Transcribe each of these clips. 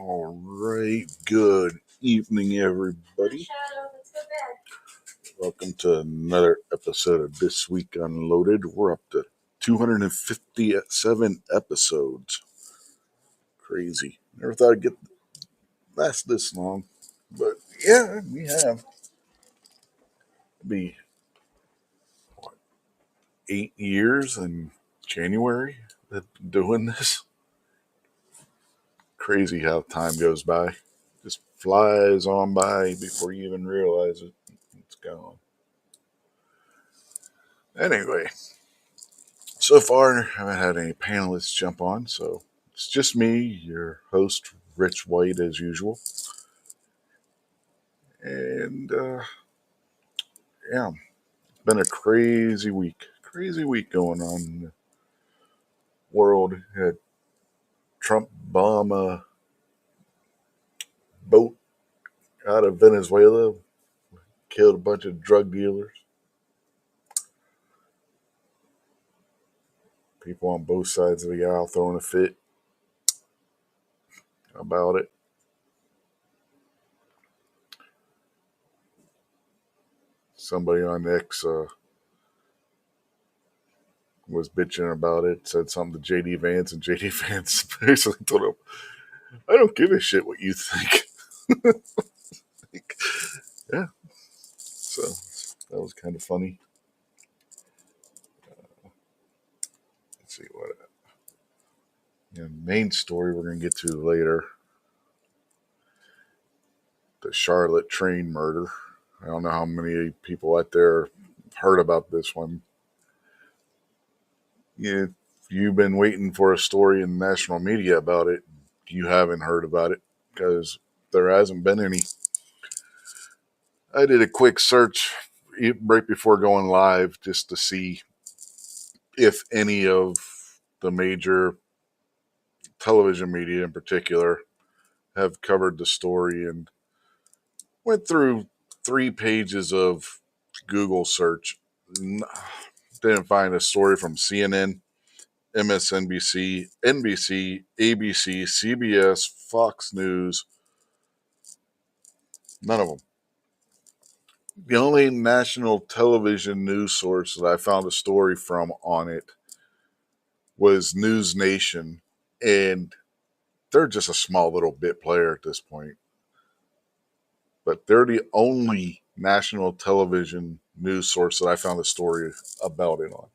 All right. Good evening, everybody. Welcome to another episode of This Week Unloaded. We're up to 257 episodes. Crazy. Never thought I'd get last this long. But yeah, we have. Be 8 years in January that I've been doing this. Crazy how time goes by. Just flies on by before you even realize it. It's gone. Anyway, so far, I haven't had any panelists jump on, so it's just me, your host, Rich White, as usual. And yeah, it's been a crazy week. Crazy week going on in the world. Had Trump bomb a boat out of Venezuela, killed a bunch of drug dealers. People on both sides of the aisle throwing a fit about it. Somebody on X was bitching about it, said something to JD Vance, and JD Vance basically told him, I don't give a shit what you think. Yeah, so that was kind of funny. Let's see what main story we're gonna get to later. The Charlotte train murder. I don't know how many people out there heard about this one. If you've been waiting for a story in the national media about it, you haven't heard about it because there hasn't been any. I did a quick search right before going live just to see if any of the major television media in particular have covered the story, and went through 3 pages of Google search. Didn't find a story from CNN, MSNBC, NBC, ABC, CBS, Fox News. None of them. The only national television news source that I found a story from on it was News Nation, and they're just a small little bit player at this point. But they're the only national television news source that I found a story about it on.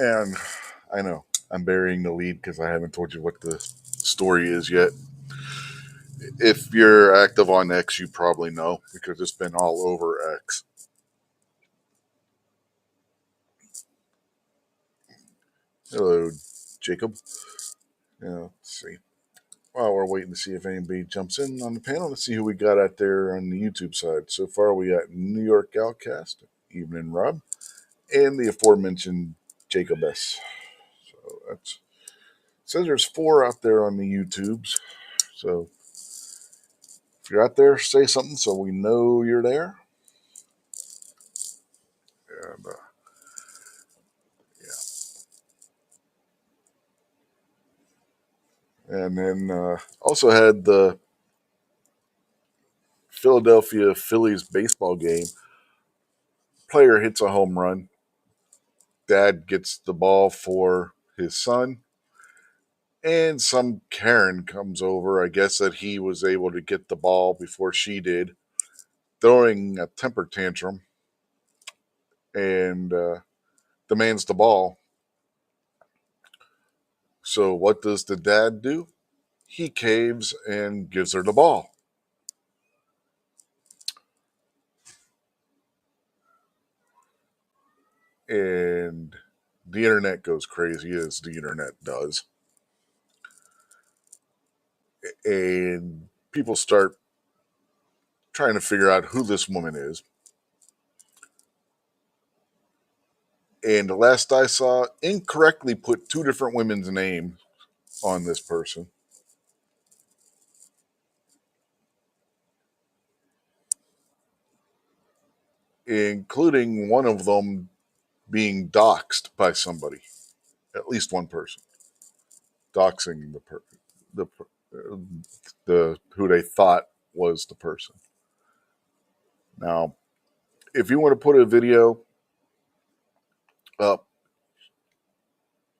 And I know I'm burying the lead because I haven't told you what the story is yet. If you're active on X, you probably know because it's been all over X. Hello, Jacob. Yeah, let's see. While we're waiting to see if anybody jumps in on the panel, let's see who we got out there on the YouTube side. So far, we got New York Outcast, Evening Rob, and the aforementioned Jacob S. So that's says there's 4 out there on the YouTubes. So if you're out there, say something so we know you're there. And yeah. And then also had the Philadelphia Phillies baseball game. Player hits a home run. Dad gets the ball for his son. And some Karen comes over. I guess that he was able to get the ball before she did, throwing a temper tantrum, and demands the ball. So what does the dad do? He caves and gives her the ball. And the internet goes crazy, as the internet does. And people start trying to figure out who this woman is. And the last I saw, incorrectly put 2 different women's names on this person. including one of them being doxxed by somebody, at least one person, doxing the the who they thought was the person. Now, if you want to put a video up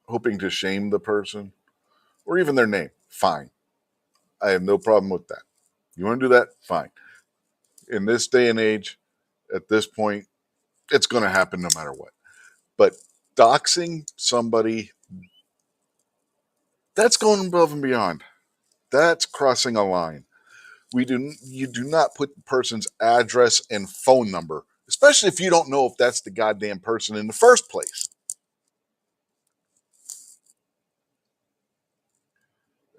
hoping to shame the person or even their name, fine. I have no problem with that. You want to do that? Fine. In this day and age, at this point, it's going to happen no matter what. But doxing somebody, that's going above and beyond. That's crossing a line. You do not put the person's address and phone number, especially if you don't know if that's the goddamn person in the first place.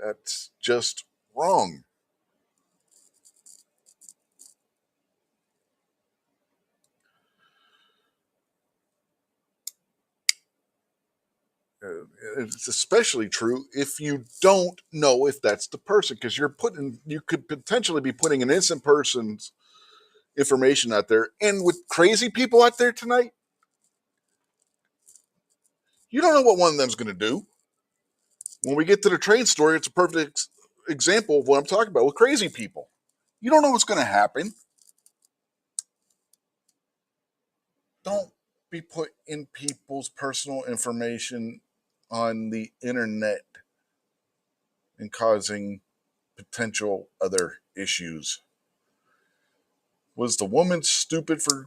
That's just wrong. It's especially true if you don't know if that's the person, because you could potentially be putting an innocent person's information out there. And with crazy people out there tonight, you don't know what one of them's going to do. When we get to the train story, it's a perfect example of what I'm talking about with crazy people. You don't know what's going to happen. Don't be putting people's personal information on the internet and causing potential other issues. Was the woman stupid for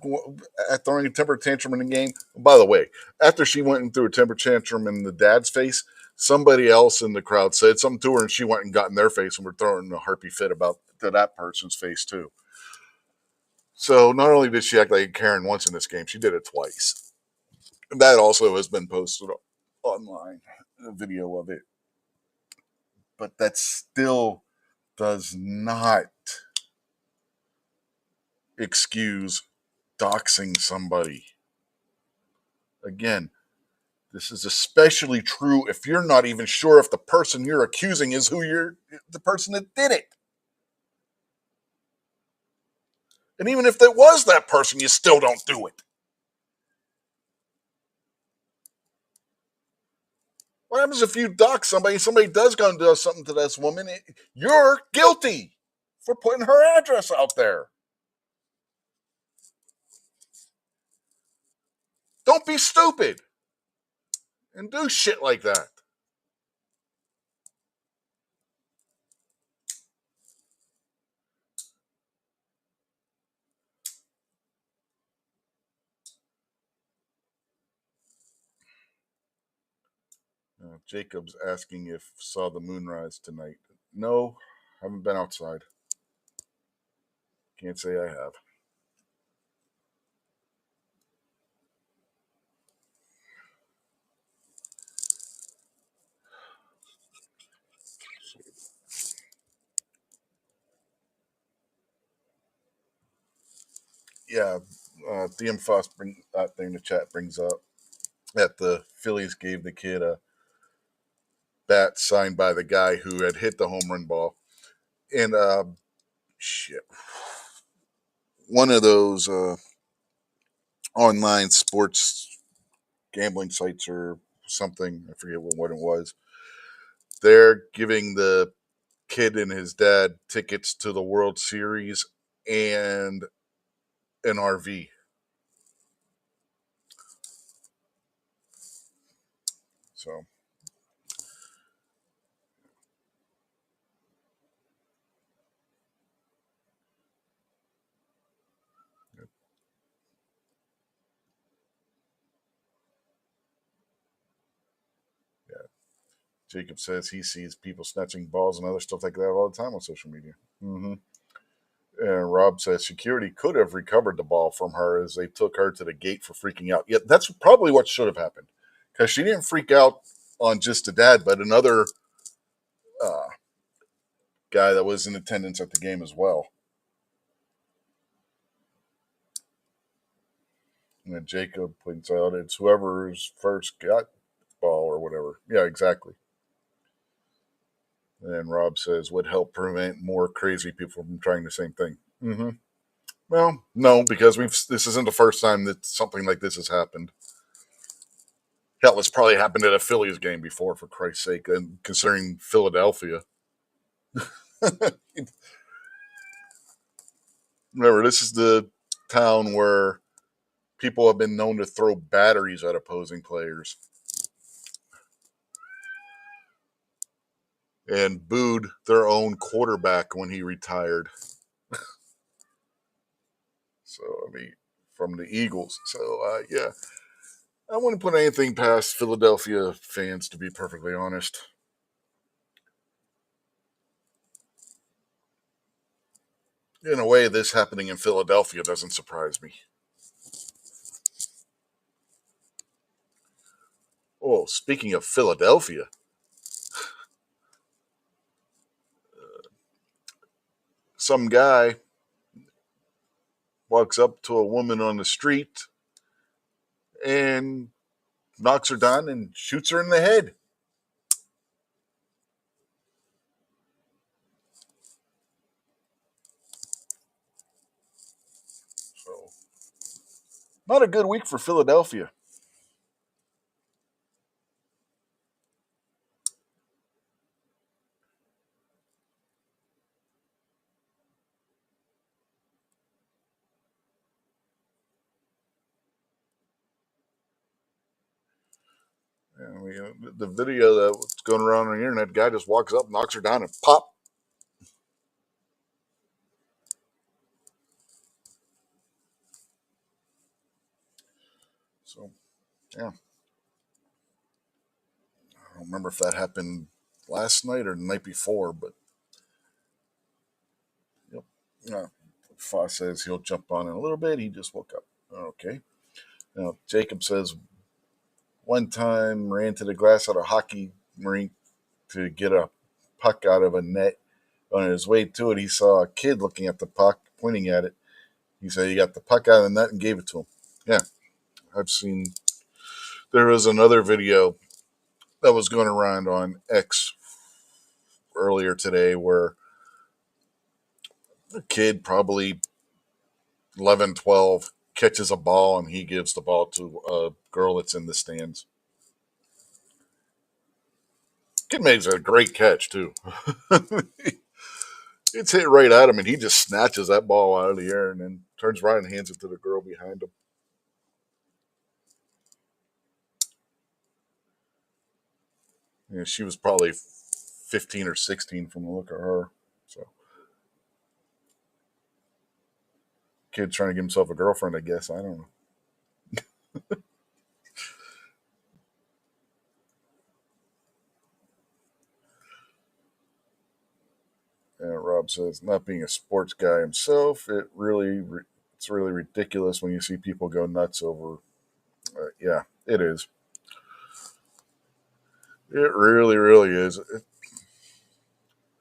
throwing a temper tantrum in the game? By the way, after she went and threw a temper tantrum in the dad's face, somebody else in the crowd said something to her, and she went and got in their face and were throwing a harpy fit about to that person's face too. So not only did she act like a Karen once in this game, she did it twice. That also has been posted online, a video of it. But that still does not excuse doxing somebody. Again, this is especially true if you're not even sure if the person you're accusing is the person that did it. And even if it was that person, you still don't do it. What happens if you dox somebody does go and do something to this woman, you're guilty for putting her address out there. Don't be stupid and do shit like that. Jacob's asking if saw the moonrise tonight. No, haven't been outside. Can't say I have. Yeah, DM Foss bring that thing the chat brings up that the Phillies gave the kid a bat signed by the guy who had hit the home run ball, and shit, one of those online sports gambling sites or something. I forget what it was. They're giving the kid and his dad tickets to the World Series and an RV. So yeah, Jacob says he sees people snatching balls and other stuff like that all the time on social media. Mm-hmm. And Rob says security could have recovered the ball from her as they took her to the gate for freaking out. Yeah, that's probably what should have happened, because she didn't freak out on just the dad, but another uh, guy that was in attendance at the game as well. And then Jacob points out it's whoever's first got the ball or whatever. Yeah, exactly. And then Rob says would help prevent more crazy people from trying the same thing. Mm-hmm. Well, no, because this isn't the first time that something like this has happened. Hell, it's probably happened at a Phillies game before, for Christ's sake, and considering Philadelphia. Remember, this is the town where people have been known to throw batteries at opposing players and booed their own quarterback when he retired. So, I mean, from the Eagles. So, yeah, I wouldn't put anything past Philadelphia fans, to be perfectly honest. In a way, this happening in Philadelphia doesn't surprise me. Oh, speaking of Philadelphia, some guy walks up to a woman on the street and knocks her down and shoots her in the head. So, not a good week for Philadelphia. I mean, the video that was going around on the internet, guy just walks up, knocks her down, and pop. So, yeah, I don't remember if that happened last night or the night before, but yep. Yeah. Foss says he'll jump on in a little bit. He just woke up. Okay. Now, Jacob says one time ran to the glass at a hockey rink to get a puck out of a net. On his way to it, he saw a kid looking at the puck, pointing at it. He said he got the puck out of the net and gave it to him. Yeah, I've seen. There was another video that was going around on X earlier today where a kid, probably 11, 12, catches a ball and he gives the ball to a girl that's in the stands. Kid makes a great catch, too. It's hit right at him, and he just snatches that ball out of the air and then turns right and hands it to the girl behind him. Yeah, she was probably 15 or 16 from the look of her. So, kid trying to give himself a girlfriend, I guess. I don't know. And Rob says, not being a sports guy himself, it's really ridiculous when you see people go nuts over. Yeah, it is. It really, really is.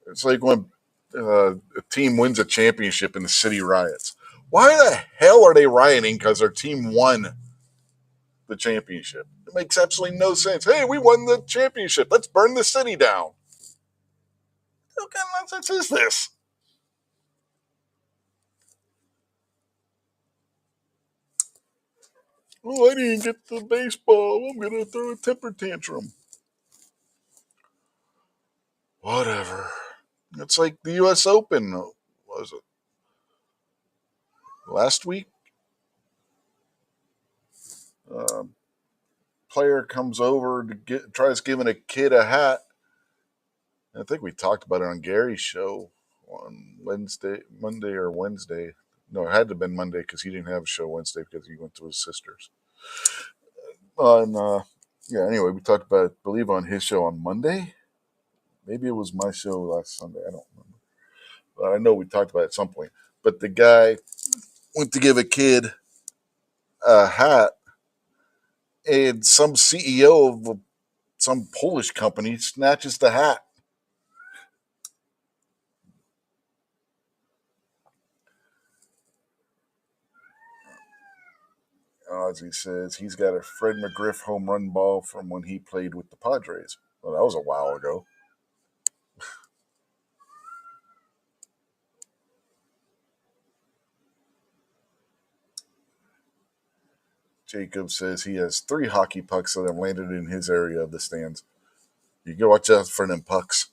It's like when a team wins a championship and the city riots. Why the hell are they rioting because their team won the championship? It makes absolutely no sense. Hey, we won the championship. Let's burn the city down. What kind of nonsense is this? Oh, I didn't get the baseball. I'm going to throw a temper tantrum. Whatever. It's like the U.S. Open. Was it last week? Uh, Player comes over to tries giving a kid a hat. I think we talked about it on Gary's show on Monday or Wednesday. No, it had to have been Monday because he didn't have a show Wednesday because he went to his sister's. And yeah, anyway, we talked about it, I believe, on his show on Monday. Maybe it was my show last Sunday. I don't remember. But I know we talked about it at some point. But the guy went to give a kid a hat, and some CEO of some Polish company snatches the hat. Ozzy says he's got a Fred McGriff home run ball from when he played with the Padres. Well, that was a while ago. Jacob says he has 3 hockey pucks that have landed in his area of the stands. You go watch out for them pucks.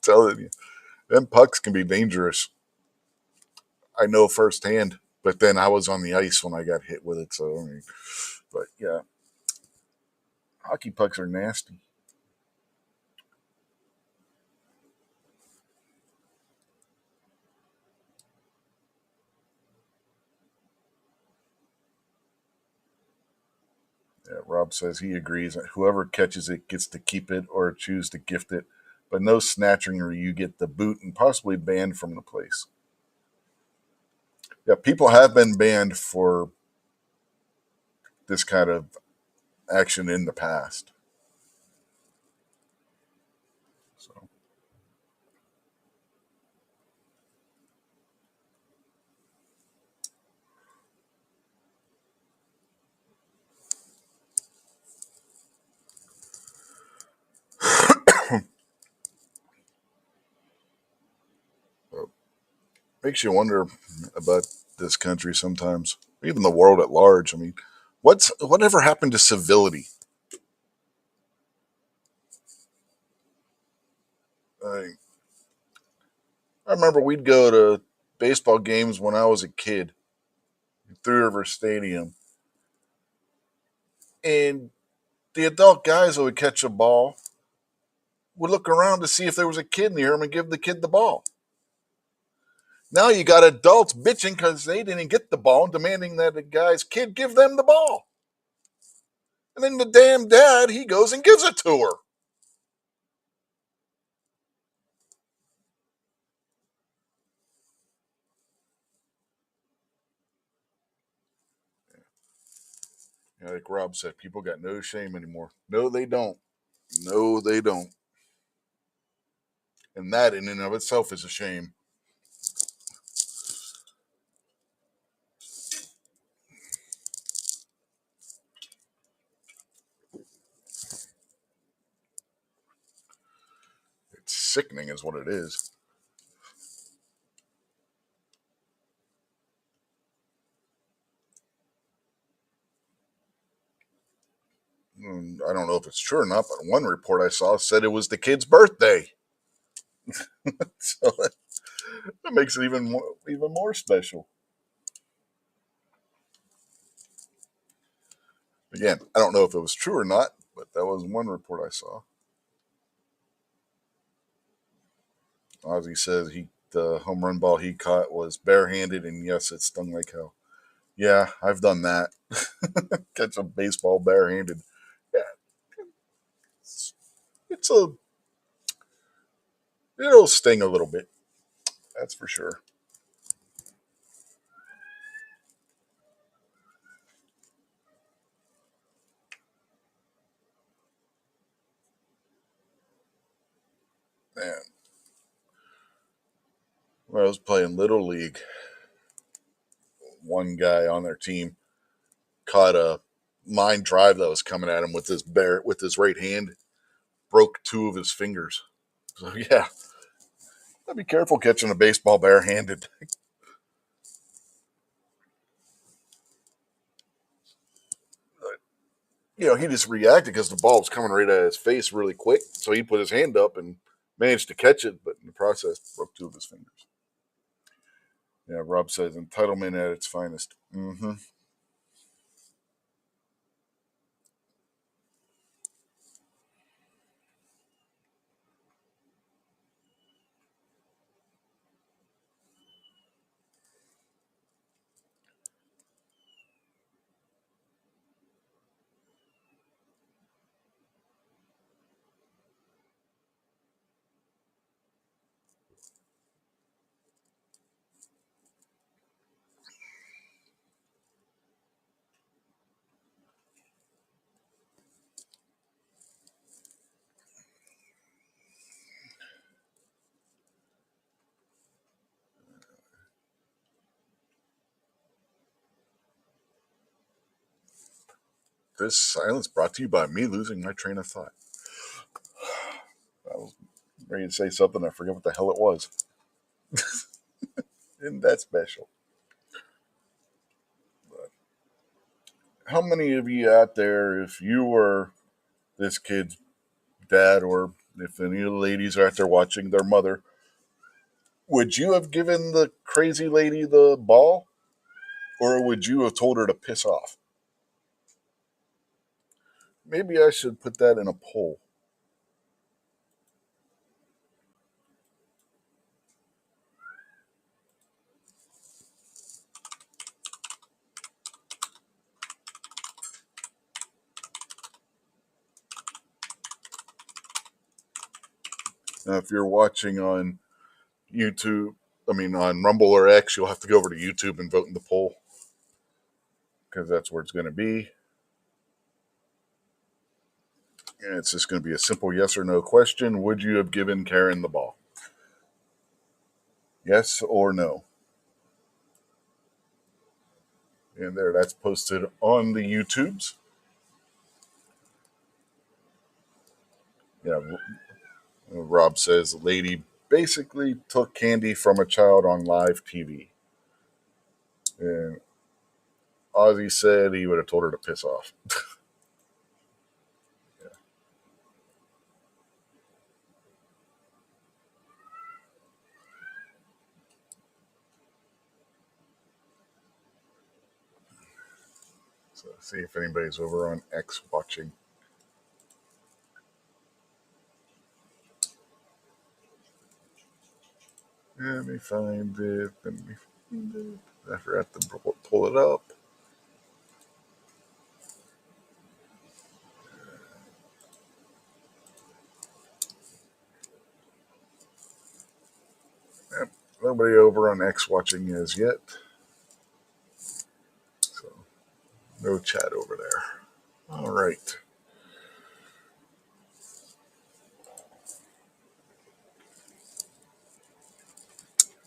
Telling you, them pucks can be dangerous. I know firsthand. But then I was on the ice when I got hit with it. So, I mean, but yeah, hockey pucks are nasty. Yeah, Rob says he agrees that whoever catches it gets to keep it or choose to gift it, but no snatching or you get the boot and possibly banned from the place. Yeah, people have been banned for this kind of action in the past. So makes you wonder about this country sometimes, even the world at large. I mean, whatever happened to civility? I, I remember we'd go to baseball games when I was a kid, Three River Stadium, and the adult guys that would catch a ball would look around to see if there was a kid near him and give the kid the ball. Now you got adults bitching because they didn't get the ball and demanding that the guy's kid give them the ball. And then the damn dad, he goes and gives it to her. Yeah, like Rob said, people got no shame anymore. No, they don't. No, they don't. And that in and of itself is a shame. It's sickening, is what it is. I don't know if it's true or not, but one report I saw said it was the kid's birthday. So that makes it even more special. Again, I don't know if it was true or not, but that was one report I saw. Ozzy says the home run ball he caught was barehanded, and yes, it stung like hell. Yeah, I've done that. Catch a baseball barehanded. Yeah, it's, it's a it'll sting a little bit. That's for sure. Man, when I was playing little league, one guy on their team caught a line drive that was coming at him with his right hand, broke 2 of his fingers. So yeah, be careful catching a baseball barehanded. He just reacted because the ball was coming right at his face really quick. So he put his hand up and managed to catch it, but in the process, broke 2 of his fingers. Yeah, Rob says entitlement at its finest. Mm-hmm. This silence brought to you by me losing my train of thought. I was ready to say something. I forget what the hell it was. Isn't that special? But how many of you out there, if you were this kid's dad, or if any of the ladies are out there watching their mother, would you have given the crazy lady the ball, or would you have told her to piss off? Maybe I should put that in a poll. Now, if you're watching on YouTube, on Rumble or X, you'll have to go over to YouTube and vote in the poll because that's where it's going to be. And it's just going to be a simple yes or no question. Would you have given Karen the ball? Yes or no? And there, that's posted on the YouTubes. Yeah, Rob says the lady basically took candy from a child on live TV. And Ozzy said he would have told her to piss off. Yeah. So see if anybody's over on X watching. Let me find it. I forgot to pull it up. Yep. Nobody over on X watching as yet. So no chat over there. All right.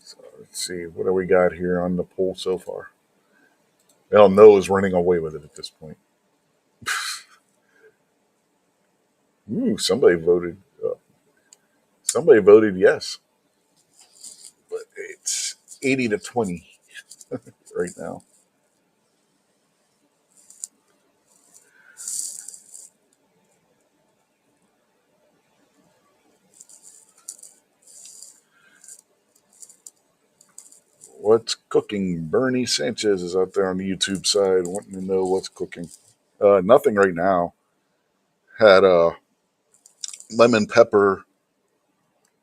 So let's see. What do we got here on the poll so far? Well, no is running away with it at this point. Ooh, somebody voted. Somebody voted yes, but it's 80-20 right now. What's cooking? Bernie Sanchez is out there on the YouTube side wanting to know what's cooking. Nothing right now. Had a lemon pepper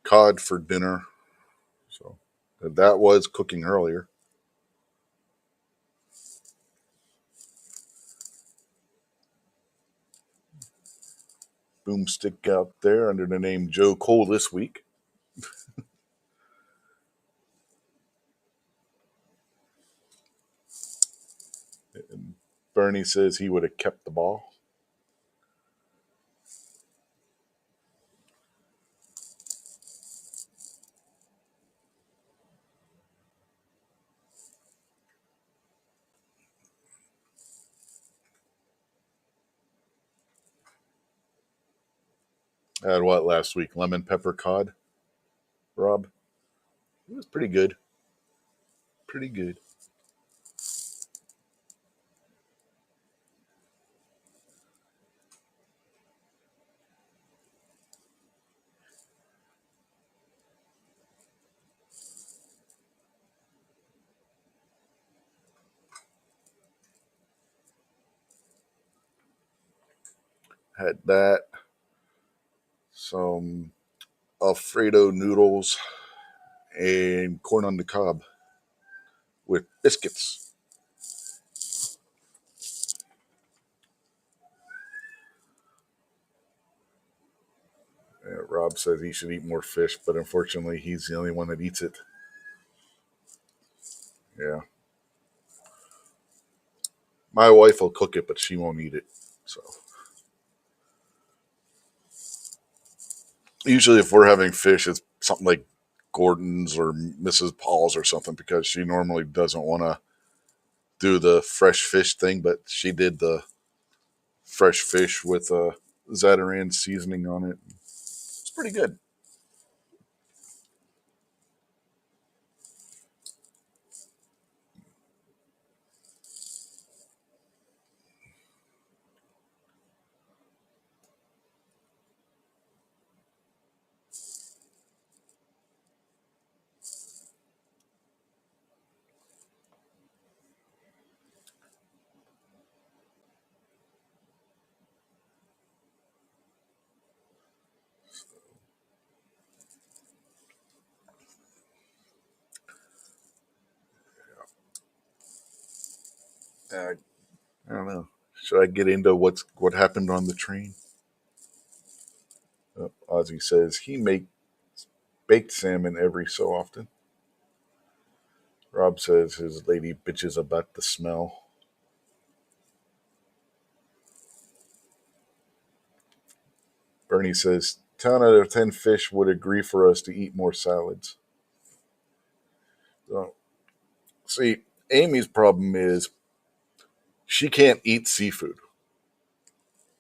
cod for dinner, so that was cooking earlier. Boomstick out there under the name Joe Cole this week. And Bernie says he would have kept the ball. I had what last week? Lemon pepper cod, Rob? It was pretty good. Pretty good. Had that. Some Alfredo noodles and corn on the cob with biscuits. Rob says he should eat more fish, but unfortunately, he's the only one that eats it. Yeah. My wife will cook it, but she won't eat it. So usually, if we're having fish, it's something like Gordon's or Mrs. Paul's or something because she normally doesn't want to do the fresh fish thing, but she did the fresh fish with Zatarain seasoning on it. It's pretty good. I don't know. Should I get into what happened on the train? Ozzy says he makes baked salmon every so often. Rob says his lady bitches about the smell. Bernie says 10 out of 10 fish would agree for us to eat more salads. So, see, Amy's problem is she can't eat seafood.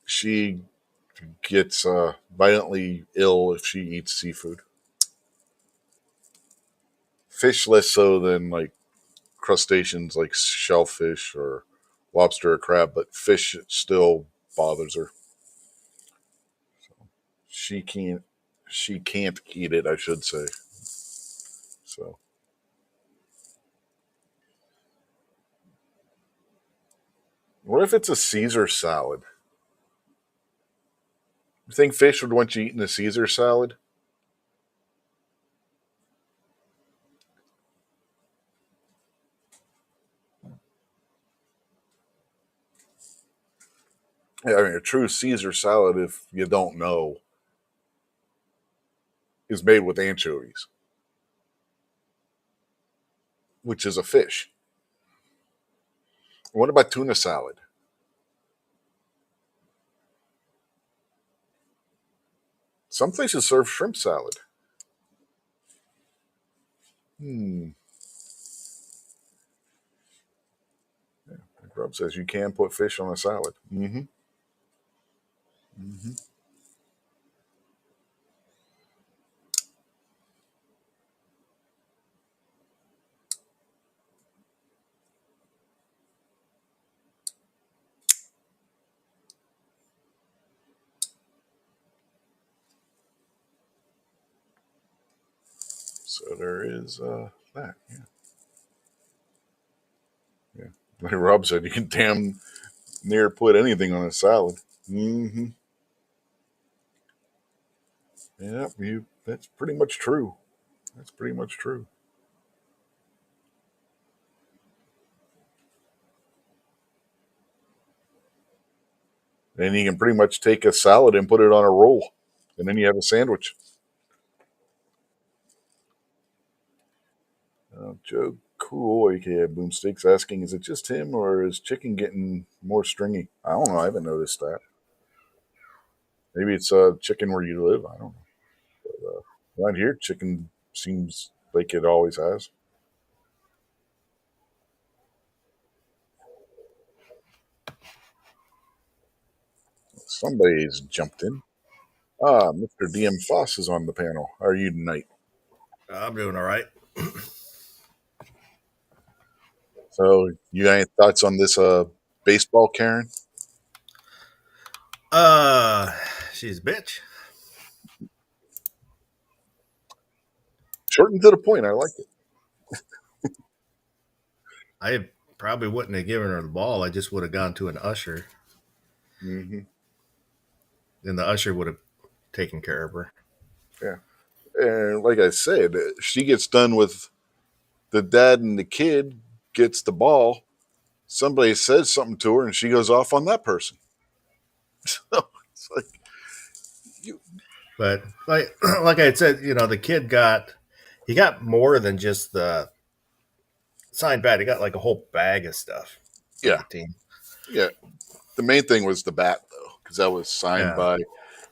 She gets violently ill if she eats seafood. Fish less so than like crustaceans like shellfish or lobster or crab, but fish still bothers her. She can't she can't eat it, I should say. So what if it's a Caesar salad? You think fish would want you eating a Caesar salad? Yeah, I mean, a true Caesar salad, if you don't know, is made with anchovies, which is a fish. What about tuna salad? Some places serve shrimp salad. Hmm. Rob says you can put fish on a salad. Mm-hmm. Mm-hmm. So there is that. Yeah. Yeah. Like Rob said, you can damn near put anything on a salad. Mm-hmm. Yeah, you. That's pretty much true. That's pretty much true. And you can pretty much take a salad and put it on a roll, and then you have a sandwich. Joe Cool, aka Boomsticks, asking, is it just him or is chicken getting more stringy? I don't know. I haven't noticed that. Maybe it's chicken where you live. I don't know. But, around here, chicken seems like it always has. Somebody's jumped in. Ah, Mr. DM Foss is on the panel. How are you tonight? I'm doing all right. So, you got any thoughts on this baseball, Karen? Uh, she's a bitch. Short and to the point. I like it. I probably wouldn't have given her the ball. I just would have gone to an usher, Hmm. and the usher would have taken care of her. Yeah. And like I said, she gets done with the dad and the kid, gets the ball. Somebody says something to her, and she goes off on that person. So it's like, you, But like I had said, the kid got more than just the signed bat. He got like a whole bag of stuff from yeah, the team. yeah. The main thing was the bat, though, because that was signed Yeah, by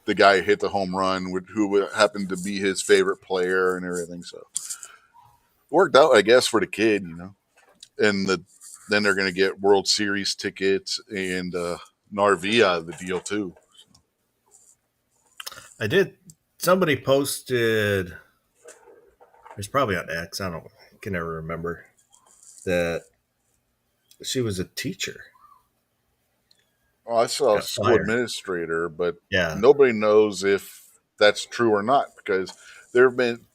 the guy who hit the home run, who happened to be his favorite player and everything. So it worked out, I guess, for the kid, And then they're going to get World Series tickets and an RV out of the deal too. I did. Somebody posted. It's probably on X. I don't. I can never remember that she was a teacher. Well, I saw a Got school fired. administrator, but Yeah, nobody knows if that's true or not because there have been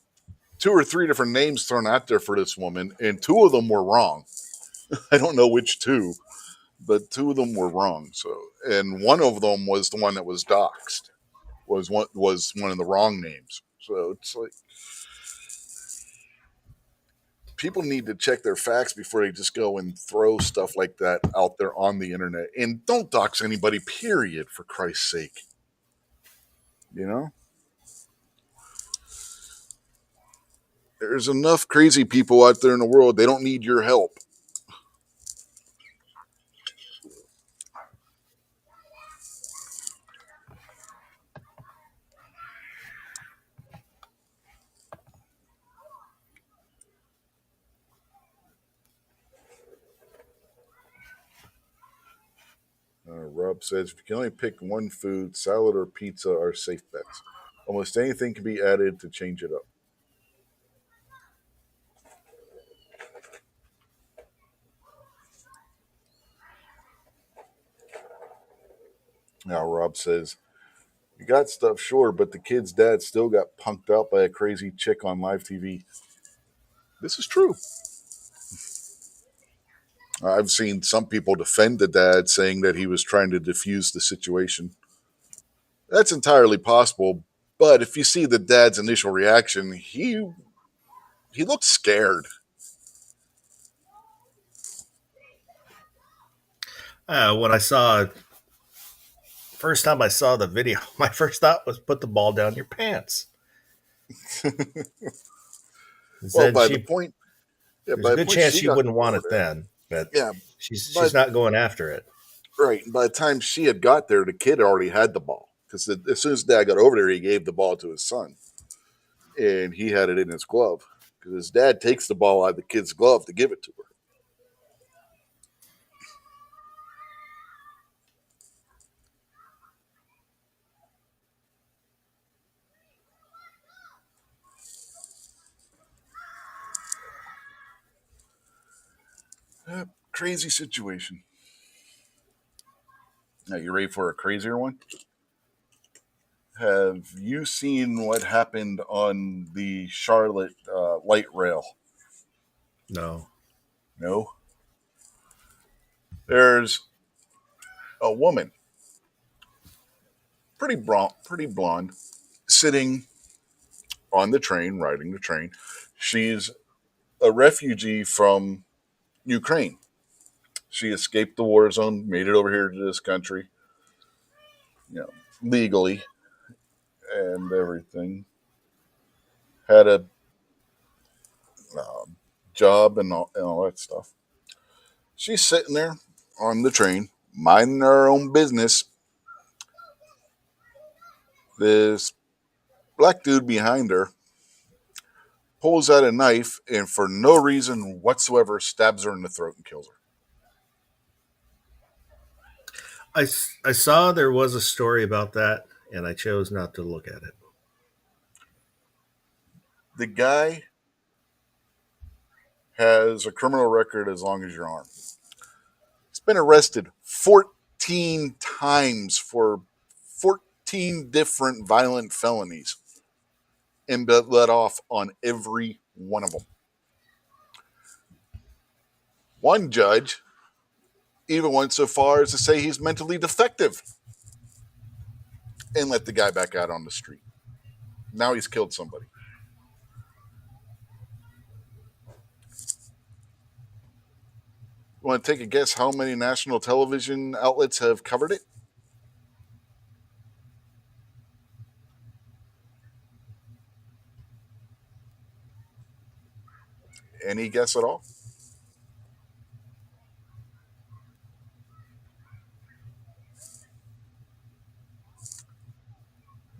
two or three different names thrown out there for this woman, and two of them were wrong. I don't know which two, but two of them were wrong. So, and one of them was the one that was doxxed. Was one of the wrong names. So it's like people need to check their facts before they just go and throw stuff like that out there on the internet. And don't dox anybody, period, for Christ's sake. You know? There's enough crazy people out there in the world. They don't need your help. Rob says, if you can only pick one food, salad or pizza are safe bets. Almost anything can be added to change it up. Now, Rob says, you got stuff, sure, but the kid's dad still got punked out by a crazy chick on live TV. This is true. I've seen some people defend the dad, saying that he was trying to defuse the situation. That's entirely possible, but if you see the dad's initial reaction, he looked scared. When I saw first time I saw the video, my first thought was put the ball down your pants. Well, by she, the point, yeah, there's by a the good point chance she she got wouldn't want it over then, but yeah, she's not going after it. right. And by the time she had got there, the kid already had the ball because as soon as dad got over there, he gave the ball to his son, and he had it in his glove because his dad takes the ball out of the kid's glove to give it to her. Crazy situation. Now, you ready for a crazier one? Have you seen what happened on the Charlotte light rail? No. No. There's a woman, pretty blonde, sitting on the train, riding the train. She's a refugee from Ukraine. She escaped the war zone, made it over here to this country, legally and everything. Had a job and all that stuff. She's sitting there on the train, minding her own business. This black dude behind her pulls out a knife and, for no reason whatsoever, stabs her in the throat and kills her. I saw there was a story about that, and I chose not to look at it. The guy has a criminal record as long as your arm. He's been arrested 14 times for 14 different violent felonies and been let off on every one of them. One judge even went so far as to say he's mentally defective and let the guy back out on the street. Now he's killed somebody. You want to take a guess how many national television outlets have covered it? Any guess at all?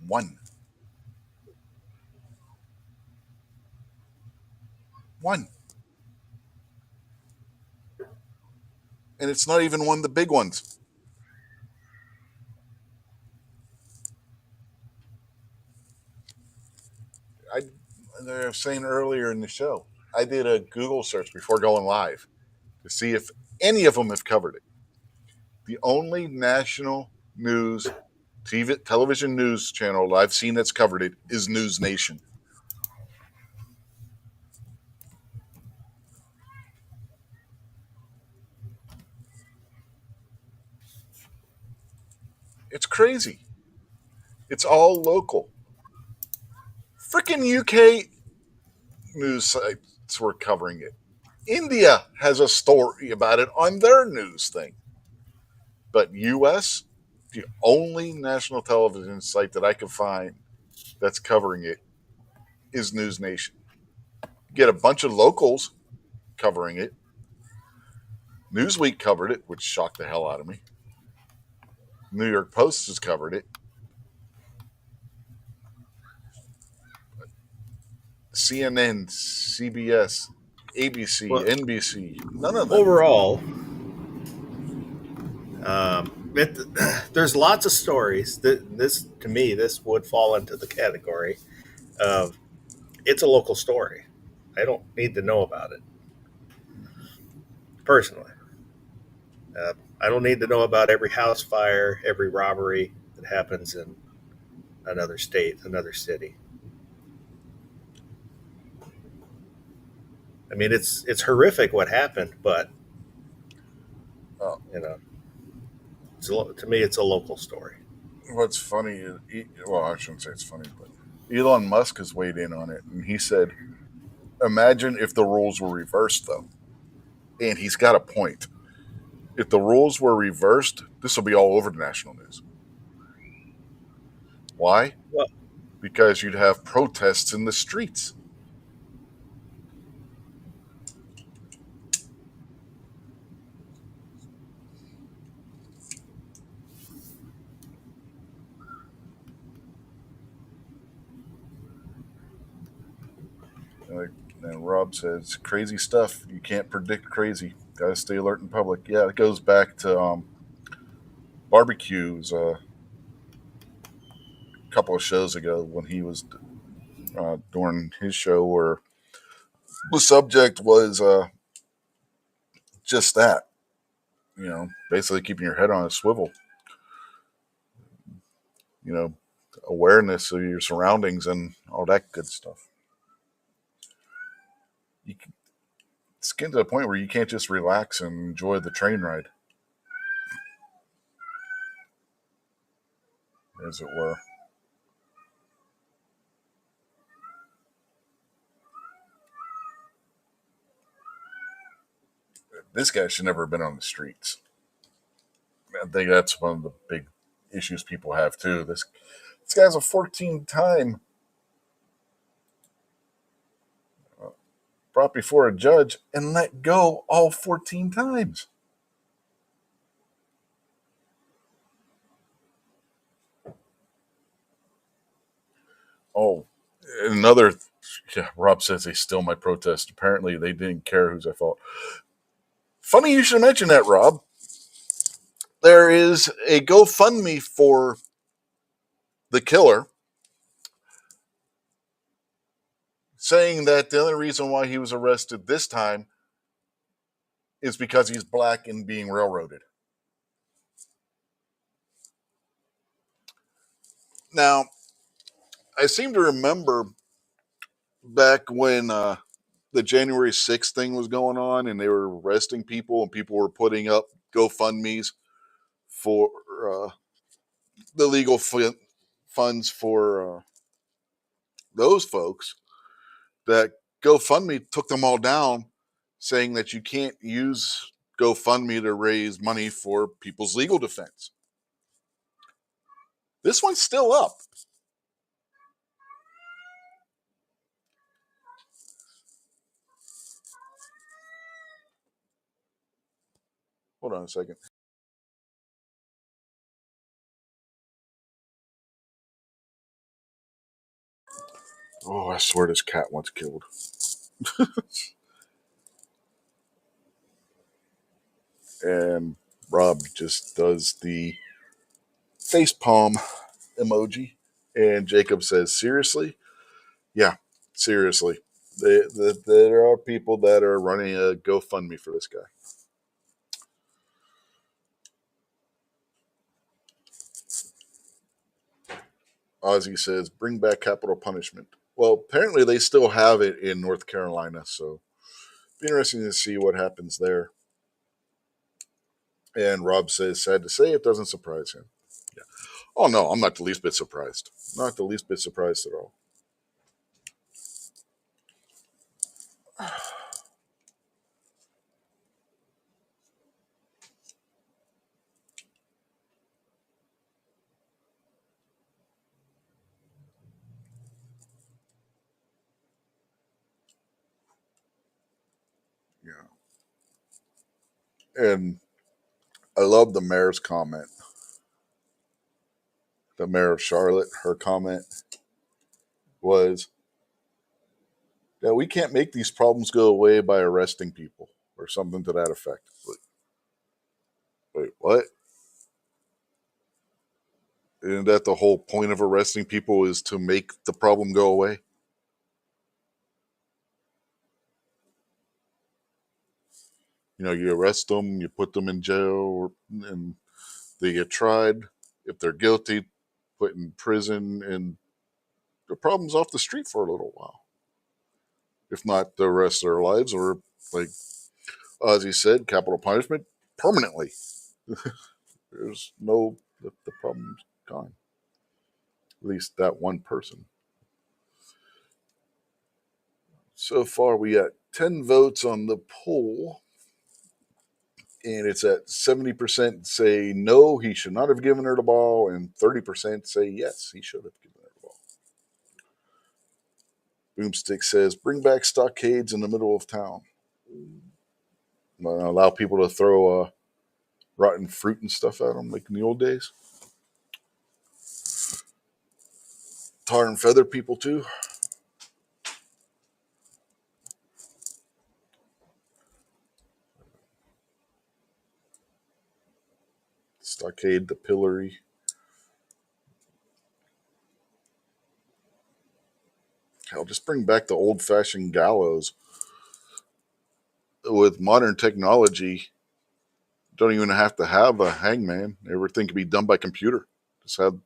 One. And it's not even one of the big ones. I was saying earlier in the show, I did a Google search before going live to see if any of them have covered it. The only national news television news channel I've seen that's covered it is News Nation. It's crazy. It's all local. Freaking UK news states were covering it. India has a story about it on their news thing. But US, the only national television site that I could find that's covering it is News Nation. You get a bunch of locals covering it. Newsweek covered it, which shocked the hell out of me. New York Post has covered it. CNN, CBS, ABC, Well, NBC, none of them. overall, there's lots of stories. This, to me, this would fall into the category of it's a local story. I don't need to know about it personally. I don't need to know about every house fire, every robbery that happens in another state, another city. I mean, it's horrific what happened, but Oh. you know, to me, it's a local story. What's funny is, well, I shouldn't say it's funny, but Elon Musk has weighed in on it, and he said, imagine if the rules were reversed, though. And he's got a point. If the rules were reversed, this will be all over the national news. Why? Well, Because you'd have protests in the streets. And Rob says, crazy stuff. You can't predict crazy. Got to stay alert in public. Yeah, it goes back to barbecues a couple of shows ago when he was doing his show where the subject was just that. Basically keeping your head on a swivel. Awareness of your surroundings and all that good stuff. It's getting to the point where you can't just relax and enjoy the train ride, as it were. This guy should never have been on the streets. I think that's one of the big issues people have too. This guy's a 14-time brought before a judge and let go all 14 times. Oh, another. Yeah, Rob says they still might protest. Apparently, they didn't care who's at fault. Funny you should mention that, Rob. There is a GoFundMe for the killer, saying that the only reason why he was arrested this time is because he's black and being railroaded. Now, I seem to remember back when the January 6th thing was going on and they were arresting people and people were putting up GoFundMes for the legal funds for those folks, that GoFundMe took them all down, saying that you can't use GoFundMe to raise money for people's legal defense. This one's still up. Hold on a second. Oh, I swear this cat once killed. And Rob just does the face palm emoji. And Jacob says, seriously? Yeah, seriously. There are people that are running a GoFundMe for this guy. Ozzy says, bring back capital punishment. Well, apparently they still have it in North Carolina, so it'll be interesting to see what happens there. And Rob says, sad to say, it doesn't surprise him. Yeah. Oh, no, I'm not the least bit surprised. Not the least bit surprised at all. Yeah. And I love the mayor's comment. The mayor of Charlotte, her comment was that we can't make these problems go away by arresting people or something to that effect. Wait, what? Isn't that the whole point of arresting people is to make the problem go away? You know, you arrest them, you put them in jail, and they get tried. If they're guilty, put in prison, and the problem's off the street for a little while. If not the rest of their lives, or like Ozzy said, capital punishment permanently. There's no, the problem's gone. At least that one person. So far, we got 10 votes on the poll, and it's at 70% say no, he should not have given her the ball, and 30% say yes, he should have given her the ball. Boomstick says, bring back stockades in the middle of town. Allow people to throw rotten fruit and stuff at them like in the old days. Tar and feather people too. Stockade, the pillory. Hell, just bring back the old fashioned gallows. With modern technology, don't even have to have a hangman. Everything can be done by computer. Just have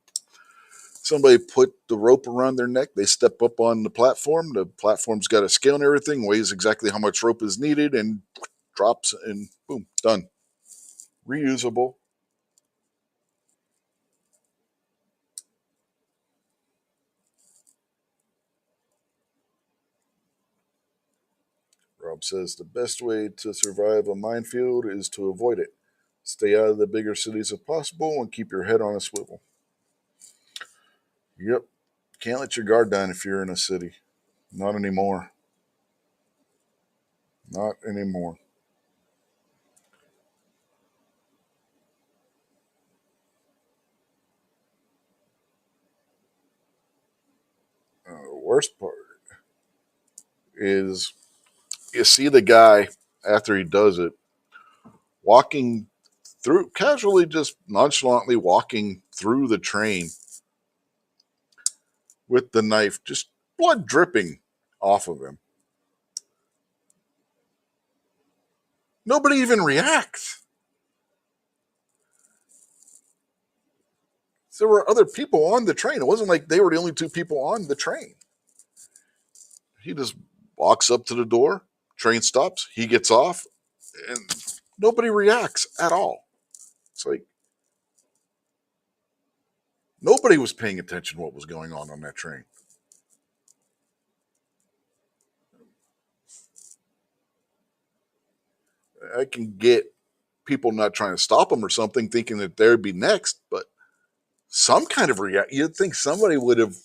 somebody put the rope around their neck. They step up on the platform. The platform's got a scale and everything, weighs exactly how much rope is needed, and drops, and boom, done. Reusable. Rob says the best way to survive a minefield is to avoid it. Stay out of the bigger cities if possible and keep your head on a swivel. Yep. Can't let your guard down if you're in a city. Not anymore. Not anymore. The worst part is you see the guy after he does it walking through, casually, just nonchalantly walking through the train with the knife, just blood dripping off of him. Nobody even reacts. There were other people on the train. It wasn't like they were the only two people on the train. He just walks up to the door, train stops, he gets off, and nobody reacts at all. It's like nobody was paying attention to what was going on that train. I can get people not trying to stop him or something, thinking that they'd be next, but some kind of react. You'd think somebody would have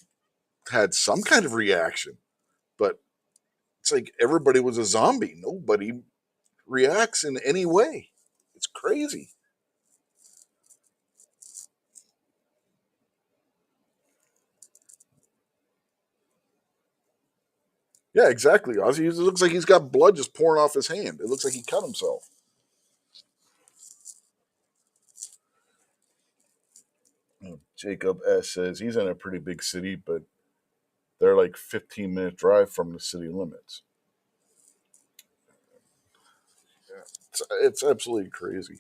had some kind of reaction, but it's like everybody was a zombie. Nobody reacts in any way. It's crazy. Yeah, exactly. Ozzy, it looks like he's got blood just pouring off his hand. It looks like he cut himself. Jacob S says he's in a pretty big city, but they're like 15-minute drive from the city limits. Yeah, it's absolutely crazy.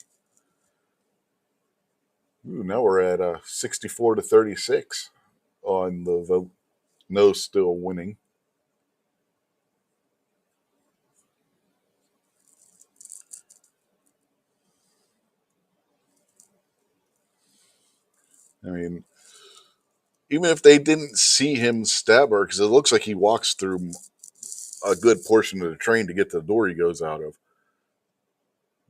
Ooh, now we're at 64-36 on the vote. No, still winning. I mean, even if they didn't see him stab her, because it looks like he walks through a good portion of the train to get to the door he goes out of.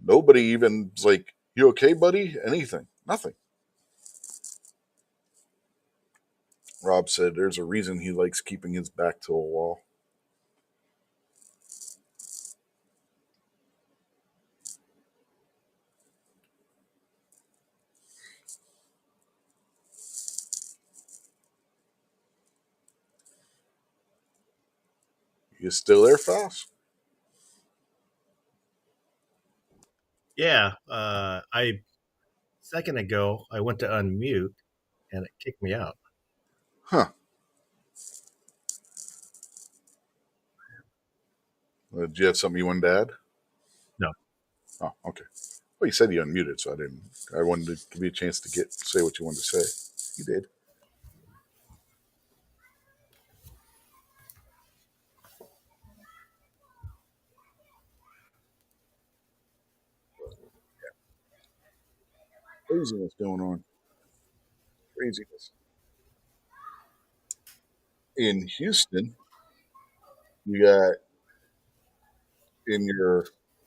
Nobody even's like, "You okay, buddy?" Anything. Nothing. Rob said there's a reason he likes keeping his back to a wall. You still there, Faust? Yeah, I second ago I went to unmute and it kicked me out. Huh. Did you have something you wanted to add? No. Oh, okay. Well, you said you unmuted, so I didn't. I wanted to give you a chance to say what you wanted to say. You did. Craziness going on. Craziness. In Houston, you got in your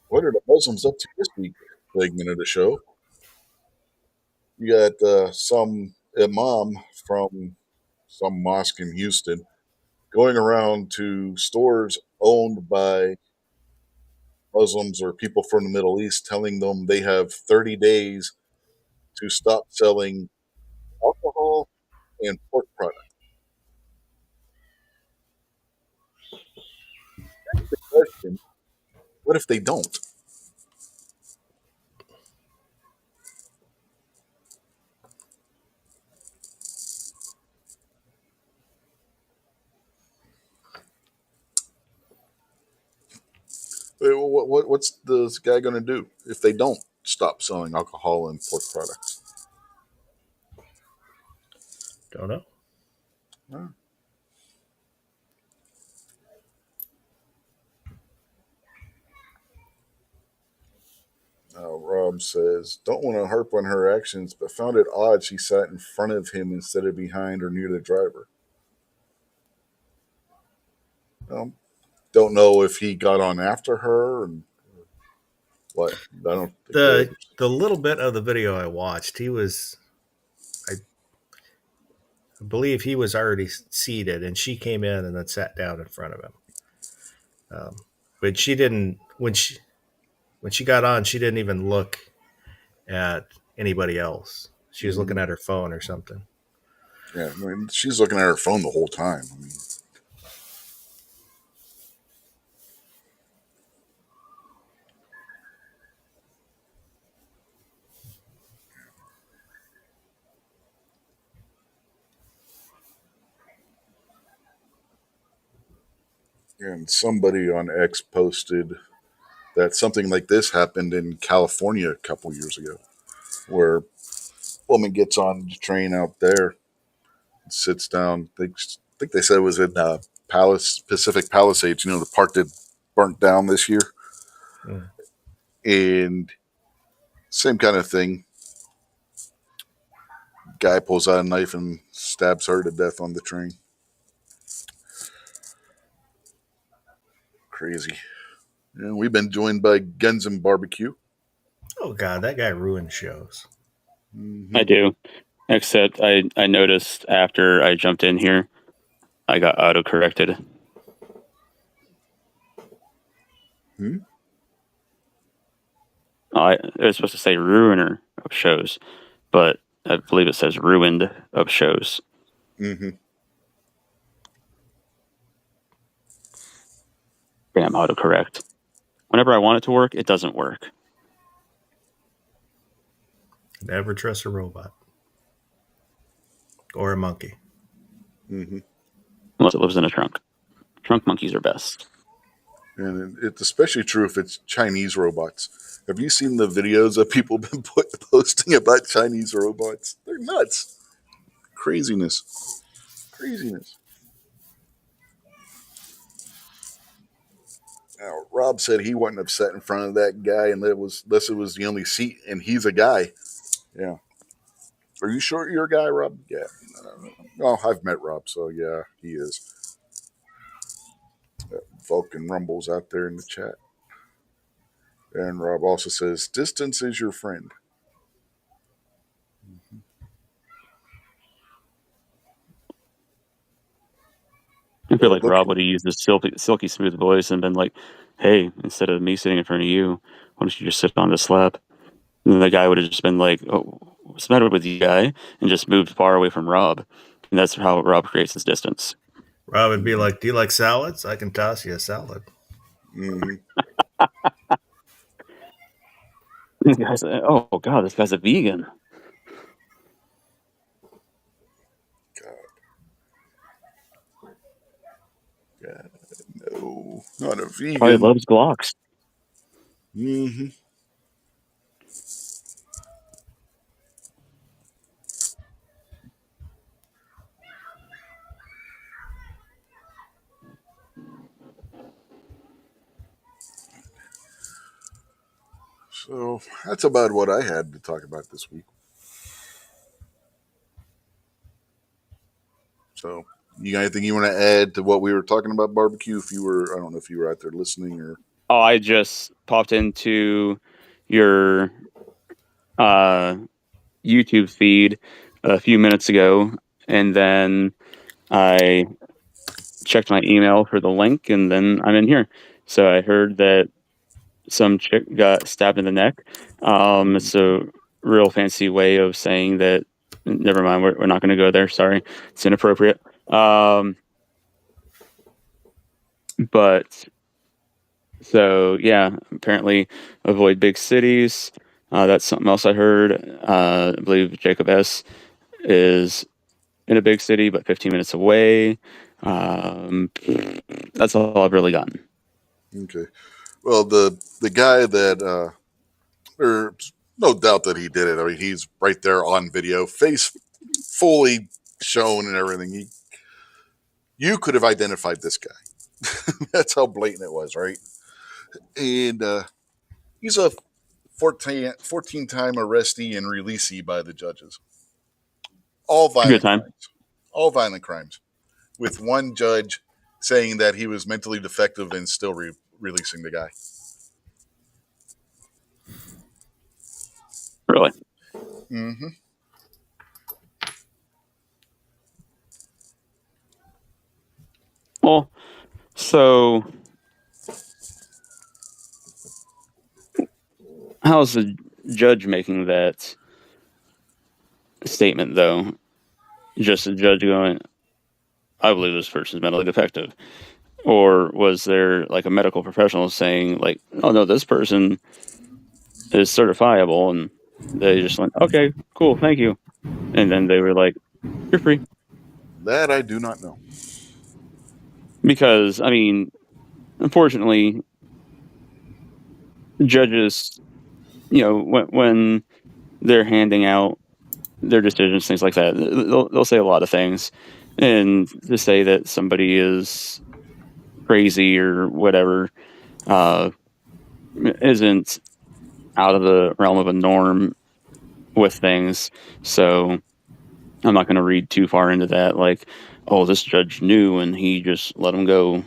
"What are the Muslims up to this week" segment of the show. You got some imam from some mosque in Houston going around to stores owned by Muslims or people from the Middle East, telling them they have 30 days to stop selling alcohol and pork products. The question: what if they don't? What's this guy going to do if they don't stop selling alcohol and pork products? Don't know. Huh. Rob says, "Don't want to harp on her actions, but found it odd she sat in front of him instead of behind or near the driver." Um, don't know if he got on after her and what. I don't think The little bit of the video I watched, I believe he was already seated, and she came in and then sat down in front of him. But she didn't when she got on, she didn't even look at anybody else. She was looking at her phone or something. Yeah, I mean, she's looking at her phone the whole time. I mean, and somebody on X posted that something like this happened in California a couple years ago, where a woman gets on the train out there, and sits down. I think they said it was in Pacific Palisades. You know, the park that burnt down this year, Mm. and same kind of thing. Guy pulls out a knife and stabs her to death on the train. Crazy. Yeah, we've been joined by Guns and Barbecue. Oh God, that guy ruined shows. Mm-hmm. I do. Except I noticed after I jumped in here, I got auto corrected. Hmm? It was supposed to say ruiner of shows, but I believe it says ruined of shows. Mm-hmm. Damn autocorrect. Whenever I want it to work, it doesn't work. Never trust a robot or a monkey. Mm-hmm. Unless it lives in a trunk. Trunk monkeys are best. And it's especially true if it's Chinese robots. Have you seen the videos that people have been posting about Chinese robots? They're nuts. Craziness. Craziness. Now, Rob said he wasn't upset in front of that guy unless it was the only seat, and he's a guy. Yeah. Are you sure you're a guy, Rob? Yeah. Oh, I've met Rob, so yeah, he is. Vulcan rumbles out there in the chat. And Rob also says, distance is your friend. I feel Well, like Rob would have used this silky smooth voice and been like, "Hey, instead of me sitting in front of you, why don't you just sit on this lap?" And then the guy would have just been like, "Oh, what's the matter with you, guy?" And just moved far away from Rob. And that's how Rob creates his distance. Rob would be like, "Do you like salads? I can toss you a salad." Mm-hmm. And the guy's like, "Oh God, this guy's a vegan." God, no, not a Probably vegan. loves Glocks. Mm-hmm. So that's about what I had to talk about this week. So, you got anything you want to add to what we were talking about barbecue? If you were, I don't know if you were out there listening or. Oh, I just popped into your YouTube feed a few minutes ago, and then I checked my email for the link, and then I'm in here. So I heard that some chick got stabbed in the neck. It's a real fancy way of saying that. Never mind, we're not going to go there. Sorry, it's inappropriate. But so yeah, apparently avoid big cities. That's something else I heard. I believe Jacob S is in a big city, but 15 minutes away. That's all I've really gotten. Okay. Well, the guy that there's no doubt that he did it. I mean, he's right there on video, face fully shown and everything. You could have identified this guy. That's how blatant it was, right? And he's a 14-time arrestee and releasee by the judges. All It's a good violent time. crimes. All violent crimes. With one judge saying that he was mentally defective and still releasing the guy. Really. Mm-hmm. Well, so how's the judge making that statement, though? Just a judge going, I believe this person's mentally defective. Or was there like a medical professional saying, like, oh no, this person is certifiable, and they just went, okay, cool, thank you. And then they were like, you're free. That I do not know. Because, I mean, unfortunately, judges, when they're handing out their decisions, things like that, they'll say a lot of things. And to say that somebody is crazy or whatever isn't out of the realm of a norm with things. So I'm not going to read too far into that. Like, oh, this judge knew and he just let him go.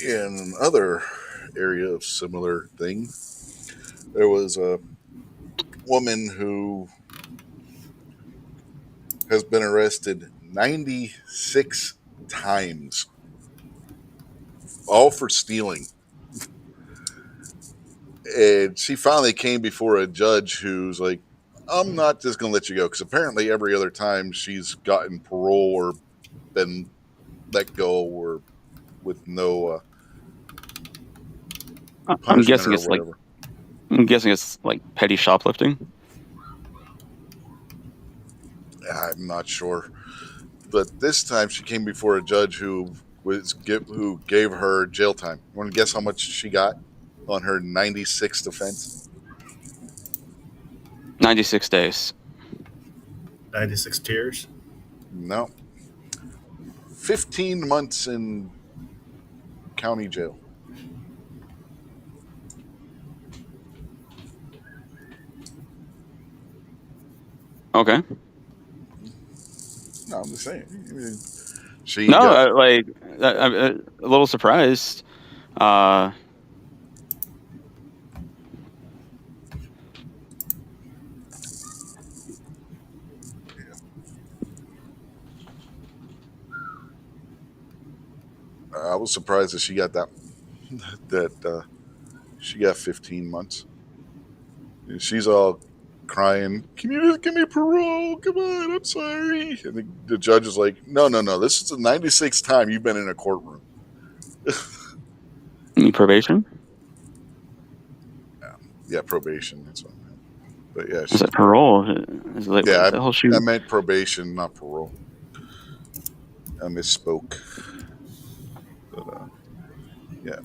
In another area of similar thing, there was a woman who has been arrested 96 times, all for stealing. And she finally came before a judge who's like, I'm not just going to let you go. Because apparently every other time she's gotten parole or been let go or with no I'm punishment guessing or it's whatever. like petty shoplifting. I'm not sure. But this time she came before a judge who gave her jail time. You want to guess how much she got on her 96th offense? 96 days. 96 tears. No. 15 months in county jail. Okay. No, I'm just saying. I mean, she No, got I'm a little surprised. Uh, I was surprised that she got that she got 15 months. And she's all crying, "Can you just give me parole? Come on, I'm sorry." And the judge is like, "No, no, no. This is the 96th time you've been in a courtroom." probation? Yeah, probation. That's what I meant. But yeah, Is that parole? Is it like, yeah, what the hell? I meant probation, not parole. I misspoke. But yeah,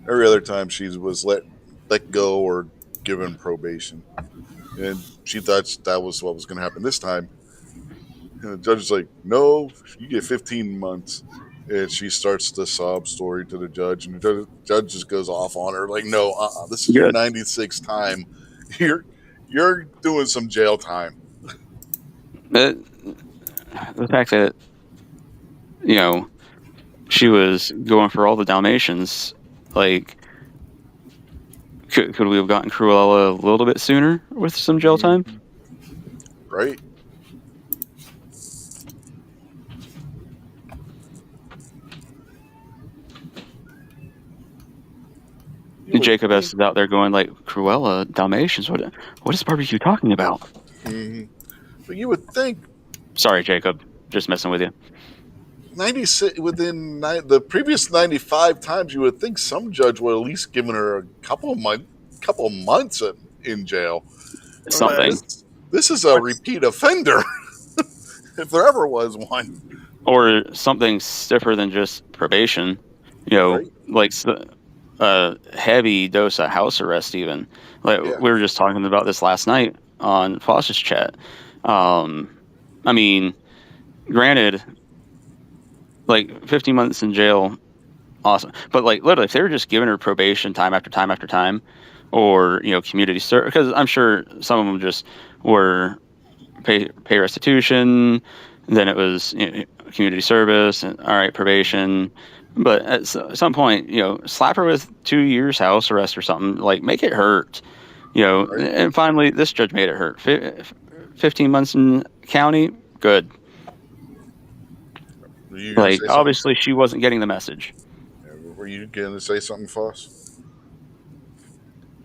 every other time she was let go or given probation, and she thought that was what was going to happen this time. And the judge is like, "No, you get 15 months." And she starts the sob story to the judge, and the judge just goes off on her like, "No, this is your Good. 96th time. You're doing some jail time." The fact that, you know, she was going for all the Dalmatians, like, could we have gotten Cruella a little bit sooner with some jail time? Right? Jacob S. is out there going like, Cruella, Dalmatians, what is barbecue talking about? Mm-hmm. But you would think Sorry, Jacob, just messing with you. 96 within the previous 95 times, you would think some judge would at least given her a couple months in jail. Something. This is a repeat offender, if there ever was one. Or something stiffer than just probation. You know, Right. like a heavy dose of house arrest even. Like, Yeah. we were just talking about this last night on Foss's chat. I mean, granted, like 15 months in jail, awesome. But like literally, if they were just giving her probation time after time after time, or, you know, community service, because I'm sure some of them just were pay restitution, then it was, you know, community service, and all right, probation. But at some point, you know, slap her with 2 years house arrest or something, like make it hurt, you know. Right. And finally, this judge made it hurt. 15 months in county, good. Like, obviously, she wasn't getting the message. Were you going to say something, Foss?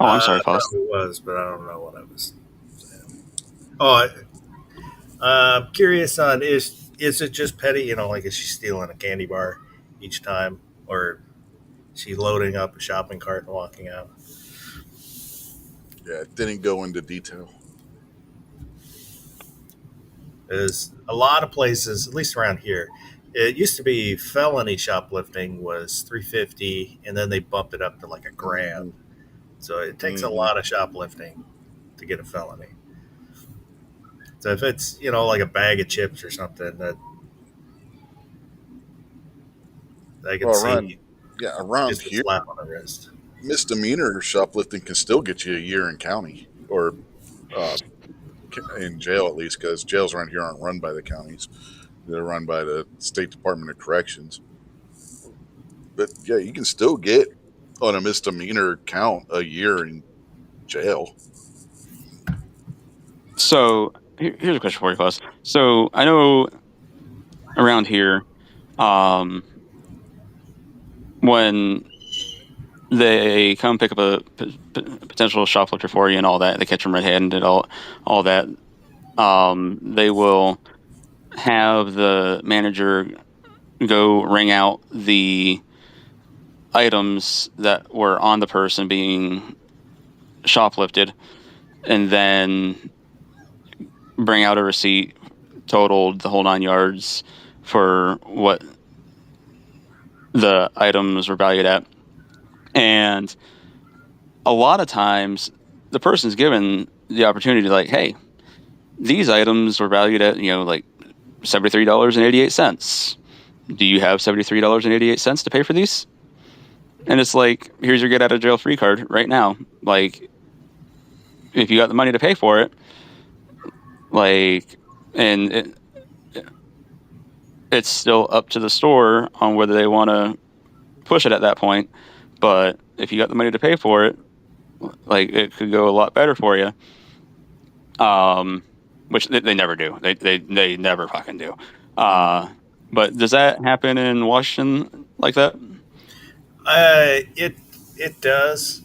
Oh, I'm sorry, I Foss. probably was, but I don't know what I was saying. Oh, I'm curious on is it just petty? You know, like is she stealing a candy bar each time, or is she loading up a shopping cart and walking out? Yeah, it didn't go into detail. There's a lot of places, at least around here. It used to be felony shoplifting was $350, and then they bumped it up to like $1,000. So it takes a lot of shoplifting to get a felony. So if it's, you know, like a bag of chips or something, that I can see around just a here, slap on the wrist. misdemeanor shoplifting can still get you a year in county or in jail, at least, because jails around here aren't run by the counties. They're run by the State Department of Corrections. But yeah, you can still get on a misdemeanor count a year in jail. So here's a question for you, Foss. So I know around here, when they come pick up a potential shoplifter for you and all that, they catch them red-handed, all that, they will have the manager go ring out the items that were on the person being shoplifted, and then bring out a receipt totaled the whole 9 yards for what the items were valued at. And a lot of times the person's given the opportunity to, like, hey, these items were valued at, you know, like $73.88. Do you have $73.88 to pay for these? And it's like, here's your get out of jail free card right now. Like, if you got the money to pay for it, Like, and it's still up to the store on whether they want to push it at that point. But if you got the money to pay for it, like, it could go a lot better for you. Which they never do. They never fucking do. But does that happen in Washington like that? It does.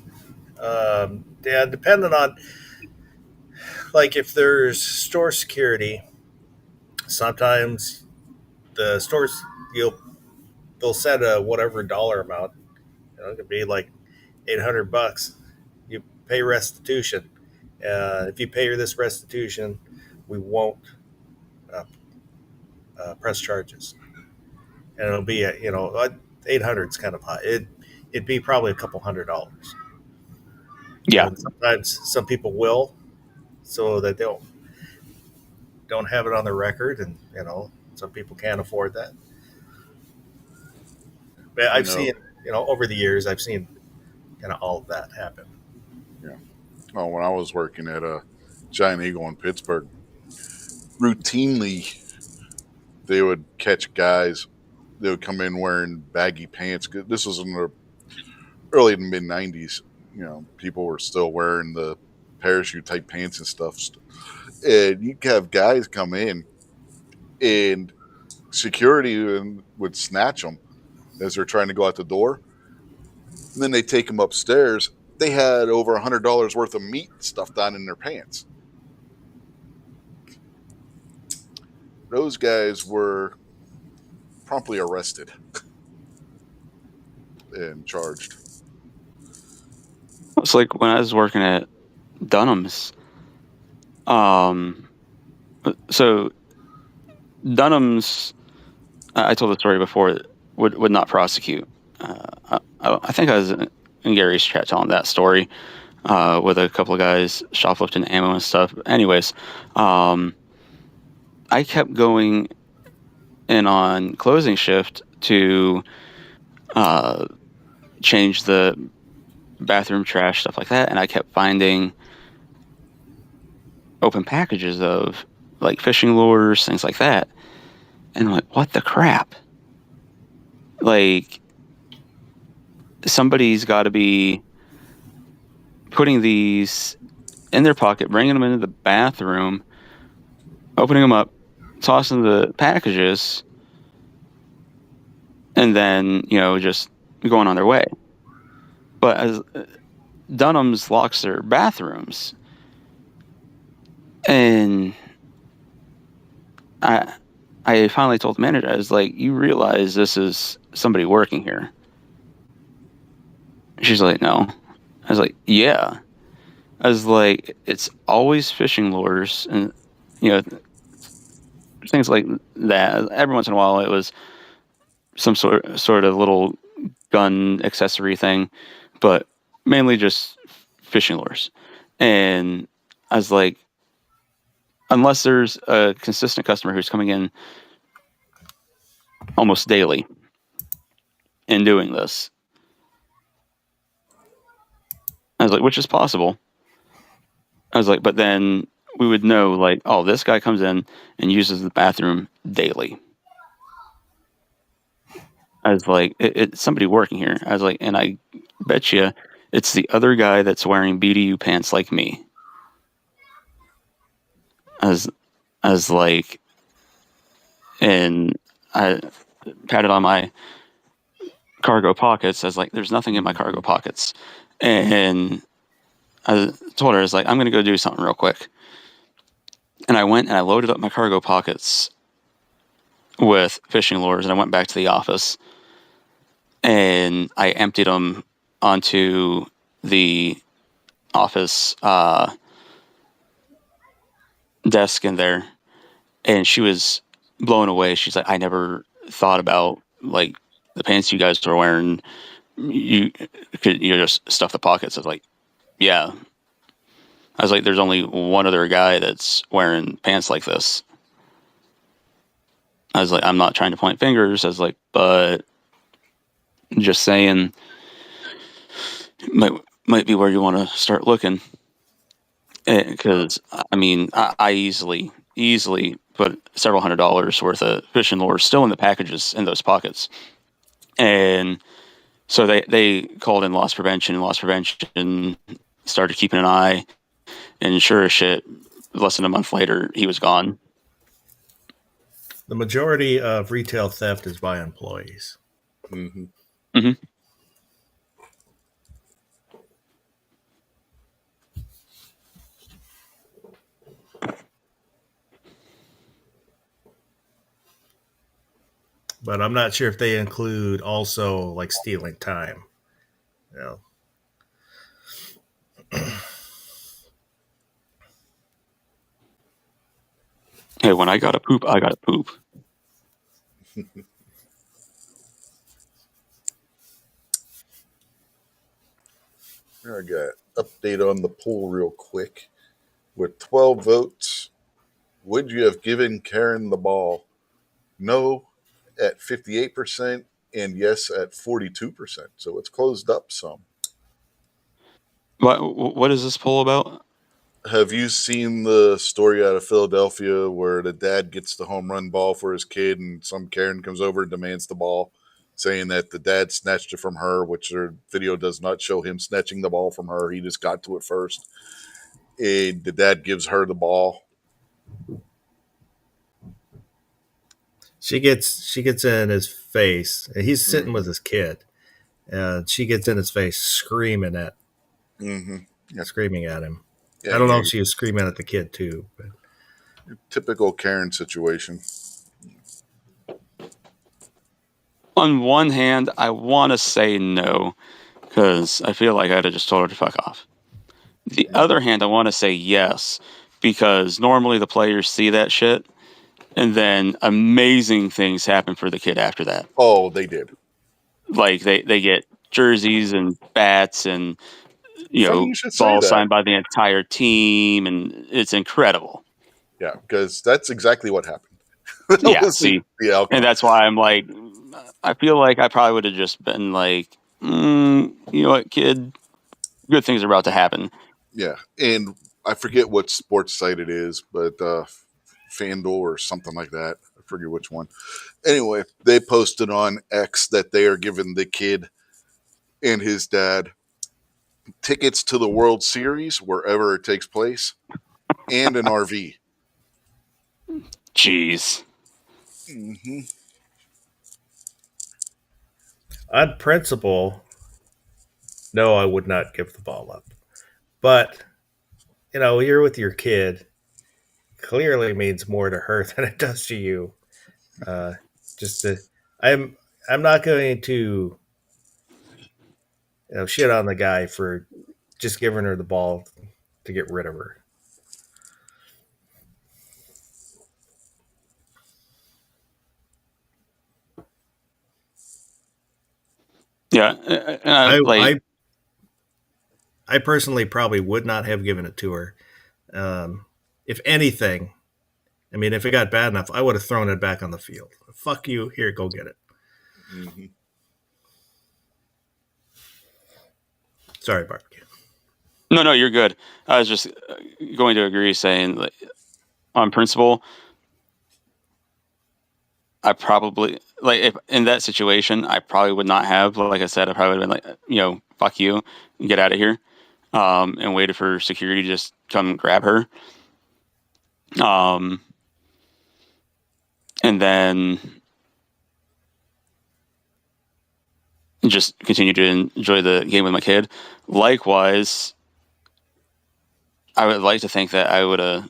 Yeah, depending on, like, if there's store security, sometimes the stores they'll set a whatever dollar amount. It could be like $800. You pay restitution. If you pay this restitution, we won't uh, press charges, and it'll be 800 is kind of high. It'd be probably a couple $100. Yeah. And sometimes some people will, so that they'll don't have it on their record, and some people can't afford that. But I've seen, over the years, I've seen kind of all of that happen. Yeah. Oh, when I was working at a Giant Eagle in Pittsburgh, routinely they would catch guys. They would come in wearing baggy pants. This was in the early to mid '90s. People were still wearing the parachute type pants and stuff. And you'd have guys come in, and security would snatch them as they're trying to go out the door. And then they take them upstairs. They had over $100 worth of meat stuffed down in their pants. Those guys were promptly arrested and charged. It's like when I was working at Dunham's. So Dunham's, I told the story before, would not prosecute. I think I was in Gary's chat telling that story with a couple of guys shoplifting ammo and stuff. Anyways, I kept going in on closing shift to change the bathroom trash, stuff like that, and I kept finding open packages of like fishing lures, things like that. And I'm like, what the crap? Like, somebody's got to be putting these in their pocket, bringing them into the bathroom, opening them up, tossing the packages, and then, just going on their way. But as Dunham's locks their bathrooms, and I finally told the manager, I was like, you realize this is somebody working here? She's like, no. I was like, yeah. I was like, it's always fishing lures and, things like that. Every once in a while, it was some sort of little gun accessory thing, but mainly just fishing lures. And I was like, unless there's a consistent customer who's coming in almost daily and doing this, I was like, which is possible. I was like, but then we would know, like, oh, this guy comes in and uses the bathroom daily. I was like, it's somebody working here. I was like, and I bet you it's the other guy that's wearing BDU pants like me. I was like, and I patted on my cargo pockets. I was like, there's nothing in my cargo pockets. And I told her, I was like, I'm going to go do something real quick. And I went and I loaded up my cargo pockets with fishing lures, and I went back to the office and I emptied them onto the office desk in there. And she was blown away. She's like, I never thought about, like, the pants you guys were wearing. You just stuff the pockets. I was like, yeah. I was like, there's only one other guy that's wearing pants like this. I was like, I'm not trying to point fingers. I was like, but just saying, might be where you want to start looking. because I mean, I easily put several $100s worth of fishing lure still in the packages in those pockets, and so they called in loss prevention, and loss prevention started keeping an eye, and sure as shit, less than a month later, he was gone. The majority of retail theft is by employees. Mm-hmm. Mm-hmm. But I'm not sure if they include also like stealing time. You know, Hey, when I gotta poop, I gotta poop. I got update on the poll real quick. With 12 votes, would you have given Karen the ball? No at 58% and yes at 42%. So it's closed up some. What is this poll about? Have you seen the story out of Philadelphia where the dad gets the home run ball for his kid and some Karen comes over and demands the ball, saying that the dad snatched it from her, which their video does not show him snatching the ball from her. He just got to it first. And the dad gives her the ball. she gets in his face, and he's sitting with his kid, and she gets in his face, screaming at him. Yeah, I don't know if she was screaming at the kid too. But. Typical Karen situation. On one hand, I want to say no, because I feel like I'd have just told her to fuck off. The other hand, I want to say yes, because normally the players see that shit, and then amazing things happen for the kid after that. Oh, they did. Like they get jerseys and bats and balls signed by the entire team, and it's incredible. Yeah, because that's exactly what happened. Yeah, see, and that's why I'm like, I feel like I probably would have just been like, you know what, kid, good things are about to happen. Yeah, and I forget what sports site it is, but FanDuel or something like that. I forget which one. Anyway, they posted on X that they are giving the kid and his dad tickets to the World Series wherever it takes place and an RV. Jeez. Mm-hmm. On principle, no, I would not give the ball up. But, you're with your kid. Clearly means more to her than it does to you. I'm not going to shit on the guy for just giving her the ball to get rid of her. Yeah, I personally probably would not have given it to her. If anything, I mean, if it got bad enough, I would have thrown it back on the field. Fuck you. Here, go get it. Mm-hmm. Sorry, barbecue. No, you're good. I was just going to agree, saying on principle, I probably if in that situation, I probably would not have. Like I said, I probably would have been like, fuck you, get out of here, and waited for security to just come grab her. And then just continue to enjoy the game with my kid. Likewise, I would like to think that I would have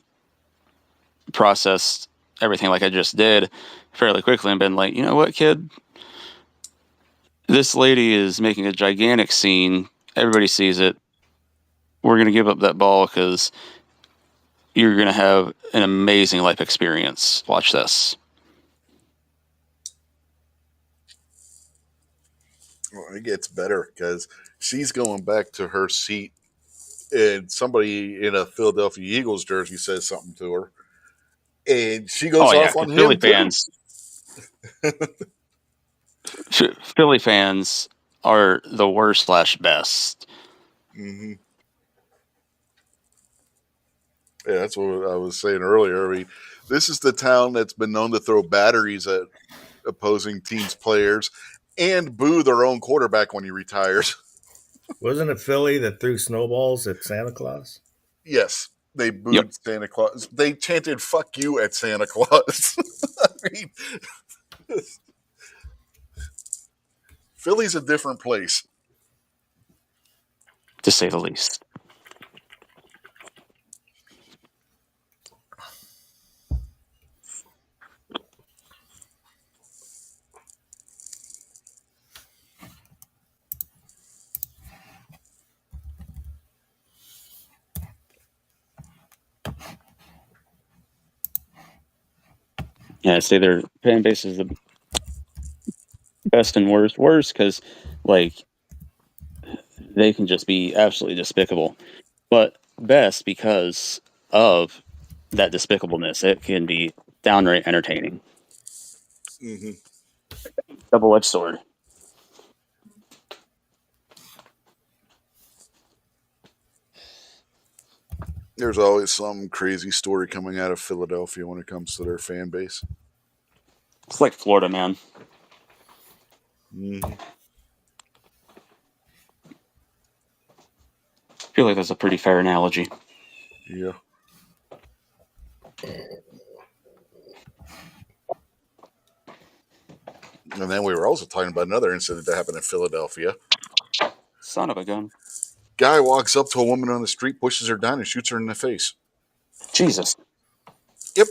processed everything like I just did fairly quickly and been like, you know what, kid? This lady is making a gigantic scene. Everybody sees it. We're going to give up that ball because you're going to have an amazing life experience. Watch this. Well, it gets better because she's going back to her seat, and somebody in a Philadelphia Eagles jersey says something to her, and she goes off on Philly him fans. Philly fans are the worst / best. Mm-hmm. Yeah, that's what I was saying earlier. I mean, this is the town that's been known to throw batteries at opposing teams' players and boo their own quarterback when he retires. Wasn't it Philly that threw snowballs at Santa Claus? Yes, they Yep. booed Santa Claus. They chanted "fuck you" at Santa Claus. I mean, Philly's a different place. To say the least. Yeah, I say their fan base is the best and worst. Worst because, like, they can just be absolutely despicable. But best because of that despicableness. It can be downright entertaining. Mm-hmm. Double-edged sword. There's always some crazy story coming out of Philadelphia when it comes to their fan base. It's like Florida, man. Mm-hmm. I feel like that's a pretty fair analogy. Yeah. And then we were also talking about another incident that happened in Philadelphia. Son of a gun. Guy walks up to a woman on the street, pushes her down, and shoots her in the face. Jesus. Yep.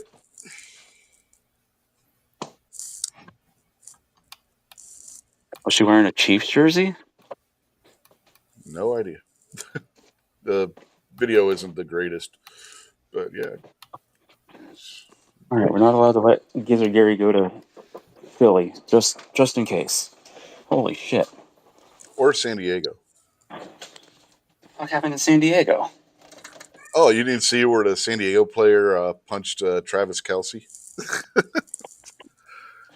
Was she wearing a Chiefs jersey? No idea. The video isn't the greatest, but yeah. All right, we're not allowed to let Gizzard Gary go to Philly, just in case. Holy shit. Or San Diego. What happened in San Diego? Oh, you didn't see where the San Diego player punched Travis Kelce?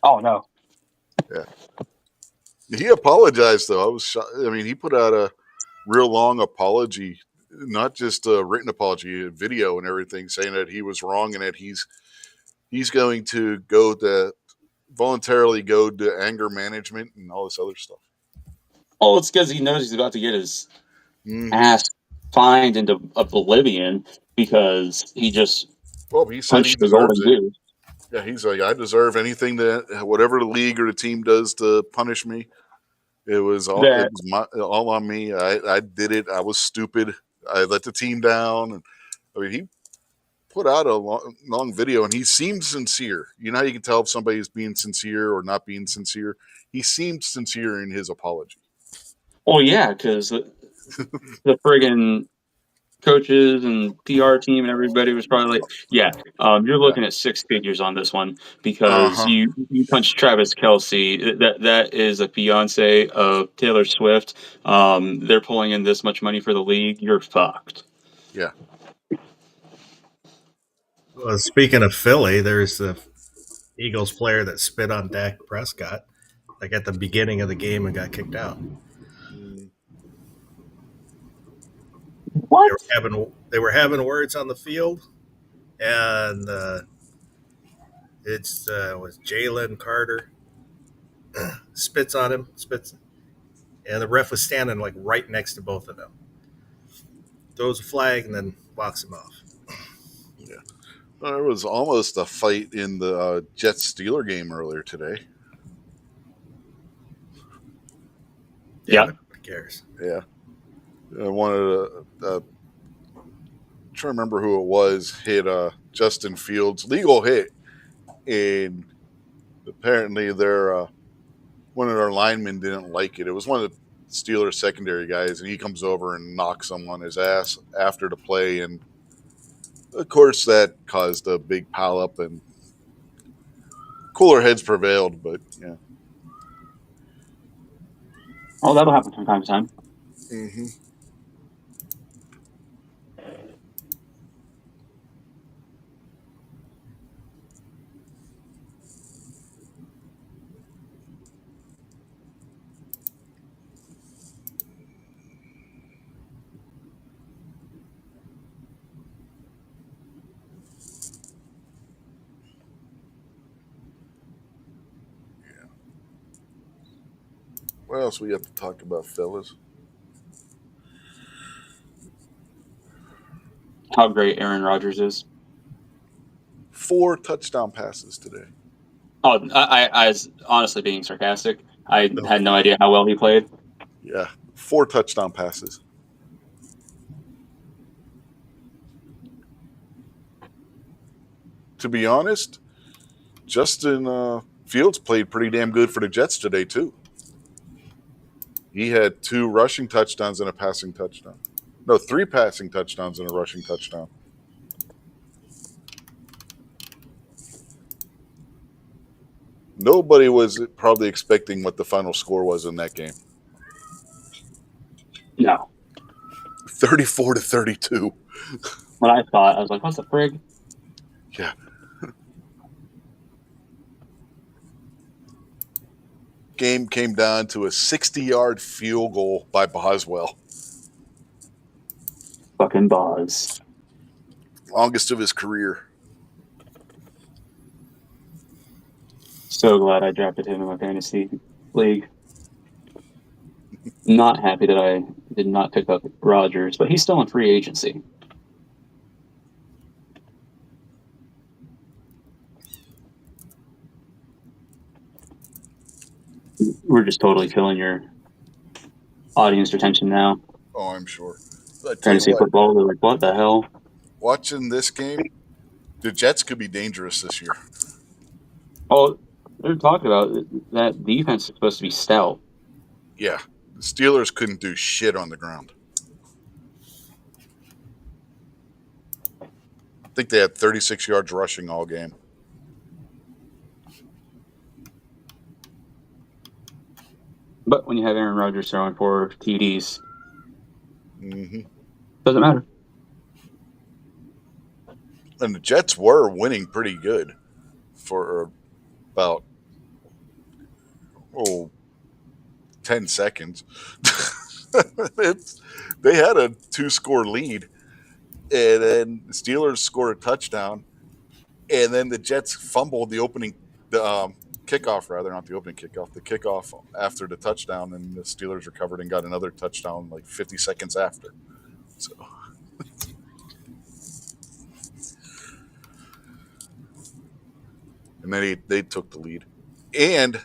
Oh, no. Yeah. He apologized, though. I was shocked. I mean, he put out a real long apology, not just a written apology, a video and everything, saying that he was wrong and that he's going to voluntarily go to anger management and all this other stuff. Oh, it's because he knows he's about to get his Mm-hmm. ass fined into oblivion because he just Well, he said he punched the golden deserves it. goose. Yeah, he's like, I deserve anything that whatever the league or the team does to punish me. It was all all on me. I did it. I was stupid. I let the team down. And I mean, he put out a long video, and he seemed sincere. You know how you can tell if somebody's being sincere or not being sincere. He seemed sincere in his apology. Oh, yeah, because the friggin' coaches and PR team and everybody was probably like, yeah, you're looking at six figures on this one because you punched Travis Kelce. That is a fiance of Taylor Swift. They're pulling in this much money for the league. You're fucked. Yeah. Well, speaking of Philly, there's the Eagles player that spit on Dak Prescott, like at the beginning of the game, and got kicked out. What? They were having words on the field, and was Jalen Carter spits on him, and the ref was standing like right next to both of them. Throws a flag and then walks him off. Yeah. Well, there was almost a fight in the Jets-Steeler game earlier today. Yeah. Nobody cares. Yeah. One of the trying to remember who it was, hit Justin Fields, legal hit, and apparently their one of their linemen didn't like it. It was one of the Steelers secondary guys, and he comes over and knocks him on his ass after the play, and of course that caused a big pile up, and cooler heads prevailed. But yeah. Oh, that'll happen from time to time. Mm-hmm. What else we have to talk about, fellas? How great Aaron Rodgers is. 4 touchdown passes today. Oh, I was honestly being sarcastic. I No. had no idea how well he played. Yeah, 4 touchdown passes. To be honest, Justin Fields played pretty damn good for the Jets today, too. He had 2 rushing touchdowns and a passing touchdown. No, 3 passing touchdowns and a rushing touchdown. Nobody was probably expecting what the final score was in that game. No. 34-32. When I thought, I was like, what's the frig? Yeah. Game came down to a 60-yard field goal by Boswell. Fucking Boz. Longest of his career. So glad I drafted him in my fantasy league. Not happy that I did not pick up Rodgers, but he's still in free agency. We're just totally killing your audience retention now. Oh, I'm sure. I tell Fantasy you what, football, they're like, what the hell? watching this game, the Jets could be dangerous this year. Oh, they're talking about that defense is supposed to be stout. Yeah. The Steelers couldn't do shit on the ground. I think they had 36 yards rushing all game. But when you have Aaron Rodgers throwing 4 TDs, Mm-hmm. doesn't matter. And the Jets were winning pretty good for about 10 seconds. They had a 2-score lead, and then the Steelers scored a touchdown, and then the Jets fumbled the kickoff, not the opening kickoff, the kickoff after the touchdown, and the Steelers recovered and got another touchdown like 50 seconds after. So. And then they took the lead, and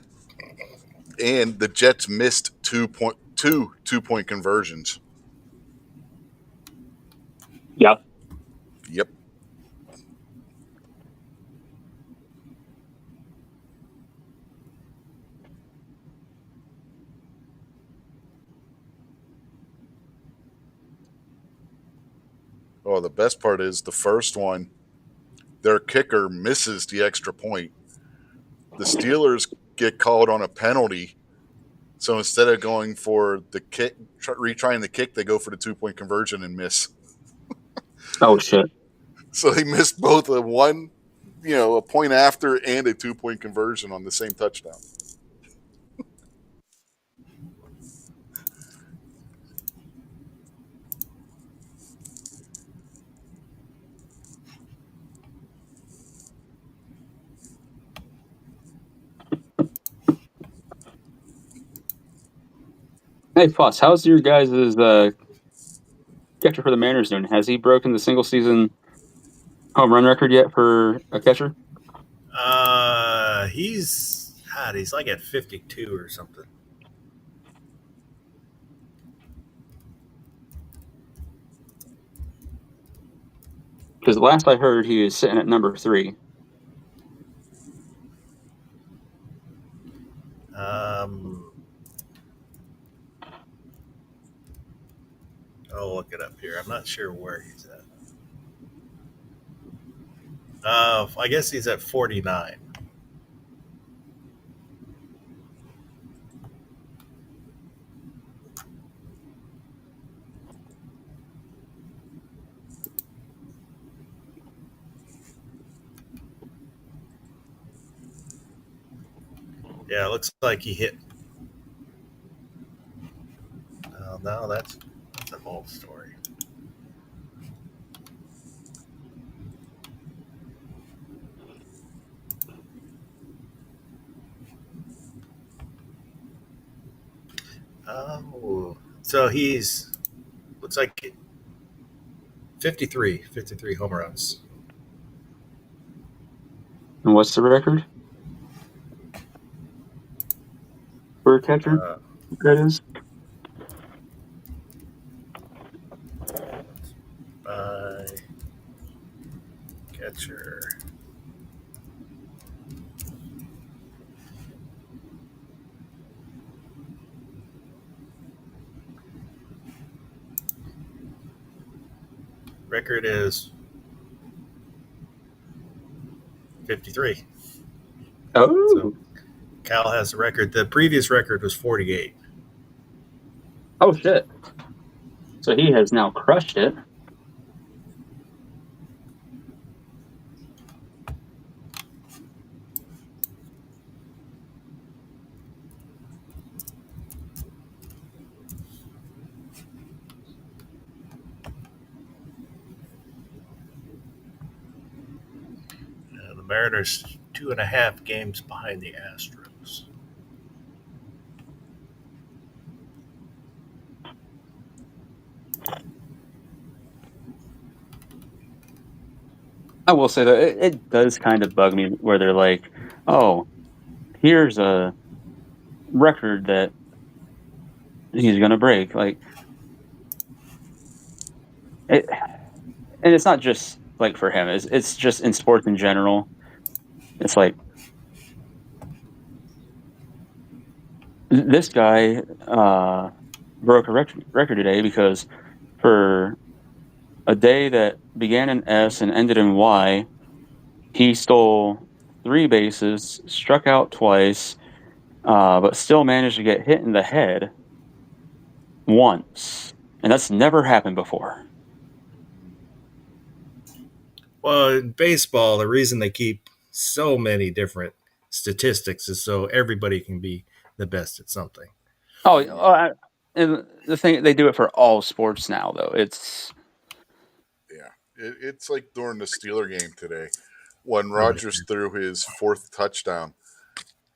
the Jets missed 2-point conversions. Yep. Yep. Oh, the best part is the first one, their kicker misses the extra point. The Steelers get called on a penalty. So instead of going for the kick, retrying the kick, they go for the 2-point conversion and miss. Oh, shit. So they missed both a point after and a 2-point conversion on the same touchdown. Hey, Foss, how's your guys' catcher for the Mariners doing? Has he broken the single-season home run record yet for a catcher? He's like at 52 or something. Because last I heard, he was sitting at number 3. I'll look it up here. I'm not sure where he's at. I guess he's at 49. Yeah, it looks like he hit. Oh, no, that's an old story. Oh, so he's looks like 53 home runs. And what's the record for a catcher? Uh, That is. by catcher. Record is 53. Oh, So Cal has the record. The previous record was 48. oh shit! So he has now crushed it. The Mariners 2.5 games behind the Astros. I will say that it does kind of bug me where they're like, "Oh, here's a record that he's gonna break." Like it, and it's not just like for him. It's just in sports in general. It's like this guy broke a record today because for a day that began in S and ended in Y, he stole 3 bases, struck out twice, but still managed to get hit in the head once, and that's never happened before. Well, in baseball, the reason they keep so many different statistics is so everybody can be the best at something. Oh, and the thing, they do it for all sports now, though. It's It's like during the Steeler game today when Rodgers threw his 4th touchdown.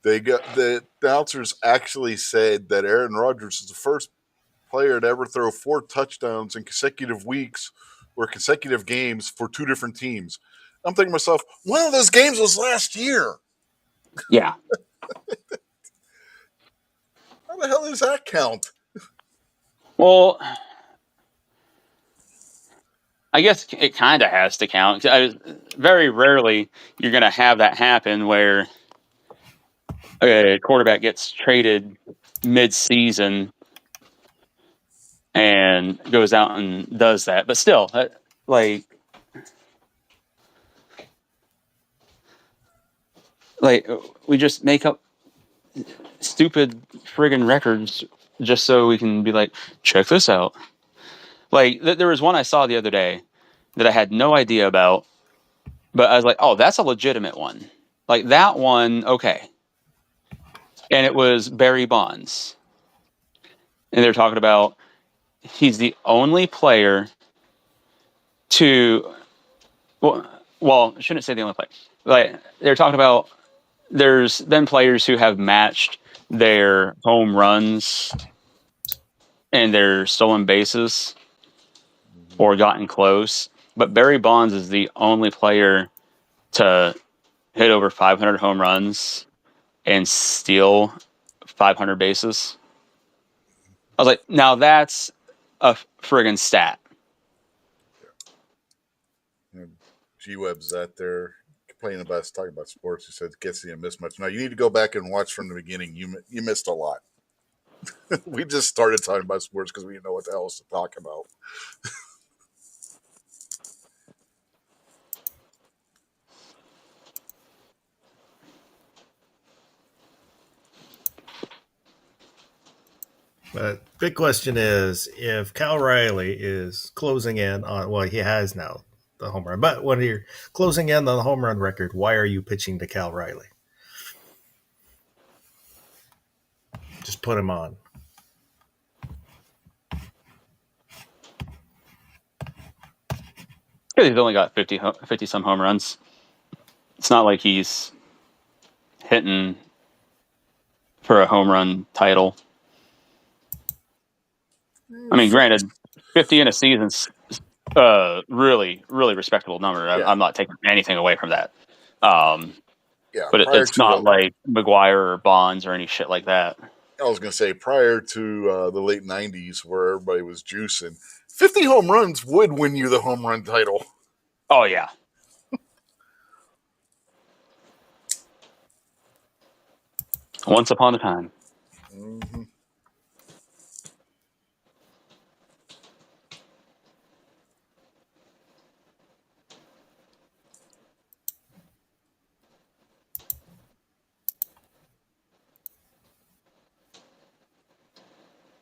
The announcers actually said that Aaron Rodgers is the first player to ever throw 4 touchdowns in consecutive weeks or consecutive games for 2 different teams. I'm thinking to myself, one of those games was last year. yeah. How the hell does that count? Well, I guess it kind of has to count. Very rarely you're going to have that happen where a quarterback gets traded mid-season and goes out and does that. But still, like we just make up stupid friggin' records just so we can be like, check this out. Like there was one I saw the other day that I had no idea about, but I was like, oh, that's a legitimate one. Like that one, okay. And it was Barry Bonds. And they're talking about he's the only player to, well, I shouldn't say the only player. Like they're talking about there's been players who have matched their home runs and their stolen bases or gotten close. But Barry Bonds is the only player to hit over 500 home runs and steal 500 bases. I was like, now that's a friggin' stat. G-Web's out there complaining about us talking about sports. He said, "Gets you miss much." Now you need to go back and watch from the beginning. You missed a lot. We just started talking about sports because we didn't know what the hell else to talk about. But big question is if Cal Riley is closing in on, well, he has now the home run, but when you're closing in on the home run record, why are you pitching to Cal Riley? Just put him on. He's only got 50 some home runs. It's not like he's hitting for a home run title. I mean, granted, 50 in a season's really, really respectable number. Yeah. I'm not taking anything away from that. But prior it's to not like McGuire or Bonds or any shit like that. I was going to say, prior to the late 90s where everybody was juicing, 50 home runs would win you the home run title. Oh, yeah. Once upon a time. Mm-hmm.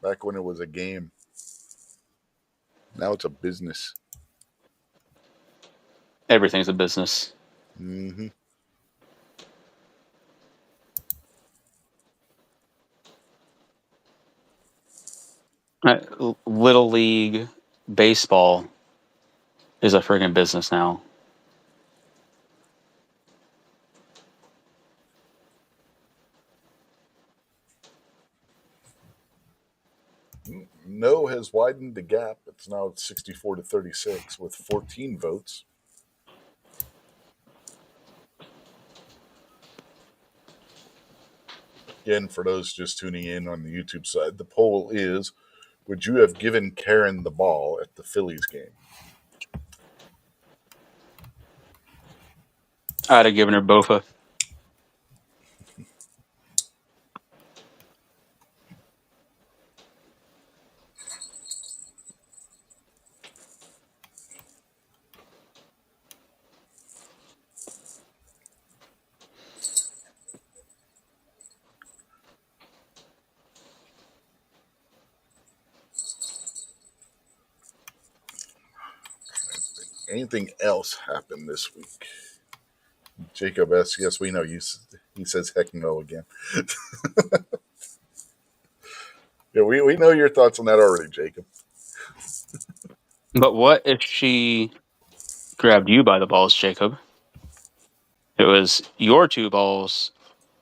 Back when it was a game. Now it's a business. Everything's a business. Mm-hmm. Little League baseball is a friggin' business now. No has widened the gap. It's now 64 to 36 with 14 votes. Again, for those just tuning in on the YouTube side, the poll is, would you have given Karen the ball at the Phillies game? I'd have given her Bofa. Anything else happened this week? Jacob asks, yes, we know. He says, heck no again. Yeah, we know your thoughts on that already, Jacob. But what if she grabbed you by the balls, Jacob? It was your 2 balls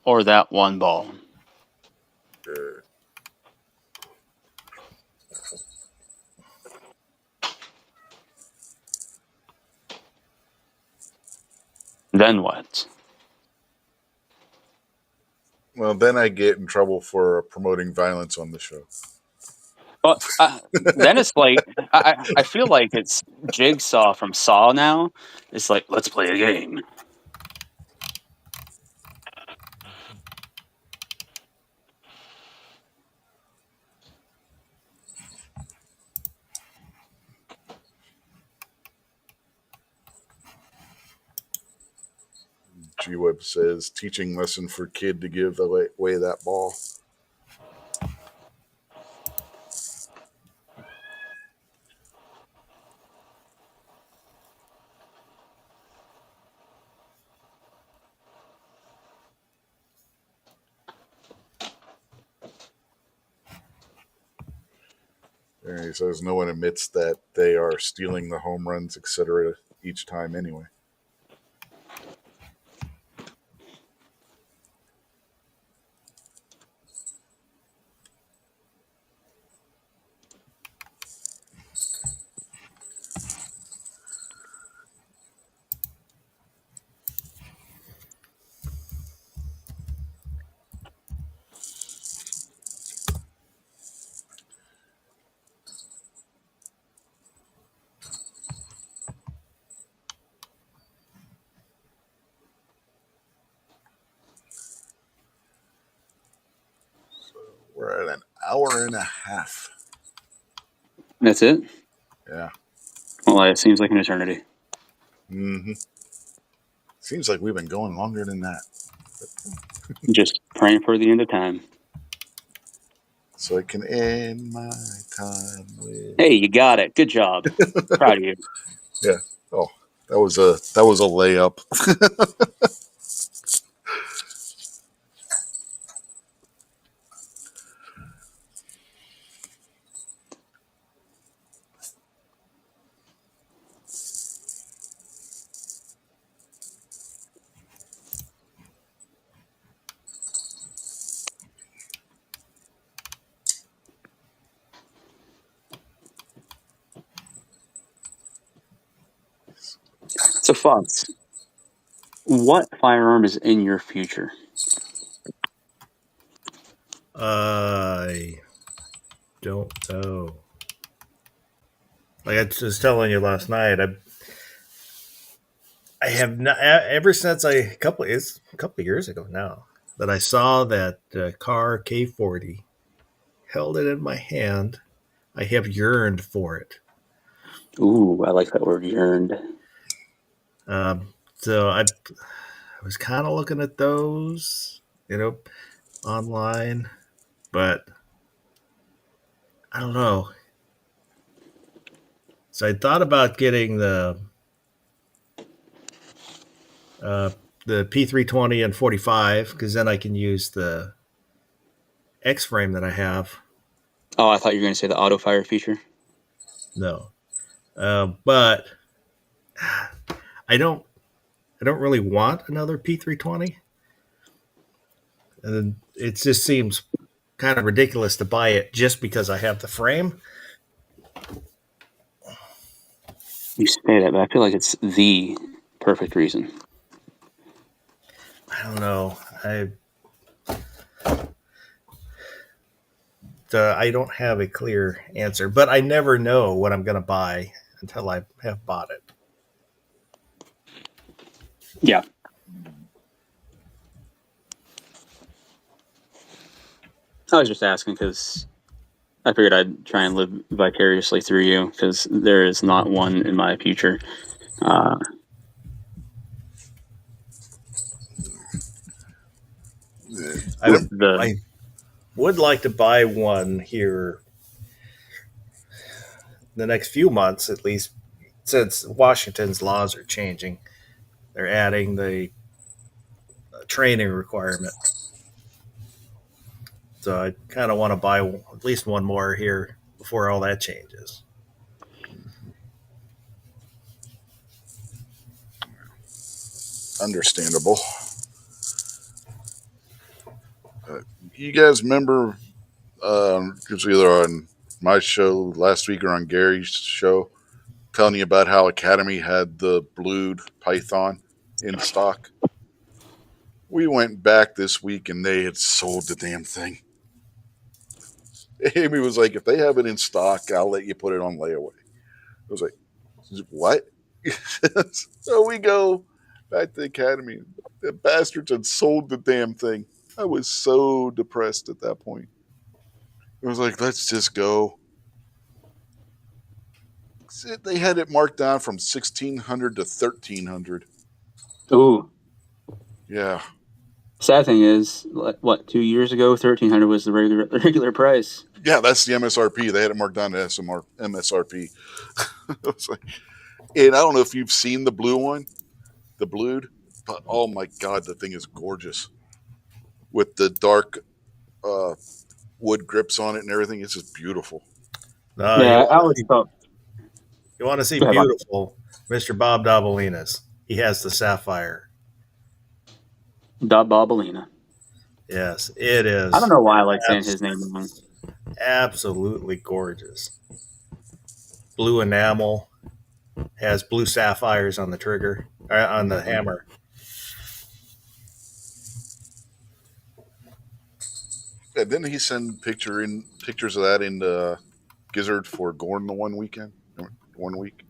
or that 1 ball. Then what? Well, then I get in trouble for promoting violence on the show. Well, then it's like I feel like it's Jigsaw from Saw now. It's like, let's play a game. G-Web says, teaching lesson for kid to give away that ball. And he says no one admits that they are stealing the home runs, etc. each time anyway. We're at an hour and a half. That's it? Yeah. Well, it seems like an eternity. Mm-hmm. Seems like we've been going longer than that. Just praying for the end of time. So I can end my time with. Hey, you got it. Good job. Proud of you. Yeah. Oh, that was a layup. So, Fox, what firearm is in your future? I don't know. Like I was telling you last night, I have not ever since it's a couple of years ago now that I saw that car K40, held it in my hand. I have yearned for it. Ooh, I like that word, yearned. So I was kind of looking at those, online, but I don't know. So I thought about getting uh, the P320 and 45 because then I can use the X frame that I have. Oh, I thought you were going to say the auto fire feature. No, but I don't. I don't really want another P320, and it just seems kind of ridiculous to buy it just because I have the frame. You say that, but I feel like it's the perfect reason. I don't know. I don't have a clear answer, but I never know what I'm going to buy until I have bought it. Yeah. I was just asking because I figured I'd try and live vicariously through you because there is not one in my future. I would like to buy one here the next few months, at least, since Washington's laws are changing. They're adding the training requirement. So I kind of want to buy at least one more here before all that changes. Understandable. You guys remember, it was either on my show last week or on Gary's show, telling you about how Academy had the blued Python in stock? We went back this week and they had sold the damn thing. Amy was like, if they have it in stock, I'll let you put it on layaway. I was like, what? So we go back to the Academy. The bastards had sold the damn thing. I was so depressed at that point. It was like, let's just go. They had it marked down from 1,600 to 1,300. Ooh. Yeah. Sad thing is, what, 2 years ago, 1,300 was the regular price. Yeah, that's the MSRP. They had it marked down to MSRP. Like, and I don't know if you've seen the blue one, the blued, but oh my God, the thing is gorgeous. With the dark wood grips on it and everything, it's just beautiful. Yeah, I always thought. You want to see Go ahead, Bob. beautiful, Mr. Bob Dabolinas. He has the sapphire. Bobolina. Yes, it is. I don't know why I like saying his name wrong. Absolutely gorgeous. Blue enamel, has blue sapphires on the trigger, on the hammer. Yeah, didn't he send pictures of that in Gizzard for Gorn the one week?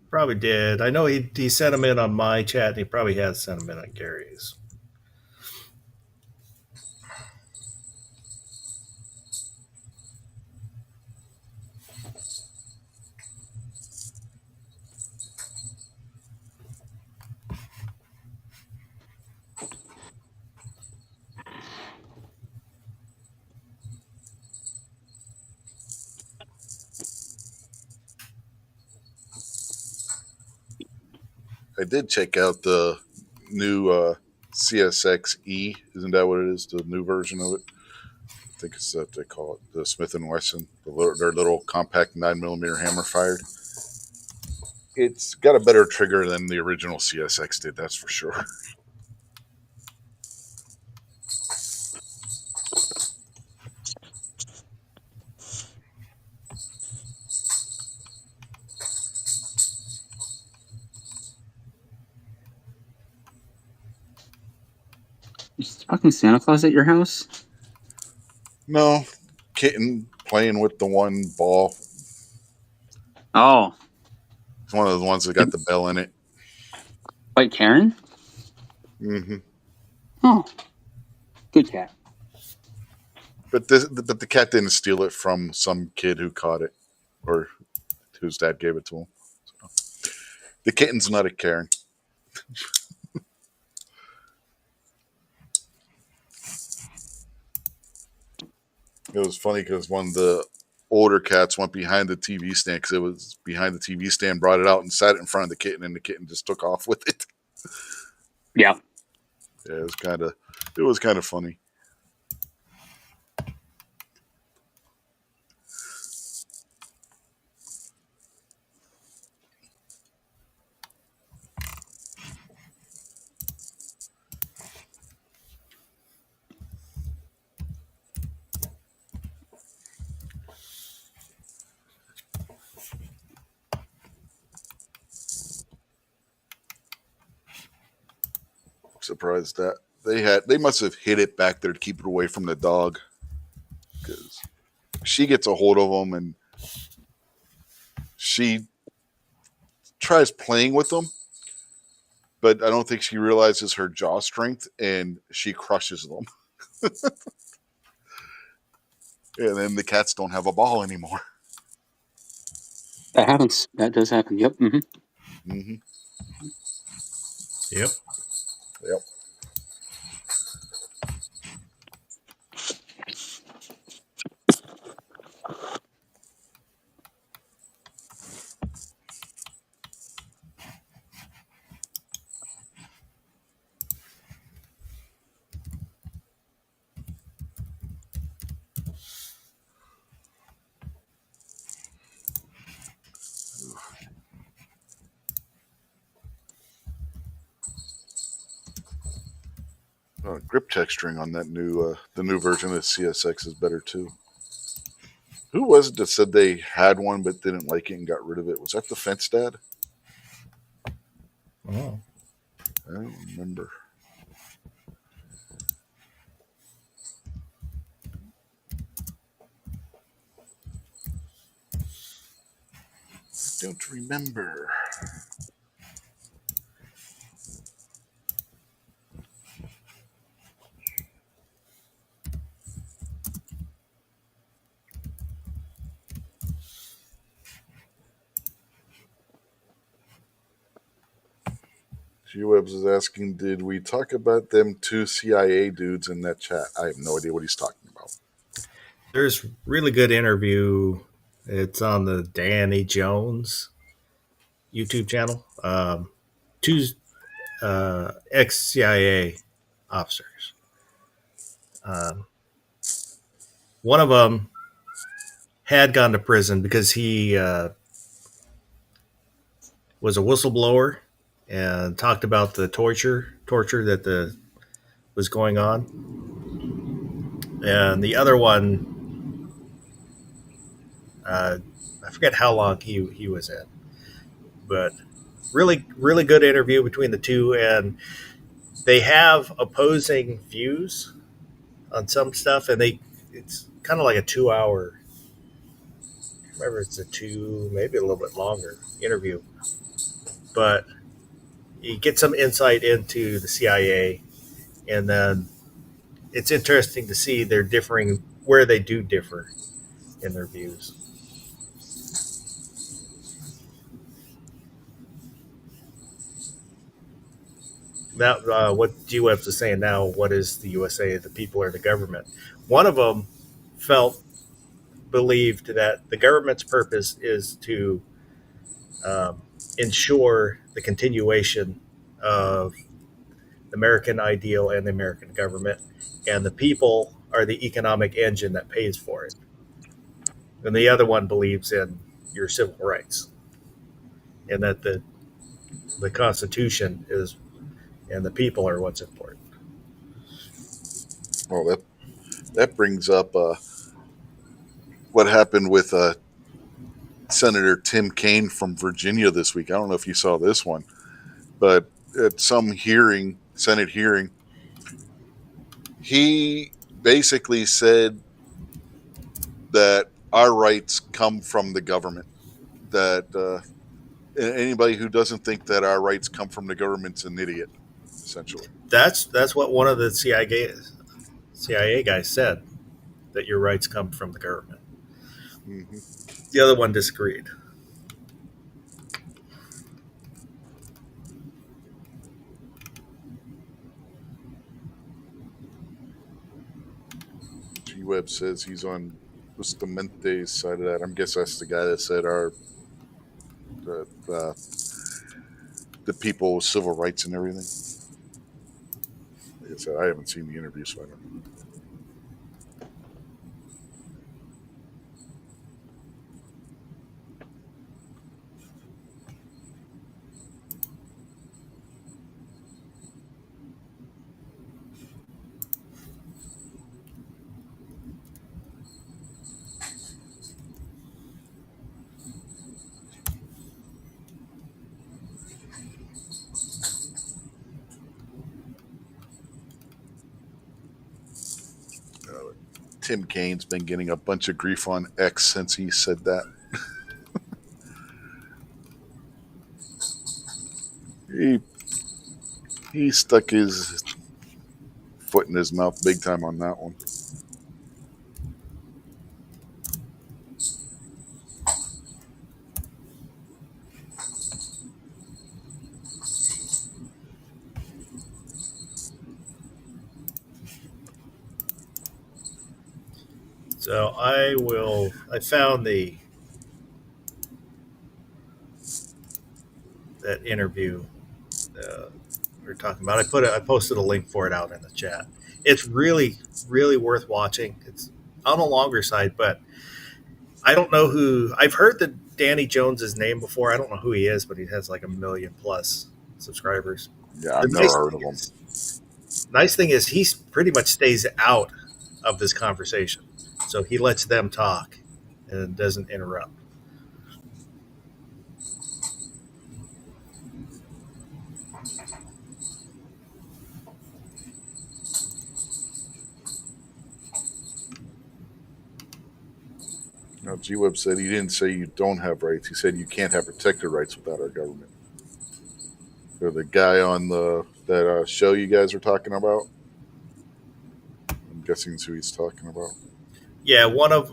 Probably did. I know he sent them in on my chat, and he probably has sent them in on Gary's. I did check out the new CSX-E. Isn't that what it is? The new version of it? I think it's what they call it. The Smith & Wesson. Their little compact 9mm hammer fired. It's got a better trigger than the original CSX did, that's for sure. fucking Santa Claus at your house? No, kitten playing with the one ball. Oh, It's one of those ones that got the bell in it. White Karen? Mm-hmm. Oh, good cat. But the cat didn't steal it from some kid who caught it or whose dad gave it to him. So, the kitten's not a Karen. It was funny because one of the older cats went behind the TV stand because it was behind the TV stand, brought it out and sat it in front of the kitten, and the kitten just took off with it. Yeah. Yeah, it was kind of funny. Surprised that they must have hid it back there to keep it away from the dog, because she gets a hold of them and she tries playing with them, but I don't think she realizes her jaw strength and she crushes them. And then the cats don't have a ball anymore. That happens. That does happen. Yep. Mm-hmm. Mm-hmm. Yep. Yep. Grip texturing on that the new version of the CSX is better too. Who was it that said they had one but didn't like it and got rid of it? Was that the Fence Dad? Oh. I don't remember. Don't remember. G-Webs is asking, did we talk about them two CIA dudes in that chat? I have no idea what he's talking about. There's really good interview. It's on the Danny Jones YouTube channel. Two ex-CIA officers. One of them had gone to prison because he was a whistleblower and talked about the torture that was going on. And the other one, I forget how long he was in, but really good interview between the two, and they have opposing views on some stuff, and it's kind of like a 2 hour. Remember, it's maybe a little bit longer interview, but you get some insight into the CIA, and then it's interesting to see they're differing where they do differ in their views. Now, what G-Webs is saying now, what is the USA, the people, or the government? One of them believed that the government's purpose is to ensure the continuation of the American ideal and the American government, and the people are the economic engine that pays for it. And the other one believes in your civil rights, and that the Constitution is, and the people are what's important. Well, that brings up what happened with Senator Tim Kaine from Virginia this week. I don't know if you saw this one, but at some Senate hearing, He basically said that our rights come from the government. That anybody who doesn't think that our rights come from the government's an idiot, essentially. That's what one of the CIA guys said, that your rights come from the government. Hmm. The other one disagreed. G-Web says he's on Bustamente's side of that. I'm guessing that's the guy that said the people with civil rights and everything. Like I said, I haven't seen the interview, so I don't know. Tim Kaine's been getting a bunch of grief on X since he said that. he stuck his foot in his mouth big time on that one. So I found that interview we were talking about. I posted a link for it out in the chat. It's really, really worth watching. It's on the longer side, but I don't know who. I've heard the Danny Jones's name before. I don't know who he is, but he has like 1 million plus subscribers. Yeah, I've The never heard of him. Nice thing is he pretty much stays out of this conversation, so he lets them talk and doesn't interrupt. Now, G-Web said he didn't say you don't have rights. He said you can't have protected rights without our government. So the guy on that show you guys were talking about, I'm guessing is who he's talking about. Yeah, one of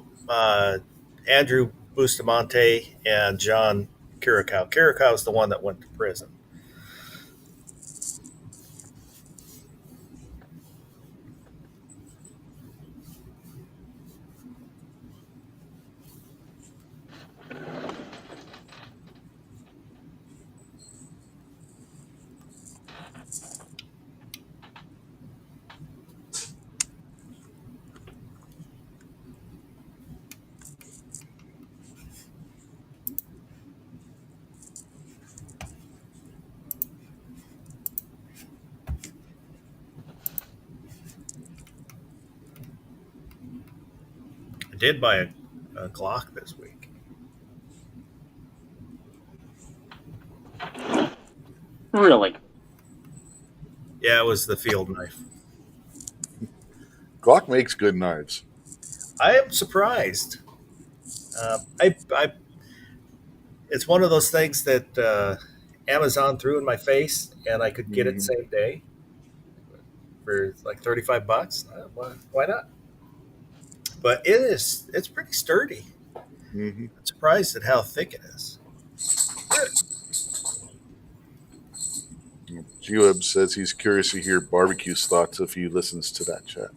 Andrew Bustamante and John Kirikow. Kirikow is the one that went to prison. I did buy a Glock this week. Really? Yeah, it was the field knife. Glock makes good knives. I am surprised. It's one of those things that Amazon threw in my face, and I could get it same day for like $35. Why not? But it's pretty sturdy. Mm-hmm. I'm surprised at how thick it is. G-Web says he's curious to hear Barbecue's thoughts if he listens to that chat.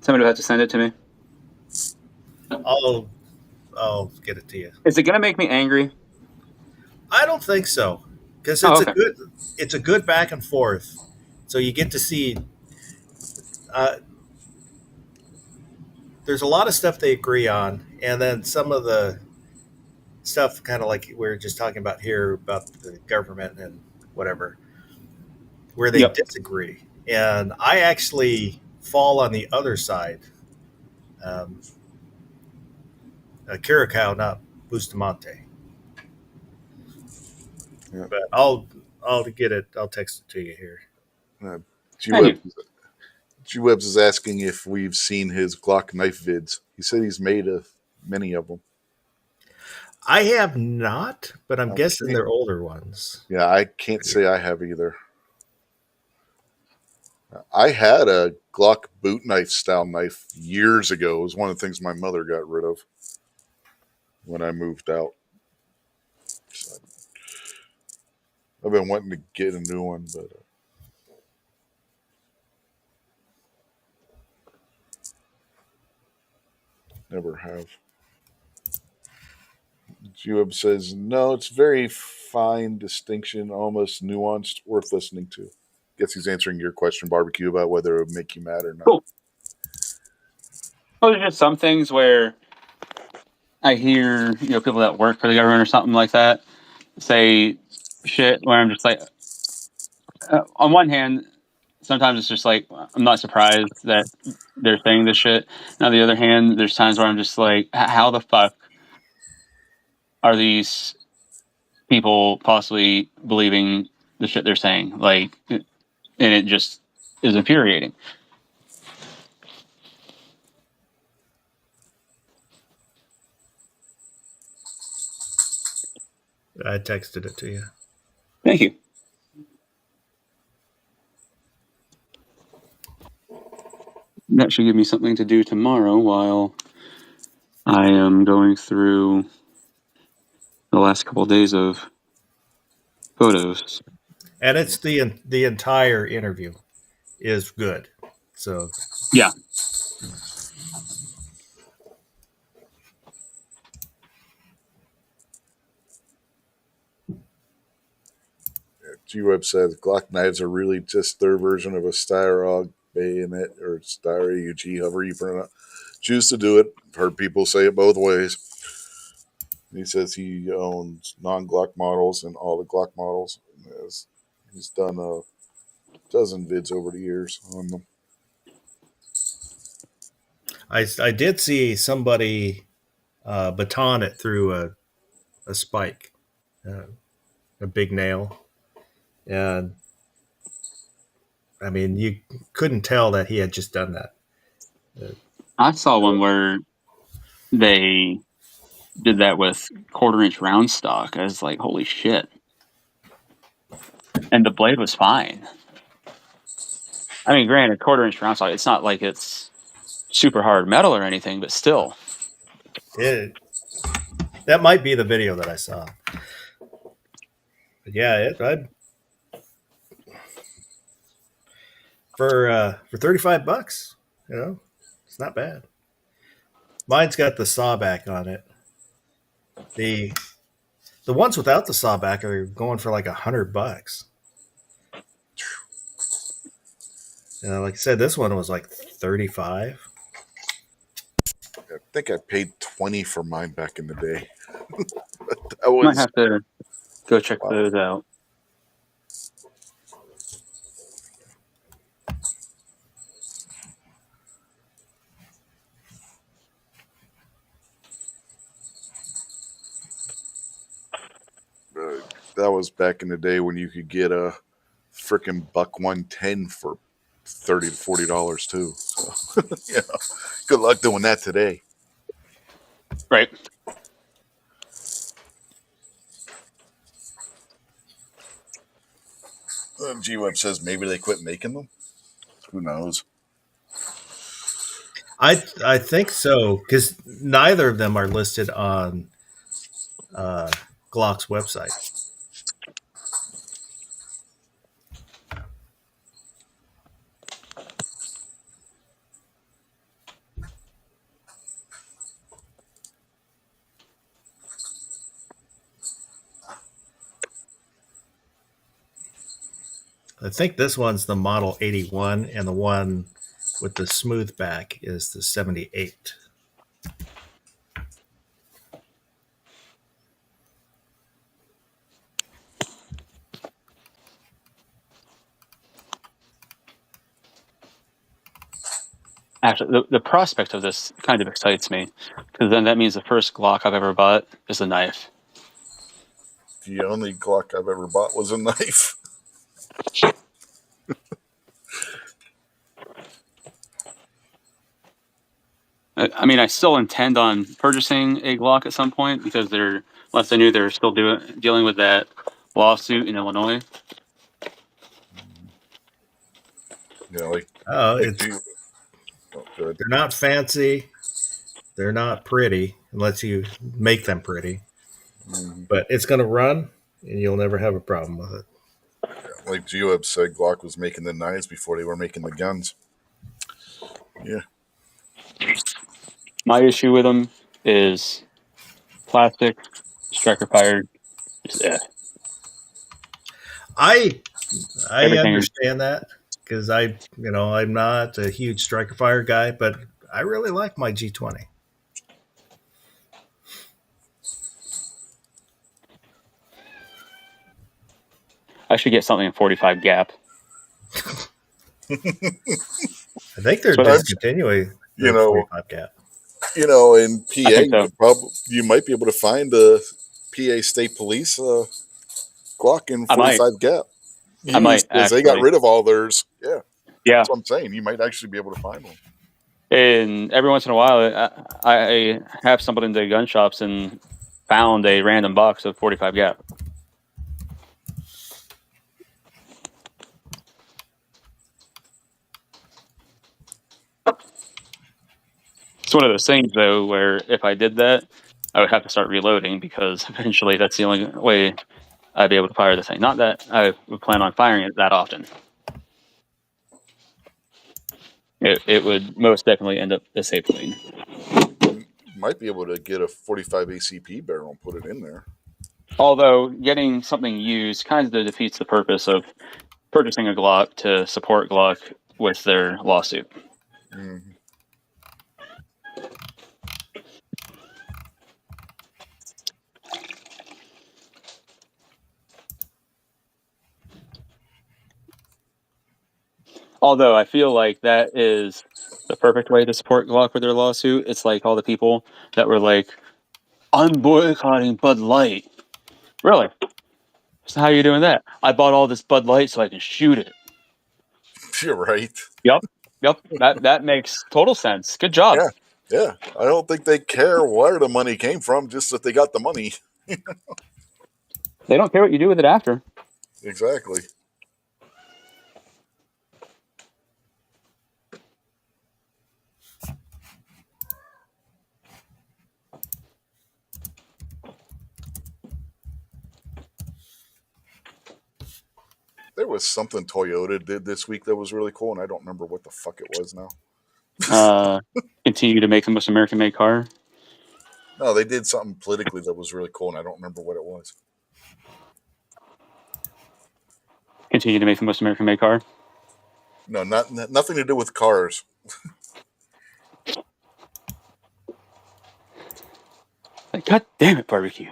Somebody will have to send it to me. I'll get it to you. Is it going to make me angry? I don't think so, because it's a good back and forth. So you get to see. There's a lot of stuff they agree on, and then some of the stuff, kind of like we were just talking about here about the government and whatever, where they disagree. And I actually fall on the other side. Kirikow, not Bustamante. Yeah. But I'll get it. I'll text it to you here. G-Webs is asking if we've seen his Glock knife vids. He said he's made many of them. I have not, but I'm Okay. guessing they're older ones. Yeah, I can't say I have either. I had a Glock boot knife style knife years ago. It was one of the things my mother got rid of when I moved out. So I've been wanting to get a new one, but never have. G-Web says, no, it's very fine distinction, almost nuanced, worth listening to. Guess he's answering your question, Barbecue, about whether it would make you mad or not. Cool. Well, there's just some things where I hear, people that work for the government or something like that say shit where I'm just like, on one hand, sometimes it's just like, I'm not surprised that they're saying this shit. And on the other hand, there's times where I'm just like, how the fuck are these people possibly believing the shit they're saying? Like, and it just is infuriating. I texted it to you. Thank you. That should give me something to do tomorrow while I am going through the last couple of days of photos. And it's the entire interview is good. So yeah. G-Web says Glock knives are really just their version of a Styrog bayonet or Styr AUG, however you choose to do it. I've heard people say it both ways. He says he owns non-Glock models and all the Glock models. He's done a dozen vids over the years on them. I did see somebody baton it through a spike, a big nail. And I mean, you couldn't tell that he had just done that. I saw one where they did that with 1/4-inch round stock. I was like, holy shit. And the blade was fine. I mean, granted, 1/4-inch round stock, it's not like it's super hard metal or anything, but still. That might be the video that I saw. But yeah, for $35, it's not bad. Mine's got the sawback on it. The ones without the sawback are going for like $100. Like I said, this one was like $35. I think I paid $20 for mine back in the day. I might have to go check those out. That was back in the day when you could get a freaking buck 110 for $30 to $40 too. So, good luck doing that today. Right. G-Web says maybe they quit making them. Who knows? I think so, because neither of them are listed on Glock's website. I think this one's the Model 81, and the one with the smooth back is the 78. Actually, the prospect of this kind of excites me, because then that means the first Glock I've ever bought is a knife. The only Glock I've ever bought was a knife. I mean, I still intend on purchasing a Glock at some point because unless I knew they're still dealing with that lawsuit in Illinois. You know, like Oh, do you, good. they're not fancy. They're not pretty unless you make them pretty. But it's going to run, and you'll never have a problem with it. Like Geoeb said, Glock was making the knives before they were making the guns. Yeah. My issue with them is plastic, striker fired. I Everything. understand that because I'm not a huge striker fire guy, but I really like my G20. I should get something in 45 gap. I think they're But I'm- discontinuing You the know, 45 gap. You know, in PA, think so. you might be able to find a PA State Police Glock in 45 gap. I might, because they got actually. rid of all theirs. Yeah, Yeah. that's what I'm saying. You might actually be able to find one. And every once in a while, I have stumbled into gun shops and found a random box of 45 gap. It's one of those things, though, where if I did that, I would have to start reloading because eventually that's the only way I'd be able to fire the thing. Not that I would plan on firing it that often. It would most definitely end up the safe lane. You might be able to get a 45 ACP barrel and put it in there. Although getting something used kind of defeats the purpose of purchasing a Glock to support Glock with their lawsuit. Mm-hmm. Although I feel like that is the perfect way to support Glock with their lawsuit. It's like all the people that were like, I'm boycotting Bud Light. Really? So how are you doing that? I bought all this Bud Light so I can shoot it. You're right. Yep. That makes total sense. Good job. Yeah. I don't think they care where the money came from, just that they got the money. They don't care what you do with it after. Exactly. There was something Toyota did this week that was really cool, and I don't remember what the fuck it was now. Continue to make the most American-made car. No, they did something politically that was really cool, and I don't remember what it was. Continue to make the most American-made car. No, nothing to do with cars. Like, God damn it, barbecue.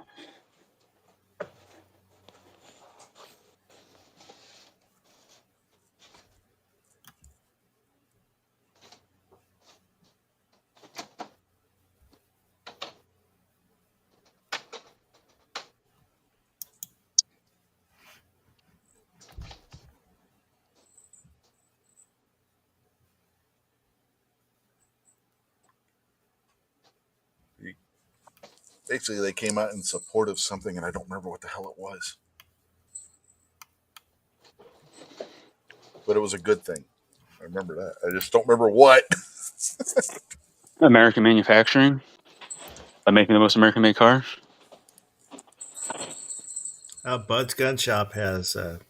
Basically, they came out in support of something, and I don't remember what the hell it was. But it was a good thing. I remember that. I just don't remember what. American manufacturing by making the most American-made cars. Bud's Gun Shop has a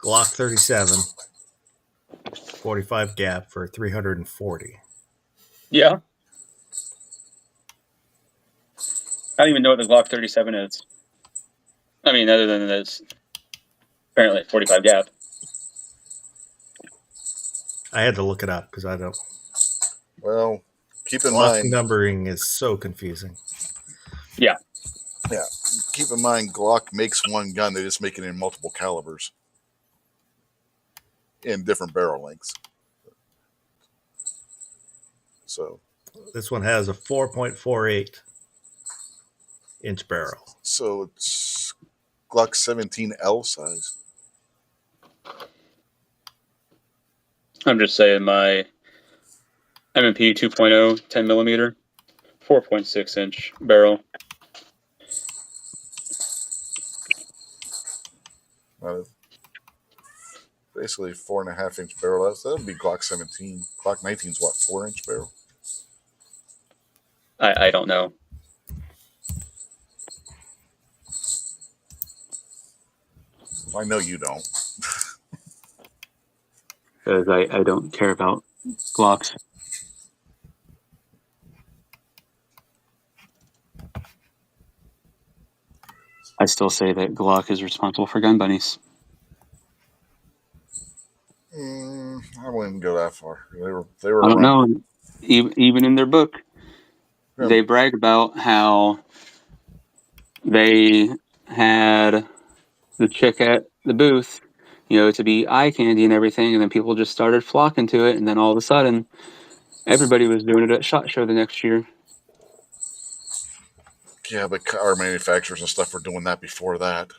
Glock 37 45 gap for $340. Yeah. I don't even know what the Glock 37 is. I mean, other than this, apparently 45 gap. I had to look it up because I don't. Well, keep in Glock mind, numbering is so confusing. Yeah. Keep in mind, Glock makes one gun. They just make it in multiple calibers in different barrel lengths. So this one has a 4.48 inch barrel. So it's Glock 17L size. I'm just saying M&P 2.0, 10 millimeter, 4.6 inch barrel. Basically 4.5 inch barrel. That would be Glock 17. Glock 19's what, 4 inch barrel? I don't know. I know you don't. Because I don't care about Glocks. I still say that Glock is responsible for gun bunnies. I wouldn't go that far. They were I don't around. know. Even in their book, Yeah. they brag about how they had the chick at the booth, to be eye candy and everything, and then people just started flocking to it, and then all of a sudden, everybody was doing it at SHOT Show the next year. Yeah, but car manufacturers and stuff were doing that before that.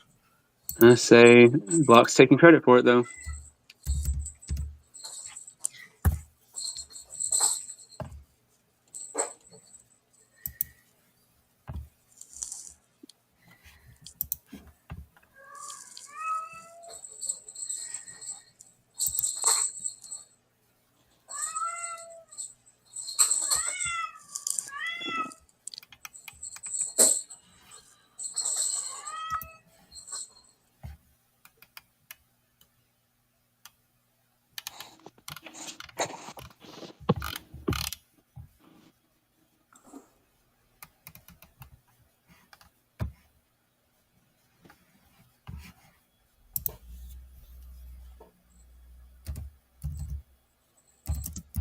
I say Glock's taking credit for it, though.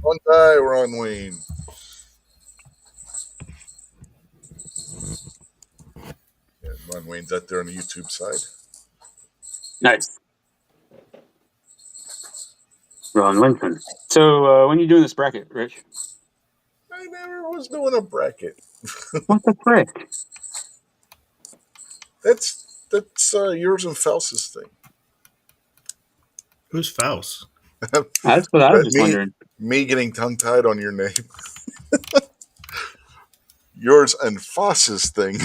One die, Ron Wayne. Yeah, Ron Wayne's out there on the YouTube side. Nice. Ron Lincoln. So, when are you doing this bracket, Rich? I never was doing a bracket. What the frick? That's yours and Faust's thing. Who's Faust? That's what I was just wondering. Me getting tongue-tied on your name. Yours and Foss's thing.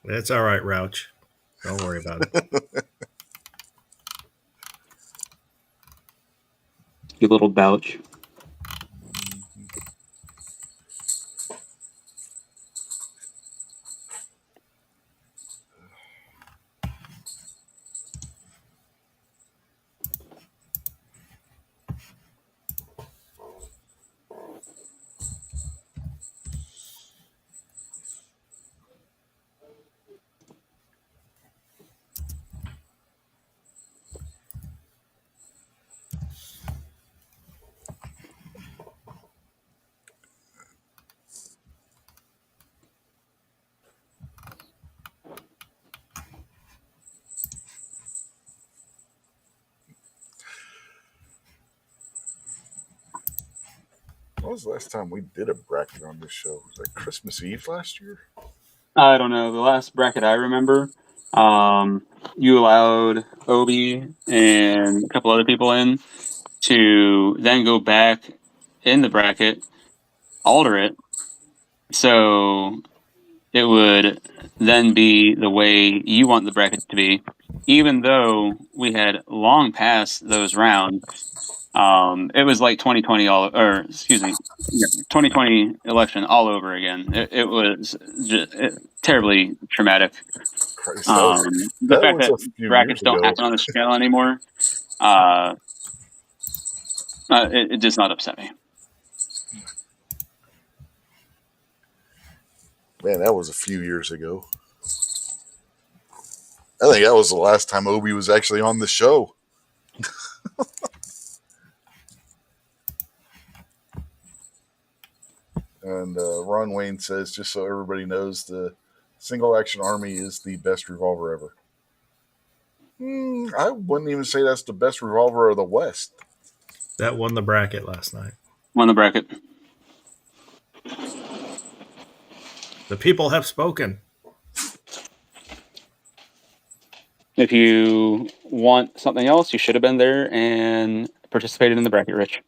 It's all right, Rouch. Don't worry about it. You little bouch. When was the last time we did a bracket on this show? Was that Christmas Eve last year? I don't know. The last bracket I remember, you allowed Obi and a couple other people in to then go back in the bracket, alter it, so it would then be the way you want the bracket to be, even though we had long passed those rounds. It was like 2020 election all over again. It was just terribly traumatic. Christ, The fact that brackets don't happen on this channel anymore, it does not upset me. Man, that was a few years ago. I think that was the last time Obi was actually on the show. And Ron Wayne says, just so everybody knows, the Single Action Army is the best revolver ever. I wouldn't even say that's the best revolver of the West. That won the bracket last night. Won the bracket. The people have spoken. If you want something else, you should have been there and participated in the bracket, Rich.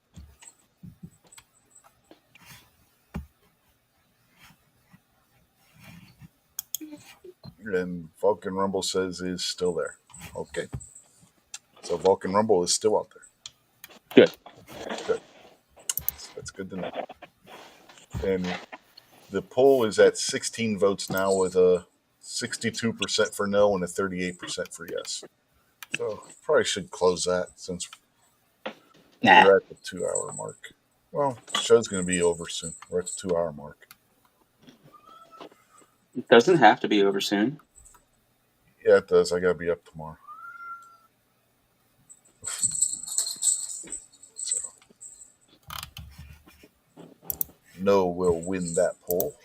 And Vulcan Rumble says is still there. Okay. So Vulcan Rumble is still out there. Good. That's good to know. And the poll is at 16 votes now with a 62% for no and a 38% for yes. So probably should close that since we're at the 2-hour mark. Well, the show's going to be over soon. We're at the 2-hour mark. It doesn't have to be over soon. Yeah, it does. I got to be up tomorrow. So, no will win that poll.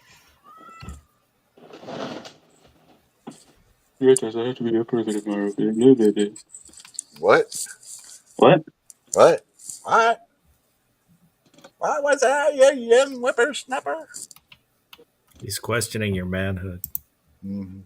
It doesn't have to be up early tomorrow. No, baby. What? What? What? What? What was that, you young whippersnapper? He's questioning your manhood. Mm-hmm.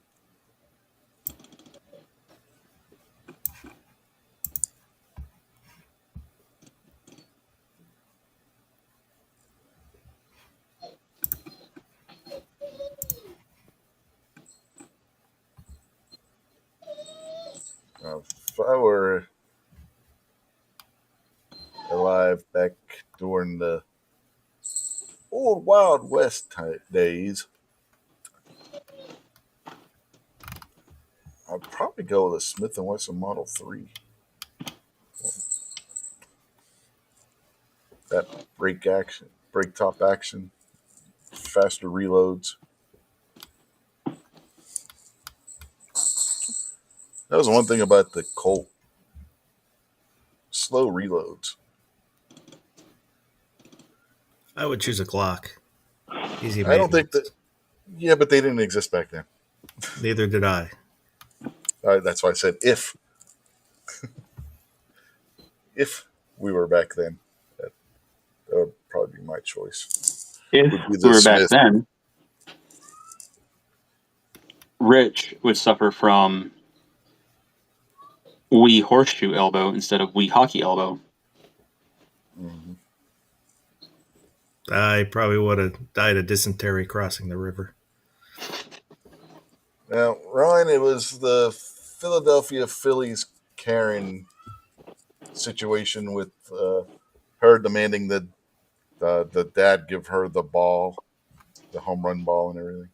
If I were alive back during the old Wild West days, I'd probably go with a Smith & Wesson Model 3. That brake top action, faster reloads. That was one thing about the Colt. Slow reloads. I would choose a Glock. Easy I don't maintenance. think that. Yeah, but they didn't exist back then. Neither did I. That's why I said if. If we were back then, that would probably be my choice. If Would be we the were back Smith. then, Rich would suffer from Wii horseshoe elbow instead of Wii hockey elbow. Mm-hmm. I probably would have died of dysentery crossing the river. Now, Ryan, it was the Philadelphia Phillies Karen situation with her demanding that the dad give her the ball, the home run ball and everything.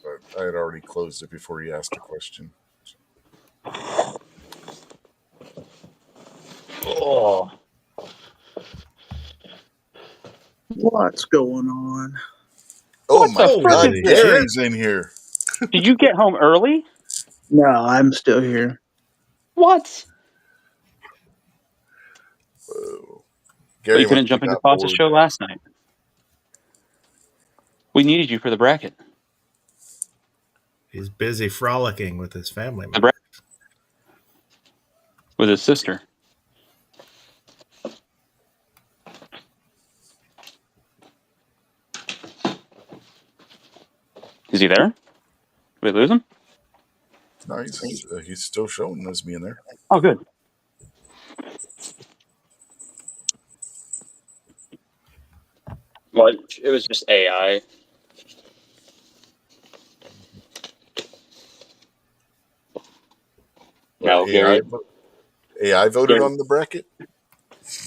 But I had already closed it before you asked a question. Oh. What's going on? Oh What my the God, frick is this? Gary's in here. Did you get home early? No, I'm still here. What? Whoa. But Gary you couldn't must be jump into got Foss's bored. show last night. We needed you for the bracket. He's busy frolicking with his family The members. bracket with his sister. Is he there? Did we lose him? No, he's still showing us being there. Oh, good. Well, it was just AI. No, AI voted Gary- on the bracket?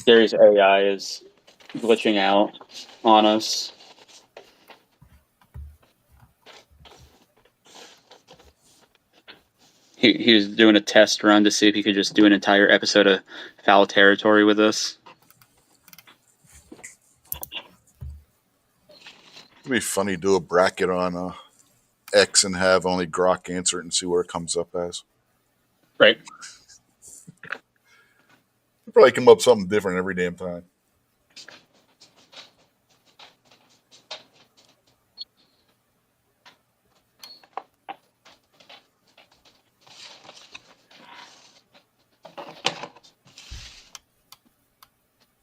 Gary's AI is glitching out on us. He was doing a test run to see if he could just do an entire episode of Foul Territory with us. It'd be funny to do a bracket on X and have only Grok answer it and see where it comes up as. Right. It'd probably come up something different every damn time.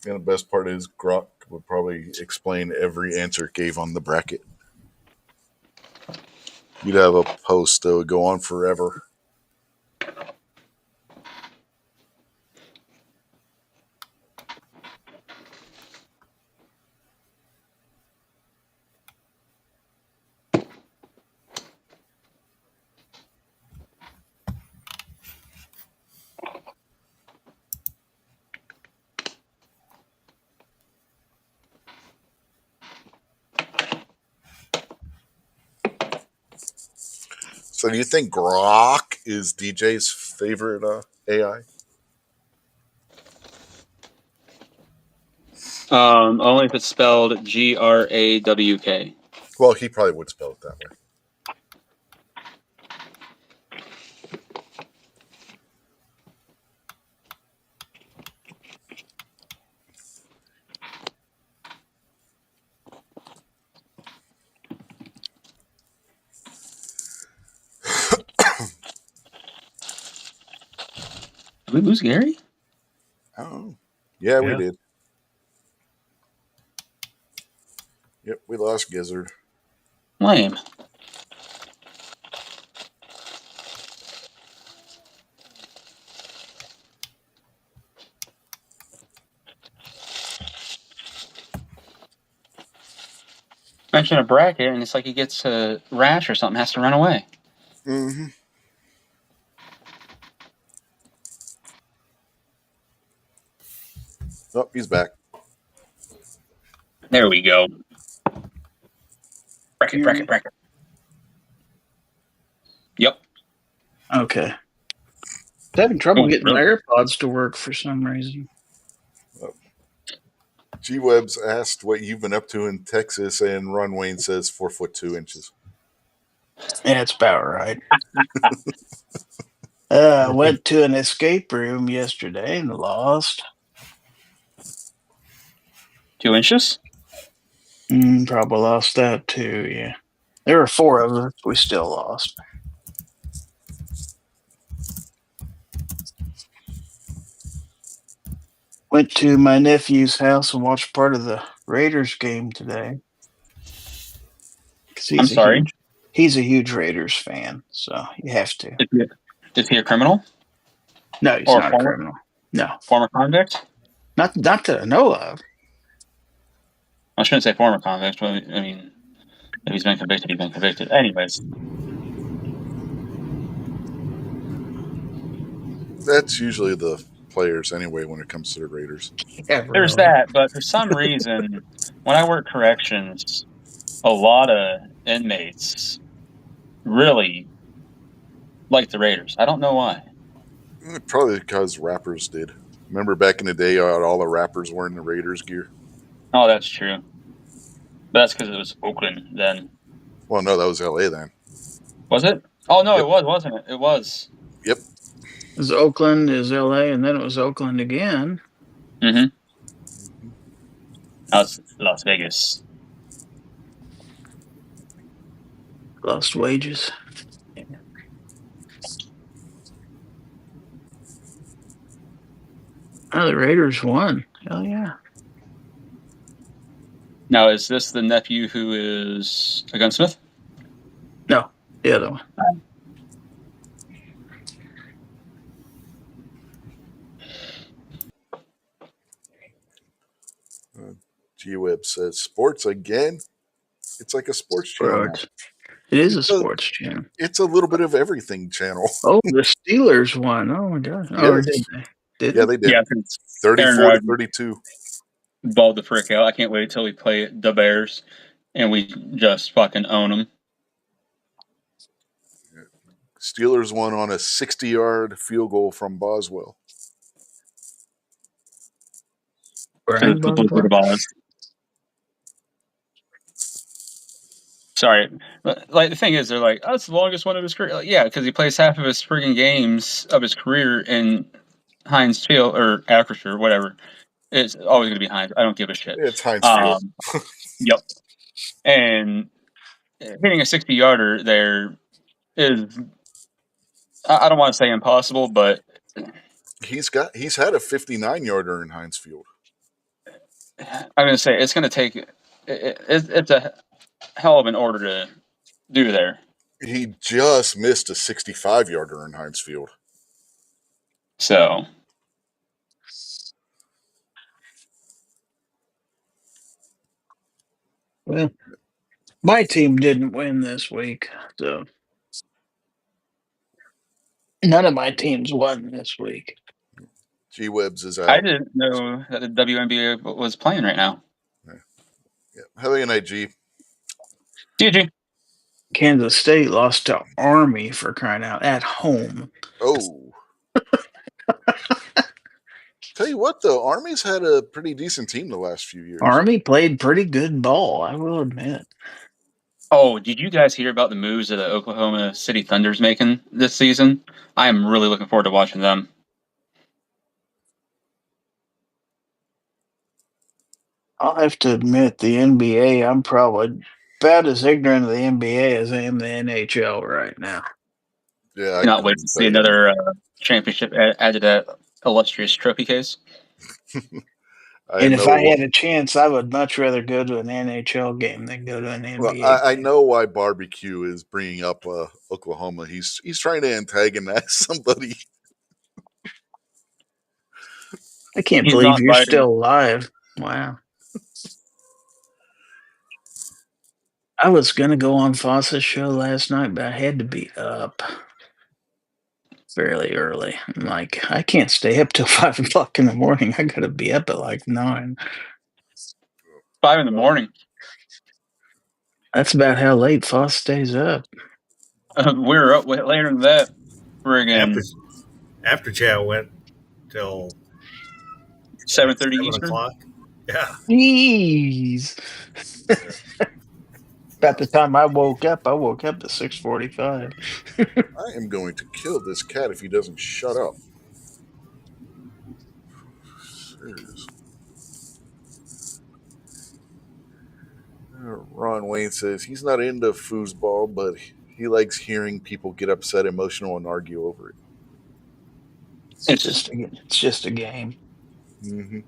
And the best part is Grok would probably explain every answer it gave on the bracket. You'd have a post that would go on forever. So do you think Grok is DJ's favorite AI? Only if it's spelled Grawk. Well, he probably would spell it that way. Did we lose Gary? Oh, yeah, we Yeah. did. Yep, we lost Gizzard. Lame. Mention a bracket, and it's like he gets a rash or something, has to run away. Mm-hmm. Oh, he's back. There we go. Bracket. Yep. Okay. I'm having trouble Oh, getting really? my AirPods to work for some reason. G-Webs asked what you've been up to in Texas, and Ron Wayne says 4'2". Yeah, it's about right. Went to an escape room yesterday and lost. 2 inches? Probably lost that too, yeah. There were 4 of us. We still lost. Went to my nephew's house and watched part of the Raiders game today. 'Cause I'm sorry. He's a huge Raiders fan, so you have to. Is he a criminal? No, he's Or not a criminal. No, Former convict? not that I know of. I shouldn't say former convict, but I mean, if he's been convicted, he's been convicted. Anyways. That's usually the players anyway when it comes to the Raiders. Yeah, There's really. that, but for some reason, when I work corrections, a lot of inmates really like the Raiders. I don't know why. Probably because rappers did. Remember back in the day, all the rappers wearing the Raiders gear? Oh, that's true. But that's because it was Oakland then. Well, no, that was L.A. then. Was it? Oh, no, Yep. It was, wasn't it? It was. Yep. It was Oakland, is LA, and then it was Oakland again. Mm-hmm. That was Las Vegas. Lost wages. Oh, the Raiders won. Hell yeah. Now, is this the nephew who is a gunsmith? No, the other one. G-Web says, sports again? It's like a sports channel. Sports. It is a sports channel. It's a little bit of everything channel. Oh, the Steelers won. Oh my god. Oh, or did they? Yeah, they did. Yeah, 34 to 32. Balled the frick out. I can't wait till we play the Bears and we just fucking own them. Steelers won on a 60-yard field goal from Boswell. Brian Boswell? Sorry. Like, the thing is, they're like, oh, it's the longest one of his career. Like, yeah, because he plays half of his friggin' games of his career in Heinz Field or Acrisure, whatever. It's always going to be Heinz. I don't give a shit. It's Heinz Field. Yep. And hitting a 60-yarder there is, I don't want to say impossible, but he's had a 59-yarder in Heinz Field. I'm going to say it's going to take it's a hell of an order to do there. He just missed a 65-yarder in Heinz Field. So, well, my team didn't win this week, so none of my teams won this week. G-Webs is out. I didn't know that the WNBA was playing right now. Yeah. Have a good night, G. GG. Kansas State lost to Army, for crying out, at home. Oh. Tell you what, though, Army's had a pretty decent team the last few years. Army played pretty good ball, I will admit. Oh, did you guys hear about the moves that the Oklahoma City Thunder's making this season? I am really looking forward to watching them. I'll have to admit, the NBA, I'm probably about as ignorant of the NBA as I am the NHL right now. Yeah, I Cannot wait couldn't to tell see you. another championship added to that illustrious trophy case. And if know I why- had a chance, I would much rather go to an NHL game than go to an NBA well, I game. know why Barbecue is bringing up Oklahoma. He's trying to antagonize somebody. I can't He's believe not you're fighting. still alive. Wow. I was going to go on Foss's show last night, but I had to be up fairly early. I'm like, I can't stay up till 5 o'clock in the morning. I got to be up at like 9. 5 in the morning. That's about how late Foss stays up. We're up way later than that. Friggin' After chat went till 7:30 7 Eastern. o'clock. Yeah. Jeez. About the time I woke up at 6:45. I am going to kill this cat if he doesn't shut up. Seriously. Ron Wayne says he's not into foosball, but he likes hearing people get upset, emotional, and argue over it. It's just a game. Mm-hmm.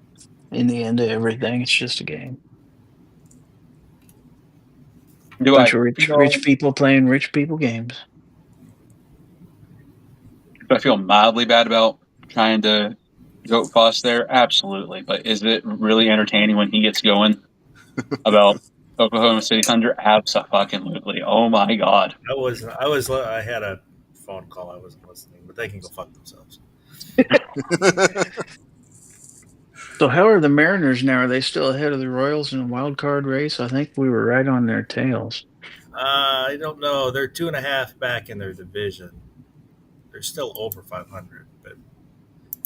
In the end of everything, it's just a game. Bunch of rich people playing rich people games. Do I feel mildly bad about trying to goat Foss there? Absolutely. But is it really entertaining when he gets going about Oklahoma City Thunder? Absolutely. Oh my God. I had a phone call. I wasn't listening, but they can go fuck themselves. So how are the Mariners now? Are they still ahead of the Royals in a wild card race? I think we were right on their tails. I don't know. They're 2.5 back in their division. They're still over 500, but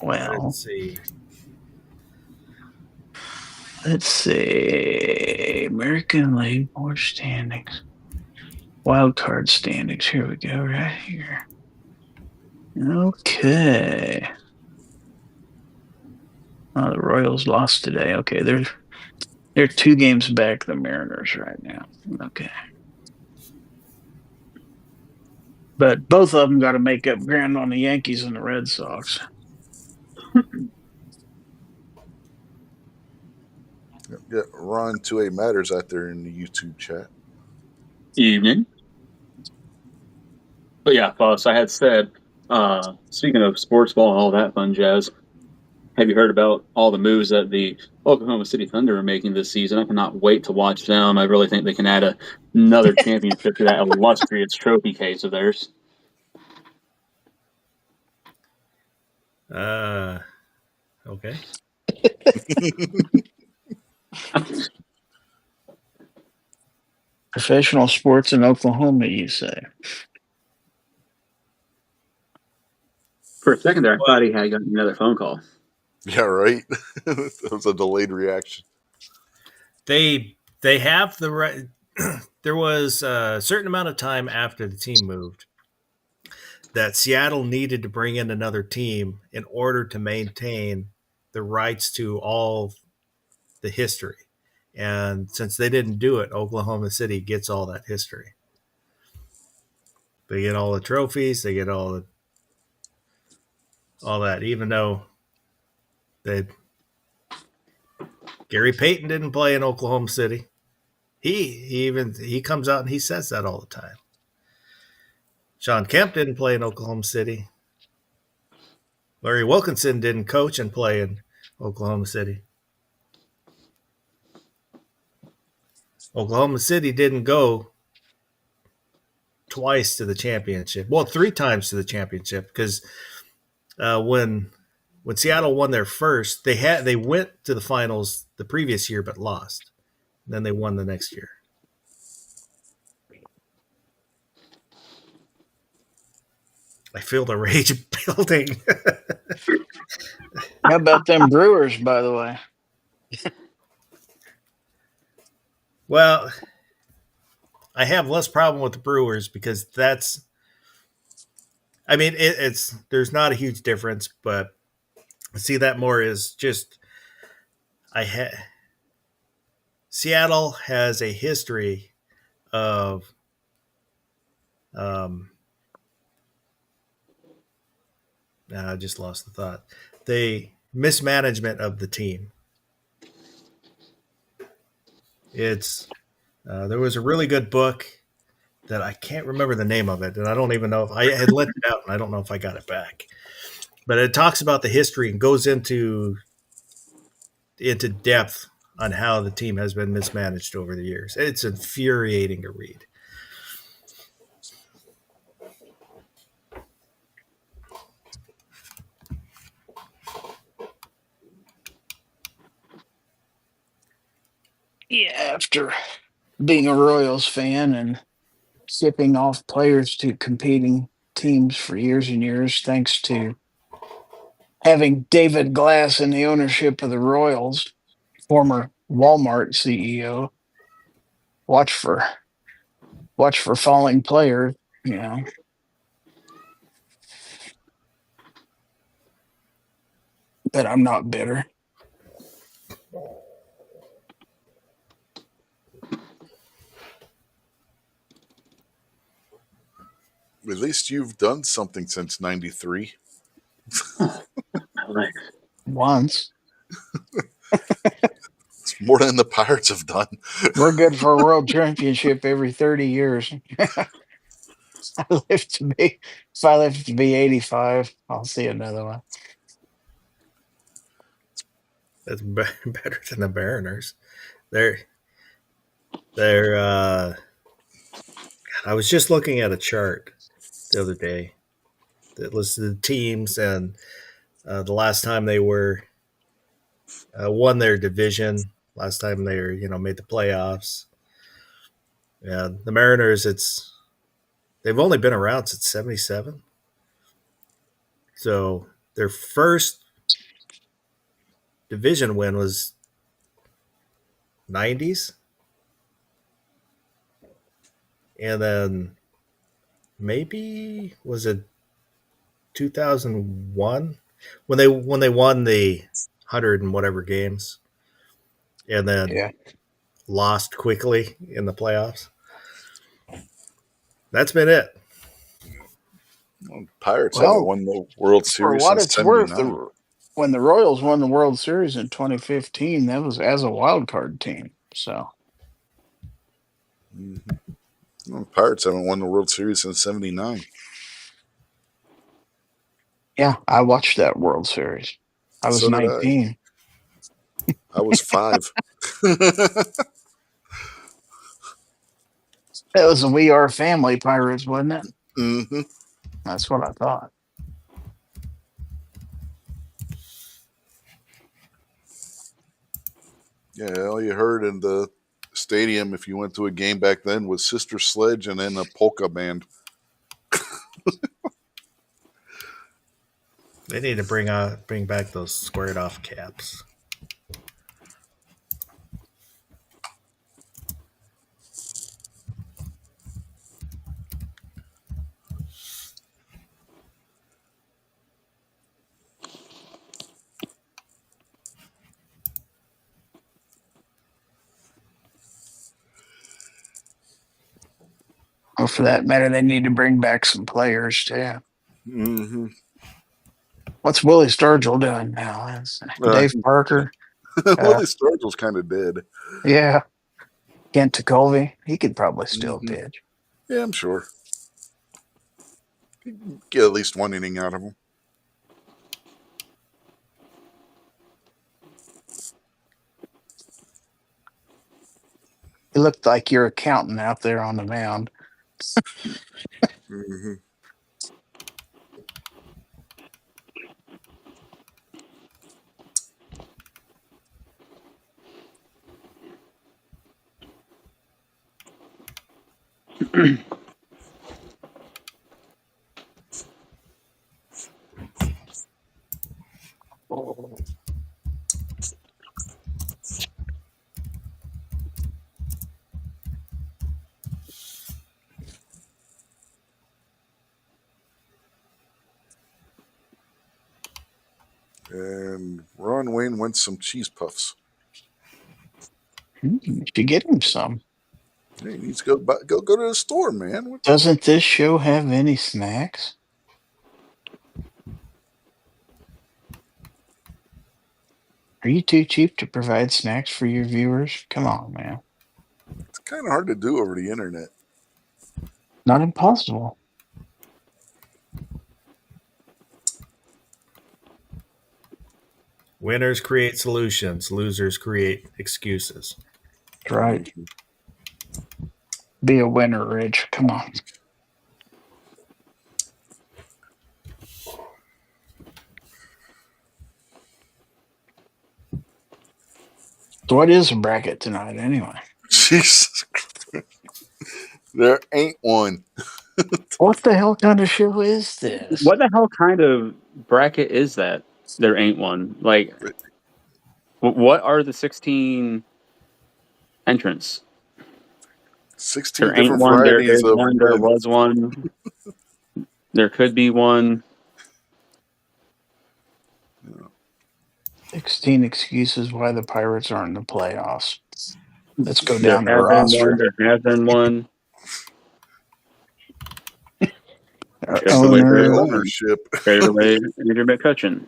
Well, let's see. American League more standings. Wild card standings. Here we go, right here. Okay. Oh, the Royals lost today. Okay, they're 2 games back the Mariners right now. Okay. But both of them got to make up ground on the Yankees and the Red Sox. Yeah, Ron 2A Matters out there in the YouTube chat. Evening. But yeah, Foss, I had said, speaking of sports ball and all that fun jazz, have you heard about all the moves that the Oklahoma City Thunder are making this season? I cannot wait to watch them. I really think they can add another championship to that illustrious trophy case of theirs. Okay. Professional sports in Oklahoma, you say? For a second there, I thought he had gotten another phone call. Yeah, right. That was a delayed reaction. They have the right. There was a certain amount of time after the team moved that Seattle needed to bring in another team in order to maintain the rights to all the history. And since they didn't do it, Oklahoma City gets all that history. They get all the trophies. They get all that, even though Gary Payton didn't play in Oklahoma City. He comes out and he says that all the time. Sean Kemp didn't play in Oklahoma City. Larry Wilkinson didn't coach and play in Oklahoma City. Oklahoma City didn't go twice to the championship. Well, 3 times to the championship, because when Seattle won their first, they went to the finals the previous year but lost. Then they won the next year. I feel the rage building. How about them Brewers, by the way? Well, I have less problem with the Brewers because that's. I mean, it's there's not a huge difference, but I see that more as just I ha- Seattle has a history of um, I just lost the thought. The mismanagement of the team. It's there was a really good book that I can't remember the name of it, and I don't even know if I had lent it out, and I don't know if I got it back. But it talks about the history and goes into depth on how the team has been mismanaged over the years. It's infuriating to read. Yeah, after being a Royals fan and shipping off players to competing teams for years and years, thanks to having David Glass in the ownership of the Royals, former Walmart CEO. Watch for falling players, you know. But I'm not bitter. At least you've done something since '93. Once. It's more than the Pirates have done. We're good for a world championship every 30 years. I live to be if I live to be 85, I'll see another one. That's better than the Mariners. They're they're. I was just looking at a chart the other day that listed the teams and the last time they were won their division. Last time they were, made the playoffs. Yeah, the Mariners. They've only been around since '77. So their first division win was '90s, and then maybe was it 2001 when they won the 100 and whatever games, and then Yeah. lost quickly in the playoffs. That's been it. Pirates haven't Well, won the World for Series what since it's worth, '79. when the Royals won the World Series in 2015, that was as a wild card team. So Pirates haven't won the World Series since '79. yeah, I watched that World Series. I was So did 19. I was 5. That was a We Are Family Pirates, wasn't it? hmm That's what I thought. Yeah, all you heard in the stadium if you went to a game back then was Sister Sledge and then a polka band. They need to bring back those squared off caps. Or for that matter, they need to bring back some players too. hmm What's Willie Sturgill doing now? That's Uh, Dave Parker. Willie Sturgill's kind of dead. Yeah. Kent Tekulve. He could probably still hmm pitch. Yeah, I'm sure. Get at least one inning out of him. He looked like your accountant out there on the mound. hmm And Ron Wayne wants some cheese puffs. You should get him some. Hey, he needs to go to the store, man. What- Doesn't this show have any snacks? Are you too cheap to provide snacks for your viewers? Come on, man. It's kind of hard to do over the internet. Not impossible. Winners create solutions, losers create excuses. That's right. Be a winner, Rich. Come on. So what is a bracket tonight anyway? Jesus. There ain't one. What the hell kind of show is this? What the hell kind of bracket is that? There ain't one. Like, what are the 16 entrants? 16 There ain't different one. There varieties is of one. There wins. was one. There could be one. 16 excuses why the Pirates are in the playoffs. Let's go There down the has been roster. one. There has been one. Just Some the way of there the is Owner, one. ownership. Traded away Andrew McCutcheon.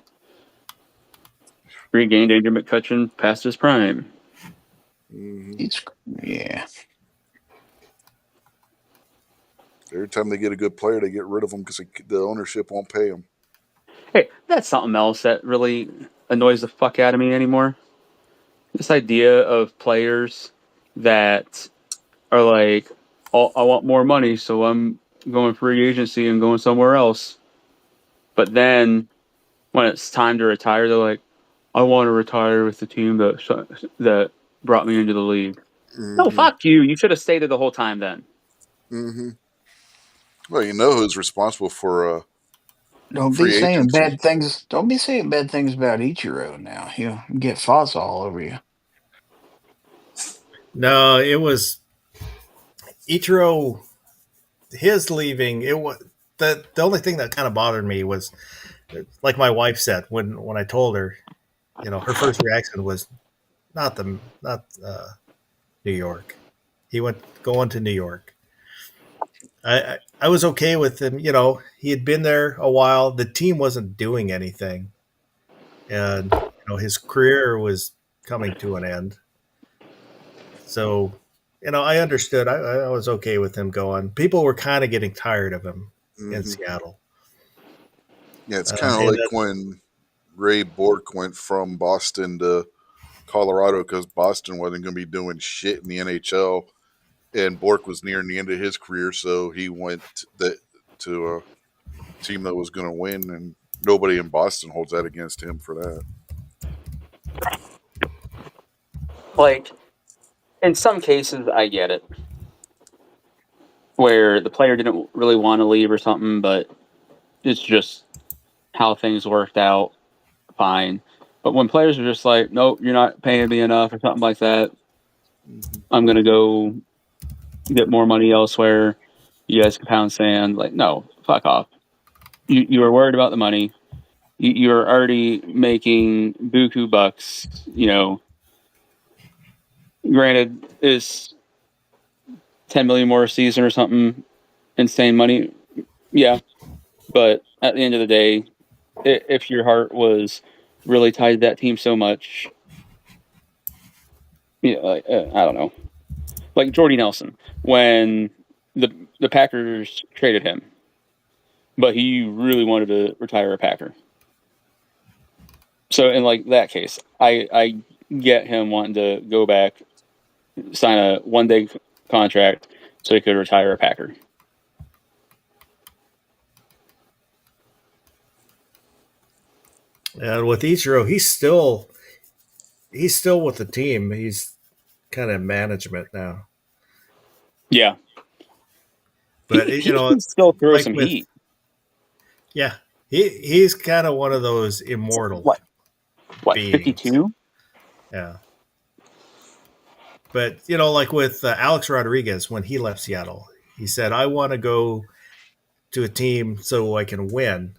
Regained Andrew McCutcheon past his prime. yeah. Every time they get a good player, they get rid of them because the ownership won't pay them. Hey, that's something else that really annoys the fuck out of me anymore. This idea of players that are like, oh, I want more money, so I'm going free agency and going somewhere else. But then when it's time to retire, they're like, I want to retire with the team that brought me into the league. No, fuck you. You should have stayed there the whole time then. Mm-hmm. Well, you know who's responsible for Don't be free saying agency. bad things. Don't be saying bad things about Ichiro now. He'll get Foss all over you. No, it was Ichiro. His leaving. It was the only thing that kind of bothered me was, like my wife said when I told her, her first reaction was not New York. He went going to New York. I was okay with him. He had been there a while. The team wasn't doing anything, and his career was coming to an end. So, I understood. I was okay with him going. People were kind of getting tired of him in Seattle. Yeah, it's kind of like when Ray Bork went from Boston to Colorado because Boston wasn't going to be doing shit in the NHL, and Bork was nearing the end of his career, so he went to a team that was going to win, and nobody in Boston holds that against him for that. Like, in some cases, I get it. Where the player didn't really want to leave or something, but it's just how things worked out. Fine. But when players are just like, nope, you're not paying me enough or something like that, I'm going to go get more money elsewhere. You guys can pound sand. Like, no, fuck off. You were worried about the money. You were already making buku bucks. Granted, is 10 million more a season or something insane money? Yeah. But at the end of the day, if your heart was really tied to that team so much, I don't know. Like Jordy Nelson, when the Packers traded him, but he really wanted to retire a Packer. So in like that case, I get him wanting to go back, sign a one-day contract so he could retire a Packer. And with Ichiro, he's still with the team. He's kind of management now. Yeah, but he can still throw like some heat. Yeah, he's kind of one of those immortal What, beings. 52? Yeah. But, like with Alex Rodriguez, when he left Seattle, he said, I want to go to a team so I can win.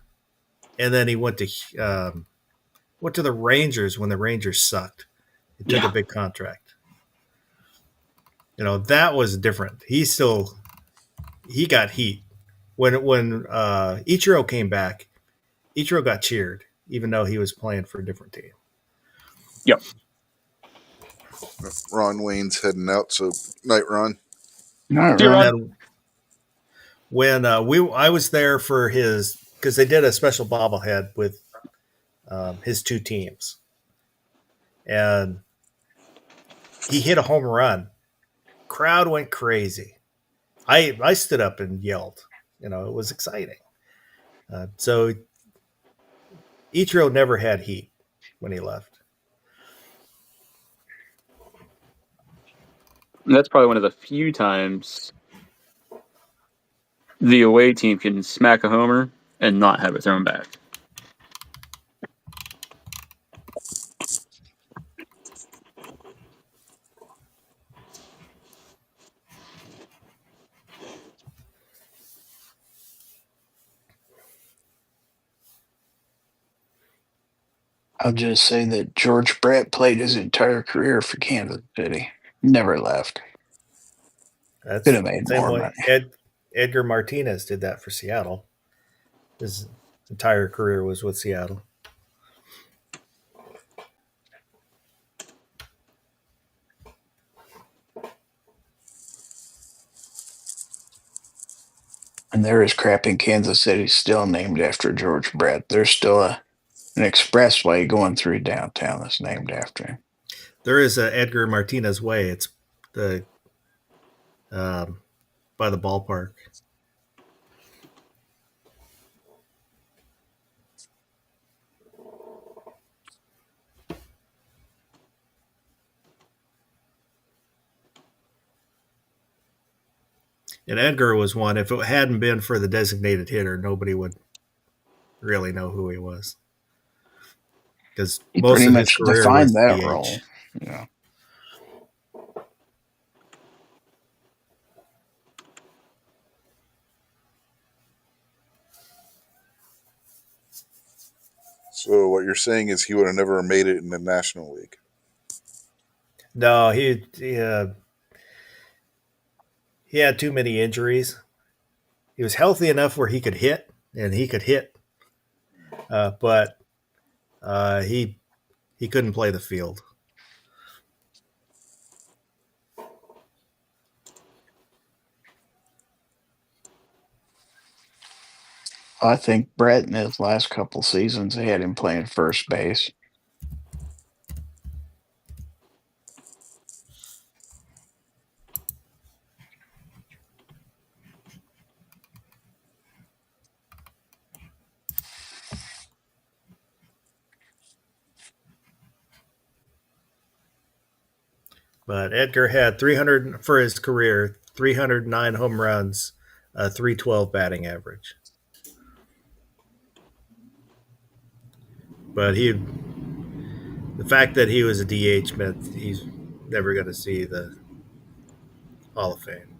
And then he went to the Rangers when the Rangers sucked. He took a big contract. That was different. He got heat. When Ichiro came back, Ichiro got cheered, even though he was playing for a different team. Yep. Ron Wayne's heading out, so night, Ron. Not You're really. on. When I was there for his, because they did a special bobblehead with his two teams, and he hit a home run. Crowd went crazy. I stood up and yelled. It was exciting. So Ichiro never had heat when he left. And that's probably one of the few times the away team can smack a homer and not have it thrown back. I'll just say that George Brett played his entire career for Kansas City. Never left. That's Could have made same more way. money. Edgar Martinez did that for Seattle. His entire career was with Seattle. And there is crap in Kansas City still named after George Brett. There's still an expressway going through downtown that's named after him. There is a Edgar Martinez Way. It's the by the ballpark. And Edgar was one. If it hadn't been for the designated hitter, nobody would really know who he was. Because He most pretty of his much career defined was that DH. role. Yeah. So what you're saying is he would have never made it in the National League. No, he had too many injuries. He was healthy enough where he could hit, and he could hit, but he couldn't play the field. I think Brett in his last couple seasons they had him playing first base. But Edgar had 300 for his career, 309 home runs, 312 batting average. But the fact that he was a DH meant he's never going to see the Hall of Fame.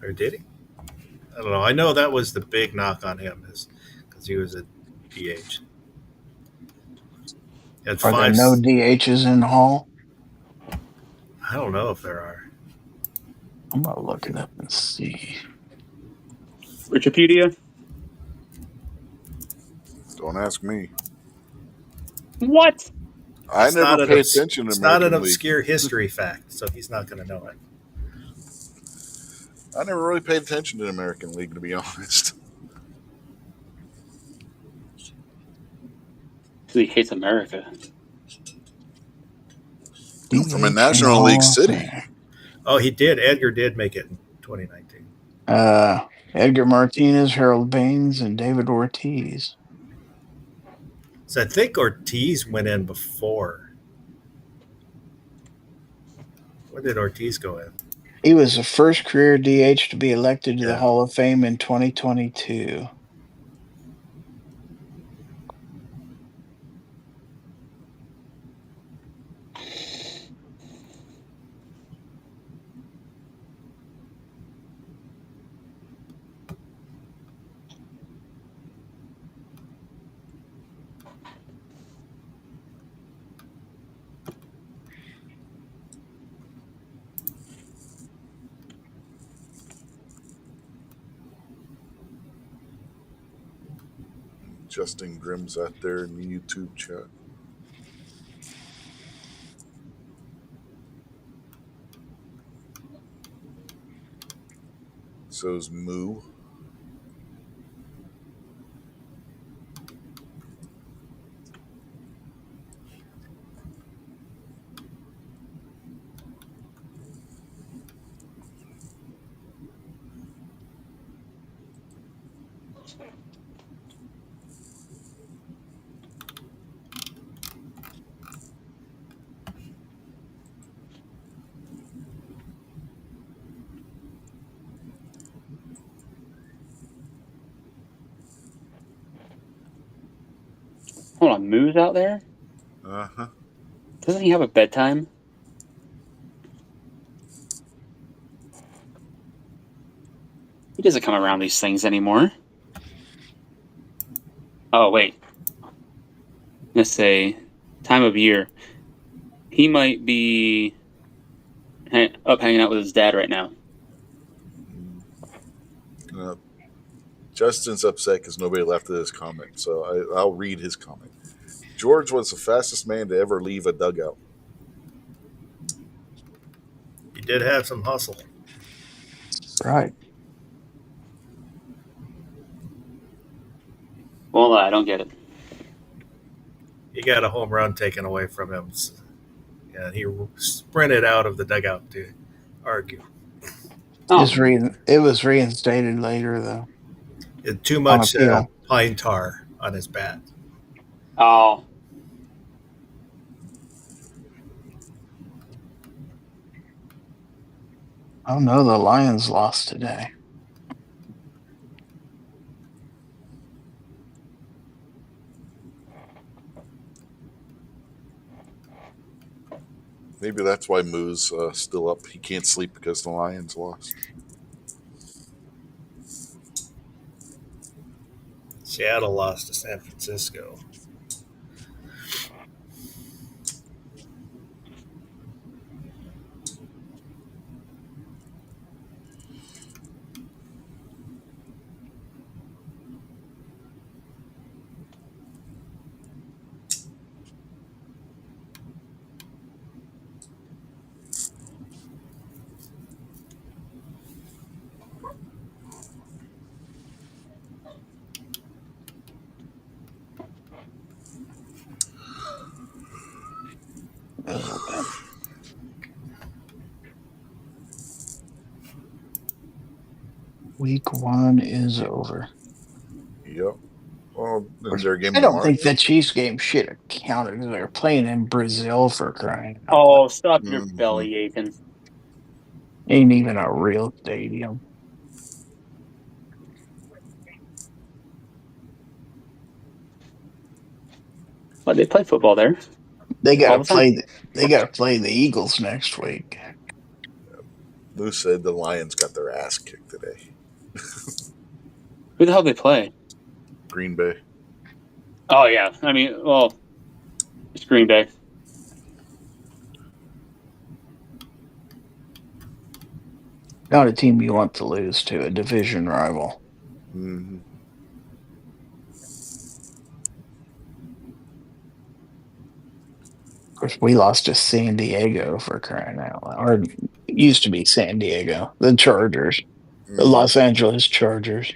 Or did he? I don't know. I know that was the big knock on him, is because he was a DH. Are there no DHs in the Hall? I don't know if there are. I'm gonna look it up and see. Wikipedia? Don't ask me. What? I never pay attention to It's not an American League. obscure history fact, so he's not going to know it. I never really paid attention to the American League, to be honest. He hates America. I'm from a National League city. Oh, he did. Edgar did make it in 2019. Edgar Martinez, Harold Baines, and David Ortiz. So I think Ortiz went in before. When did Ortiz go in? He was the first career DH to be elected to the Yeah. Hall of Fame in 2022. Justin Grimm's out there in the YouTube chat. So's Moo. Hold on, Moo's out there? Uh-huh. Doesn't he have a bedtime? He doesn't come around these things anymore. Oh, wait. Let's say time of year. He might be up hanging out with his dad right now. Justin's upset because nobody left his comment, so I'll read his comment. George was the fastest man to ever leave a dugout. He did have some hustle. Right. Well, I don't get it. He got a home run taken away from him, and he sprinted out of the dugout to argue. Oh, It was reinstated later, though. Too On much appeal. pine tar on his bat. oh. Oh no, the Lions lost today. Maybe that's why Moo's still up. He can't sleep because the Lions lost. Seattle lost to San Francisco. Oh, man. Week 1 is over. Yep. Well, is there a game I don't tomorrow? think the Chiefs game should have counted. They're playing in Brazil, for crying out loud. Oh, stop your Mhm. belly aching. Ain't even a real stadium. But they play football there. They All gotta the time. play. They gotta play the Eagles next week. Moo said the Lions got their ass kicked today. Who the hell they play? Green Bay. Oh, yeah. I mean, well, it's Green Bay. Not a team you want to lose to, a division rival. Mm-hmm. Of course, we lost to San Diego, for crying out loud. Or it used to be San Diego, the Chargers, the Los Angeles Chargers.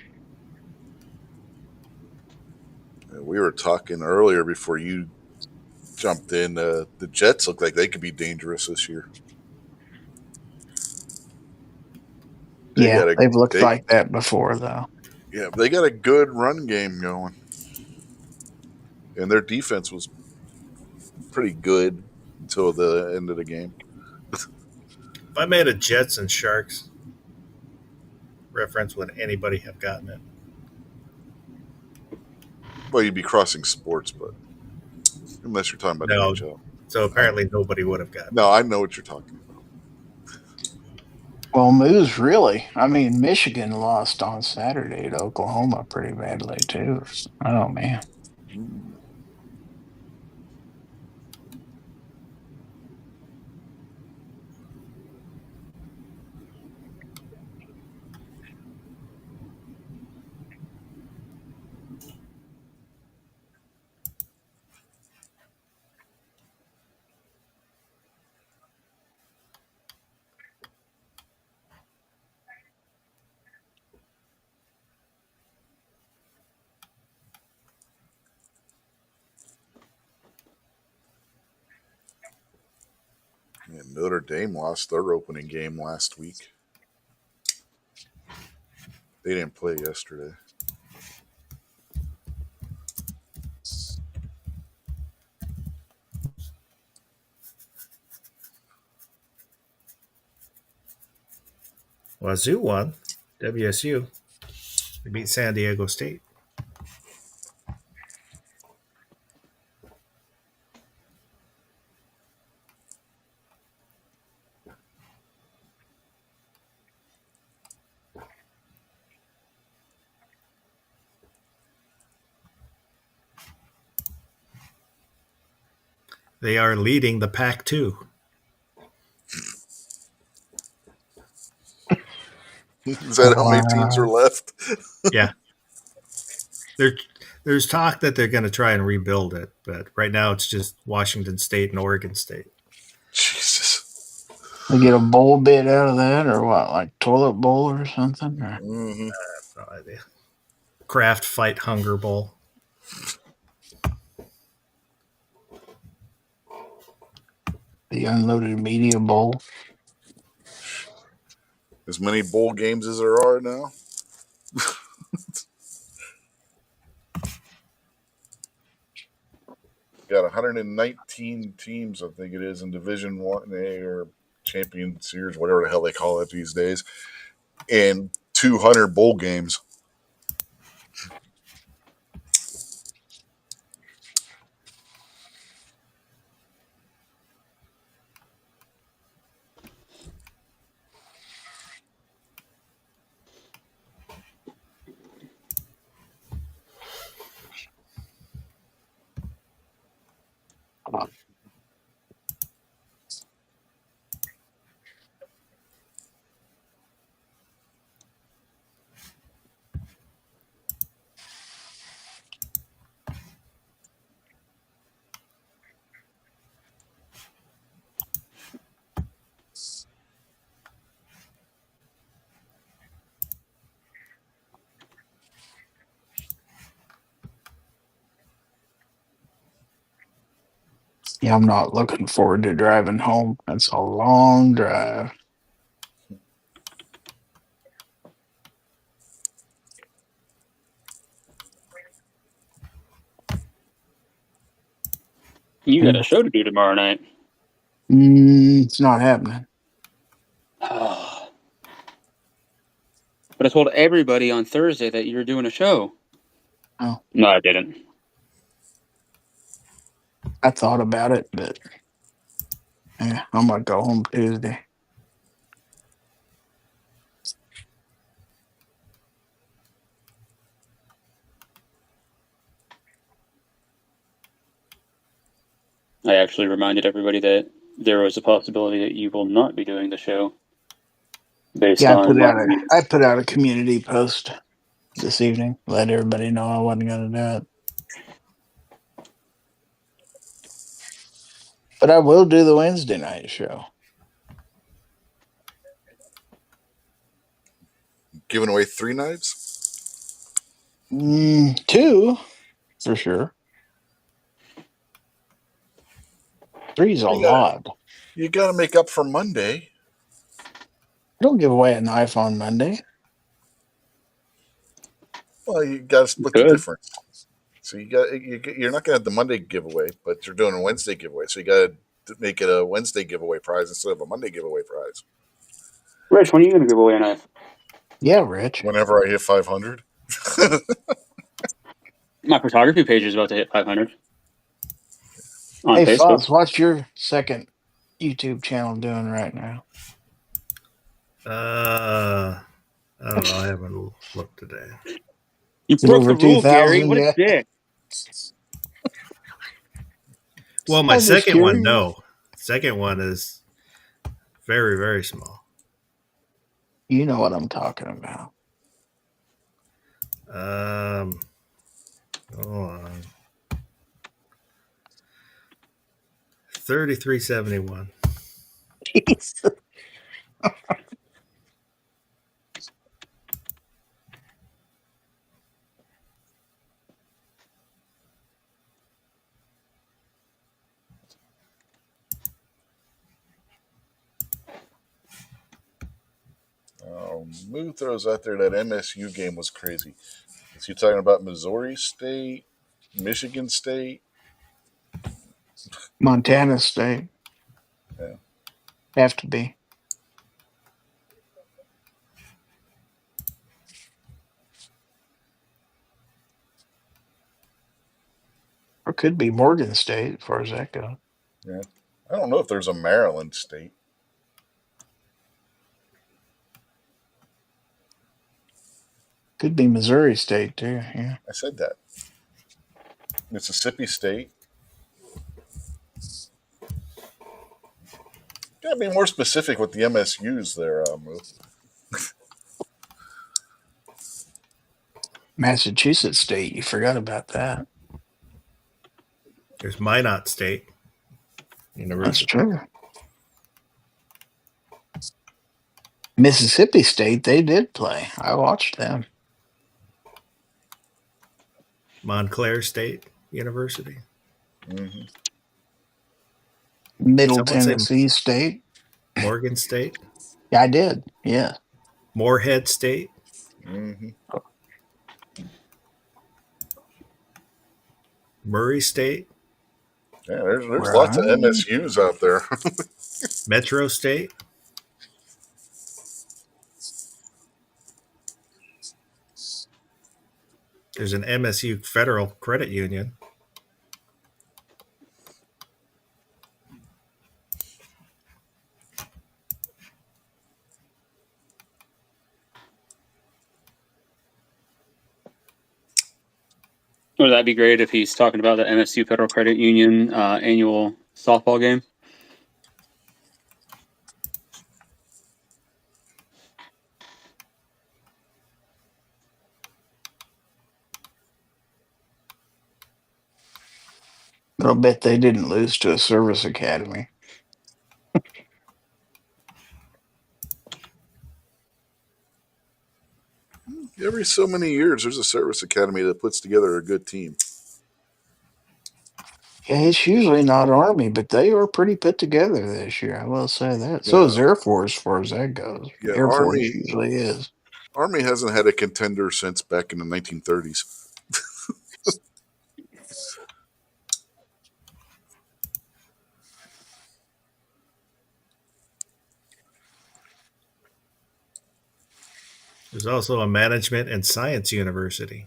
We were talking earlier before you jumped in. The Jets look like they could be dangerous this year. They've looked like that before, though. Yeah, they got a good run game going, and their defense was pretty good until the end of the game. If I made a Jets and Sharks reference, would anybody have gotten it? Well, you'd be crossing sports, but unless you're talking about No. NHL. So apparently nobody would have gotten it. No, I know what you're talking about. Well, Moose really. I mean, Michigan lost on Saturday to Oklahoma pretty badly, too. Oh, man. And Notre Dame lost their opening game last week. They didn't play yesterday. Wazoo won. WSU. They beat San Diego State. They are leading the Pac-2. Is that how many teams are left? Yeah. There's talk that they're going to try and rebuild it, but right now it's just Washington State and Oregon State. Jesus. They get a bowl bid out of that, or what? Like toilet bowl or something? Or? Mm-hmm. No idea. Kraft Fight Hunger Bowl. The Unloaded Media Bowl. As many bowl games as there are now. Got 119 teams, I think it is, in Division 1A or Champion Series, whatever the hell they call it these days, and 200 bowl games. Yeah, I'm not looking forward to driving home. That's a long drive. You got a show to do tomorrow night. It's not happening. But I told everybody on Thursday that you were doing a show. Oh. No, I didn't. I thought about it, but yeah, I'm going to go home Tuesday. I actually reminded everybody that there was a possibility that you will not be doing the show. Based Yeah, on I put out a community post this evening. Let everybody know I wasn't going to do it. But I will do the Wednesday night show. Giving away 3 knives? 2, for sure. 3's a lot. You got to make up for Monday. I don't give away a knife on Monday. Well, you got to split the difference. So you're not going to have the Monday giveaway, but you're doing a Wednesday giveaway. So you got to make it a Wednesday giveaway prize instead of a Monday giveaway prize. Rich, when are you going to give away a knife? Yeah, Rich. Whenever I hit 500. My photography page is about to hit 500. On Hey, Facebook. Foss, what's your second YouTube channel doing right now? I don't know. I haven't looked today. You broke the rule, Gary. What a dick. Well, my second one, no. Second one is very, very small. You know what I'm talking about. Hold on. 3371. Moo throws out there that MSU game was crazy. Is he talking about Missouri State, Michigan State? Montana State. Yeah. Have to be. Or could be Morgan State, as far as that goes. Yeah. I don't know if there's a Maryland State. Could be Missouri State, too. Yeah. I said that. Mississippi State. Gotta be more specific with the MSUs there, Moo. Massachusetts State. You forgot about that. There's Minot State That's University. true. Mississippi State, they did play. I watched them. Montclair State University. Mm-hmm. Middle Someone say Tennessee State. Morgan State. Yeah, I did. Yeah. Morehead State. Mm-hmm. Murray State. Yeah, there's lots of Right. MSUs out there. Metro State. There's an MSU Federal Credit Union. Would that be great if he's talking about the MSU Federal Credit Union annual softball game? I'll bet they didn't lose to a service academy. Every so many years, there's a service academy that puts together a good team. Yeah, it's usually not Army, but they were pretty put together this year. I will say that. So is Yeah. Air Force, as far as that goes. Yeah, Air Force Army- usually is. Army hasn't had a contender since back in the 1930s. There's also a Management and Science University.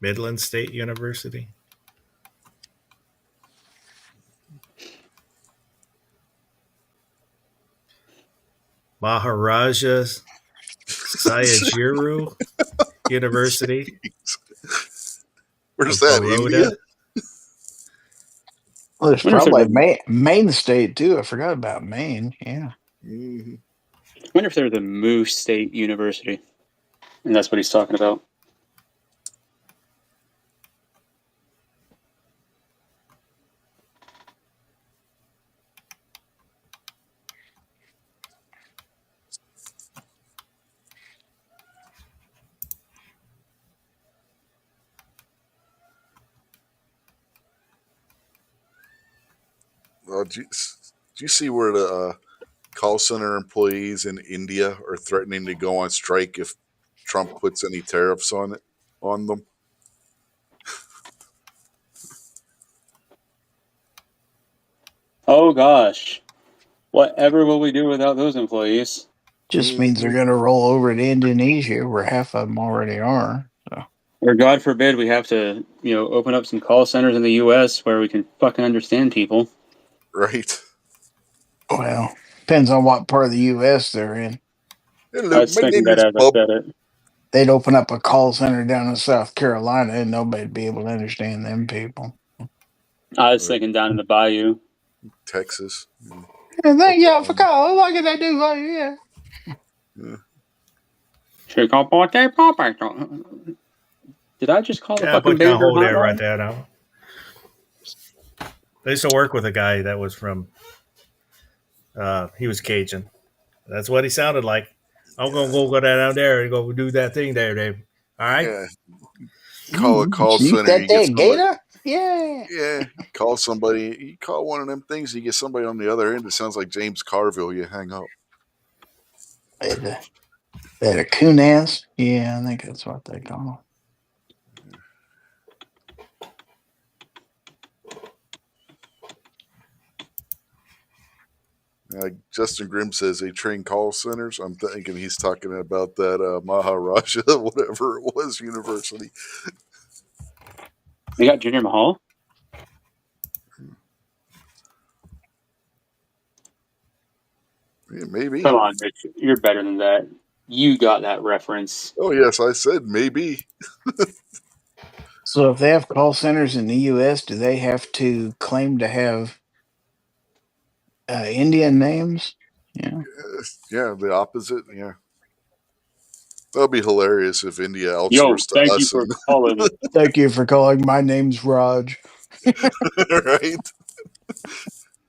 Midland State University. Maharaja Sayajuru University. Where's of that? Baroda. India? Well, there's Wonder if probably there's Maine State, too. I forgot about Maine. Yeah. Mm-hmm. I wonder if there's a Moose State University. And that's what he's talking about. Well, do you see where the call center employees in India are threatening to go on strike if Trump puts any tariffs on them? Oh gosh. Whatever will we do without those employees? Just means they're going to roll over to Indonesia, where half of them already are. So. Or God forbid we have to, open up some call centers in the US where we can fucking understand people. Right. Well, depends on what part of the U.S. they're in. Hey, I Luke, was my thinking name that is as I Bob. said it. They'd open up a call center down in South Carolina, and nobody'd be able to understand them people. I was thinking down in the bayou. Texas. And thank y'all for calling. What can I do for you? Yeah. Did I just call the Yeah, fucking but can't Bader hold there hotline? right there now. I used to work with a guy that was from. He was Cajun. That's what he sounded like. I'm gonna go down there and go do that thing there, Dave. All right. Yeah. Call a call Shoot center. that You get day, somebody. Gator. Yeah. Yeah. Call somebody. You call one of them things. You get somebody on the other end. It sounds like James Carville. You hang up. That a coon ass? Yeah, I think that's what they call Justin Grimm says they train call centers. I'm thinking he's talking about that Maharaja, whatever it was, university. They got Junior Mahal. Yeah, maybe. Come on, Rich. You're better than that. You got that reference. Oh, yes, I said maybe. So if they have call centers in the U.S., do they have to claim to have Indian names? Yeah. Yeah, the opposite. Yeah. That'd be hilarious if India Yo, outsourced to thank you us. for calling. Thank you for calling. My name's Raj. Right?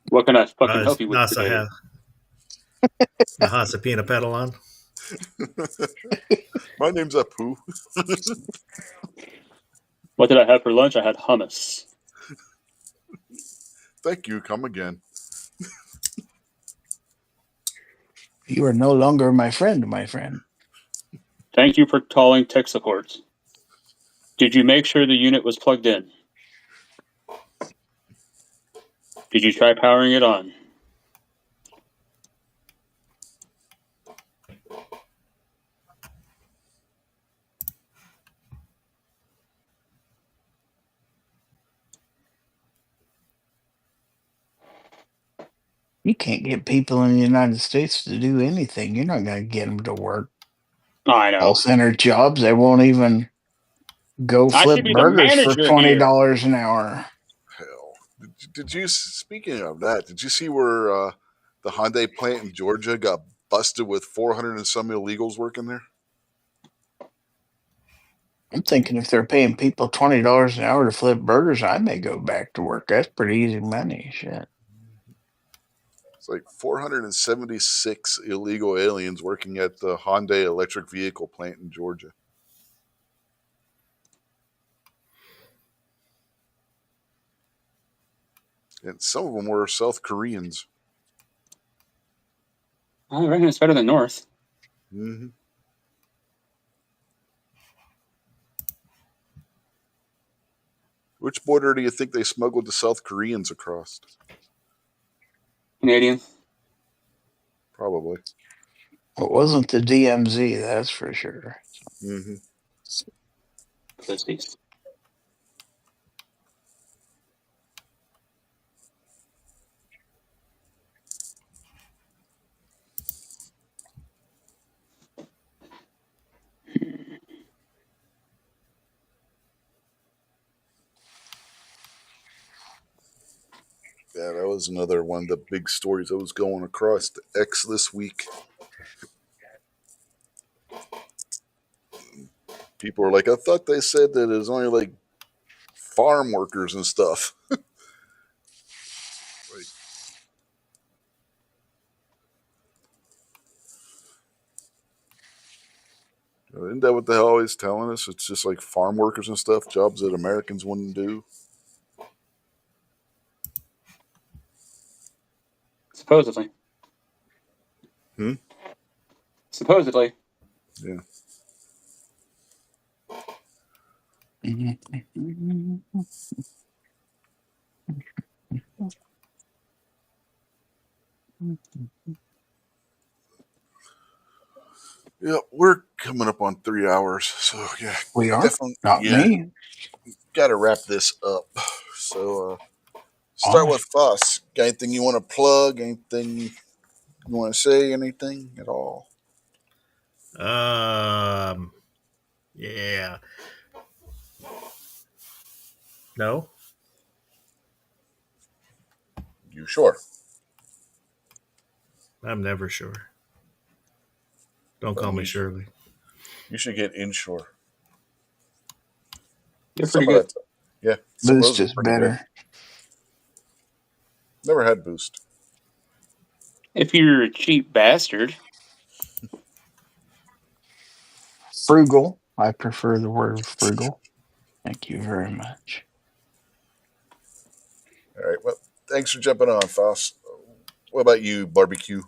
What can I fucking help you with Nasa today? Nahasa Pina Pedalon. My name's Apu. What did I have for lunch? I had hummus. Thank you. Come again. You are no longer my friend, my friend. Thank you for calling tech support. Did you make sure the unit was plugged in? Did you try powering it on? You can't get people in the United States to do anything. You're not going to get them to work I know. call center jobs. They won't even go I flip should be the burgers for manager $20 an hour. Hell. Did you, speaking of that, did you see where the Hyundai plant in Georgia got busted with 400 and some illegals working there? I'm thinking if they're paying people $20 an hour to flip burgers, I may go back to work. That's pretty easy money. Shit. It's like 476 illegal aliens working at the Hyundai electric vehicle plant in Georgia. And some of them were South Koreans. I reckon it's better than North. Mm-hmm. Which border do you think they smuggled the South Koreans across? Canadian. Probably. It wasn't the DMZ, that's for sure. Mm-hmm. Pussies. Yeah, that was another one of the big stories that was going across the X this week. People were like, I thought they said that it was only like farm workers and stuff. Isn't that what they're always telling us? It's just like farm workers and stuff, jobs that Americans wouldn't do. Supposedly. Hmm? Supposedly. Yeah. Yeah, we're coming up on 3 hours, so yeah, We are? definitely. Not Yeah, me. got to wrap this up. So, start with Foss. Got anything you want to plug? Anything you want to say? Anything at all? Yeah. No. You sure? I'm never sure. Don't call me Shirley. You should get Inshore. They're Some pretty of good. that. Yeah, some of Boost those are is pretty good. better. Never had Boost. If you're a cheap bastard. Frugal. I prefer the word frugal. Thank you very much. All right. Well, thanks for jumping on, Foss. What about you, barbecue?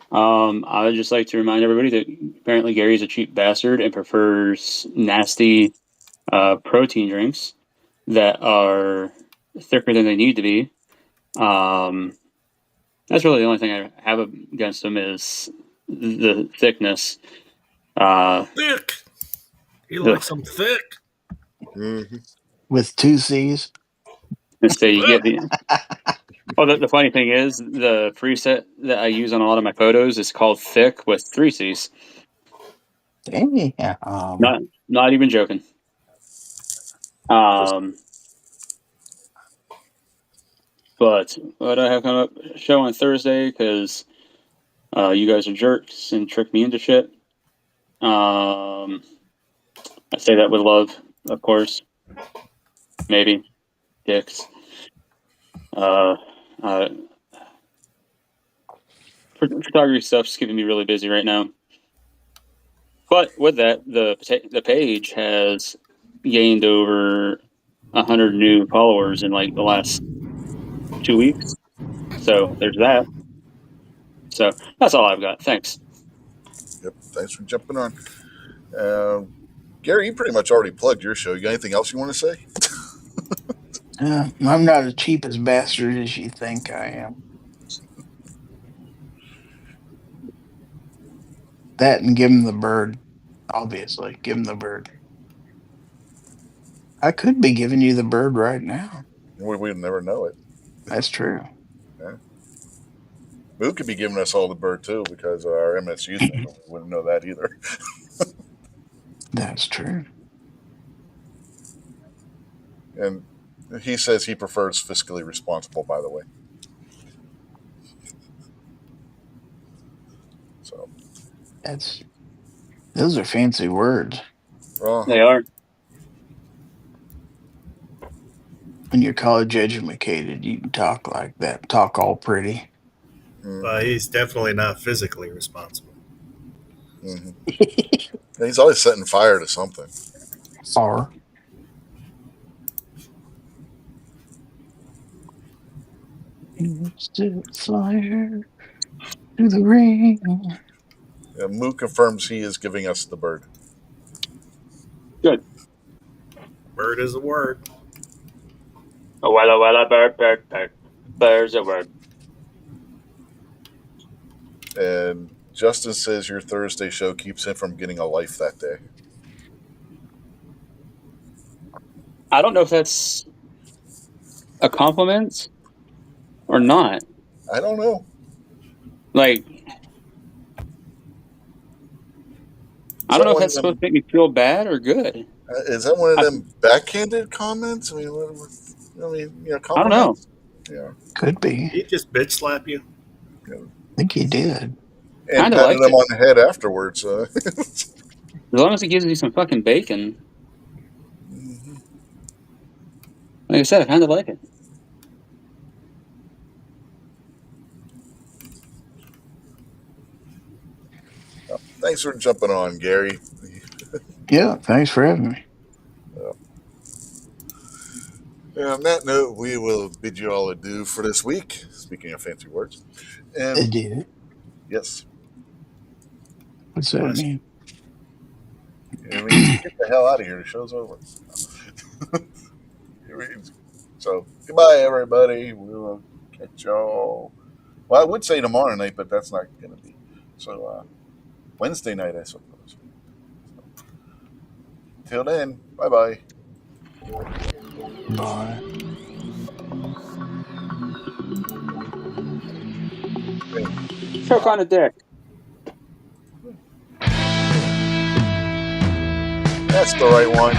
I would just like to remind everybody that apparently Gary's a cheap bastard and prefers nasty protein drinks that are thicker than they need to be. That's really the only thing I have against him is the thickness. Thick. He likes them thick. Mm-hmm. With 2 C's. And so you get the. Oh, the funny thing is, the preset that I use on a lot of my photos is called thick with 3 C's. Damn. Not even joking. But what I have coming up show on Thursday because you guys are jerks and trick me into shit. I say that with love, of course. Maybe dicks. Photography stuff's keeping me really busy right now. But with that, the page has gained over 100 new followers in like the last 2 weeks. So there's that. So that's all I've got. Thanks. Yep. Thanks for jumping on. Gary, you pretty much already plugged your show. You got anything else you want to say? I'm not as cheap as bastard as you think I am. That and give him the bird. Obviously, give him the bird. I could be giving you the bird right now. We'd never know it. That's true. Moo could be giving us all the bird too because our MSU thing. We wouldn't know that either. That's true. And he says he prefers fiscally responsible, by the way. So those are fancy words. They are. When you're college educated, you can talk like that. Talk all pretty. He's definitely not physically responsible. Mm-hmm. He's always setting fire to something. Far. Set fire to the ring. Moo confirms he is giving us the bird. Good. Bird is a word. Oh, well, bird. Bird's a word. And Justin says your Thursday show keeps him from getting a life that day. I don't know if that's a compliment or not. I don't know. Like, I don't know if that's supposed to make me feel bad or good. Is that one of them backhanded comments? I mean, I don't know. Yeah, Could be. He just bitch slap you. I think he did. and patted him on the head afterwards. As long as it gives me some fucking bacon. Mm-hmm. Like I said, I kind of like it. Thanks for jumping on, Gary. Yeah, thanks for having me. And on that note, we will bid you all adieu for this week. Speaking of fancy words. And Adieu. yes. What's that mean? It means get the hell out of here. The show's over. So, goodbye, everybody. We'll catch y'all. Well, I would say tomorrow night, but that's not going to be. So, Wednesday night, I suppose. So, till then, bye-bye. Bye. Choke on a dick. That's the right one.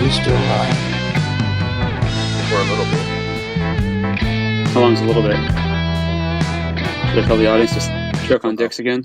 We still live. For a little bit. How long's a little bit? Should I tell the audience to choke on dicks again?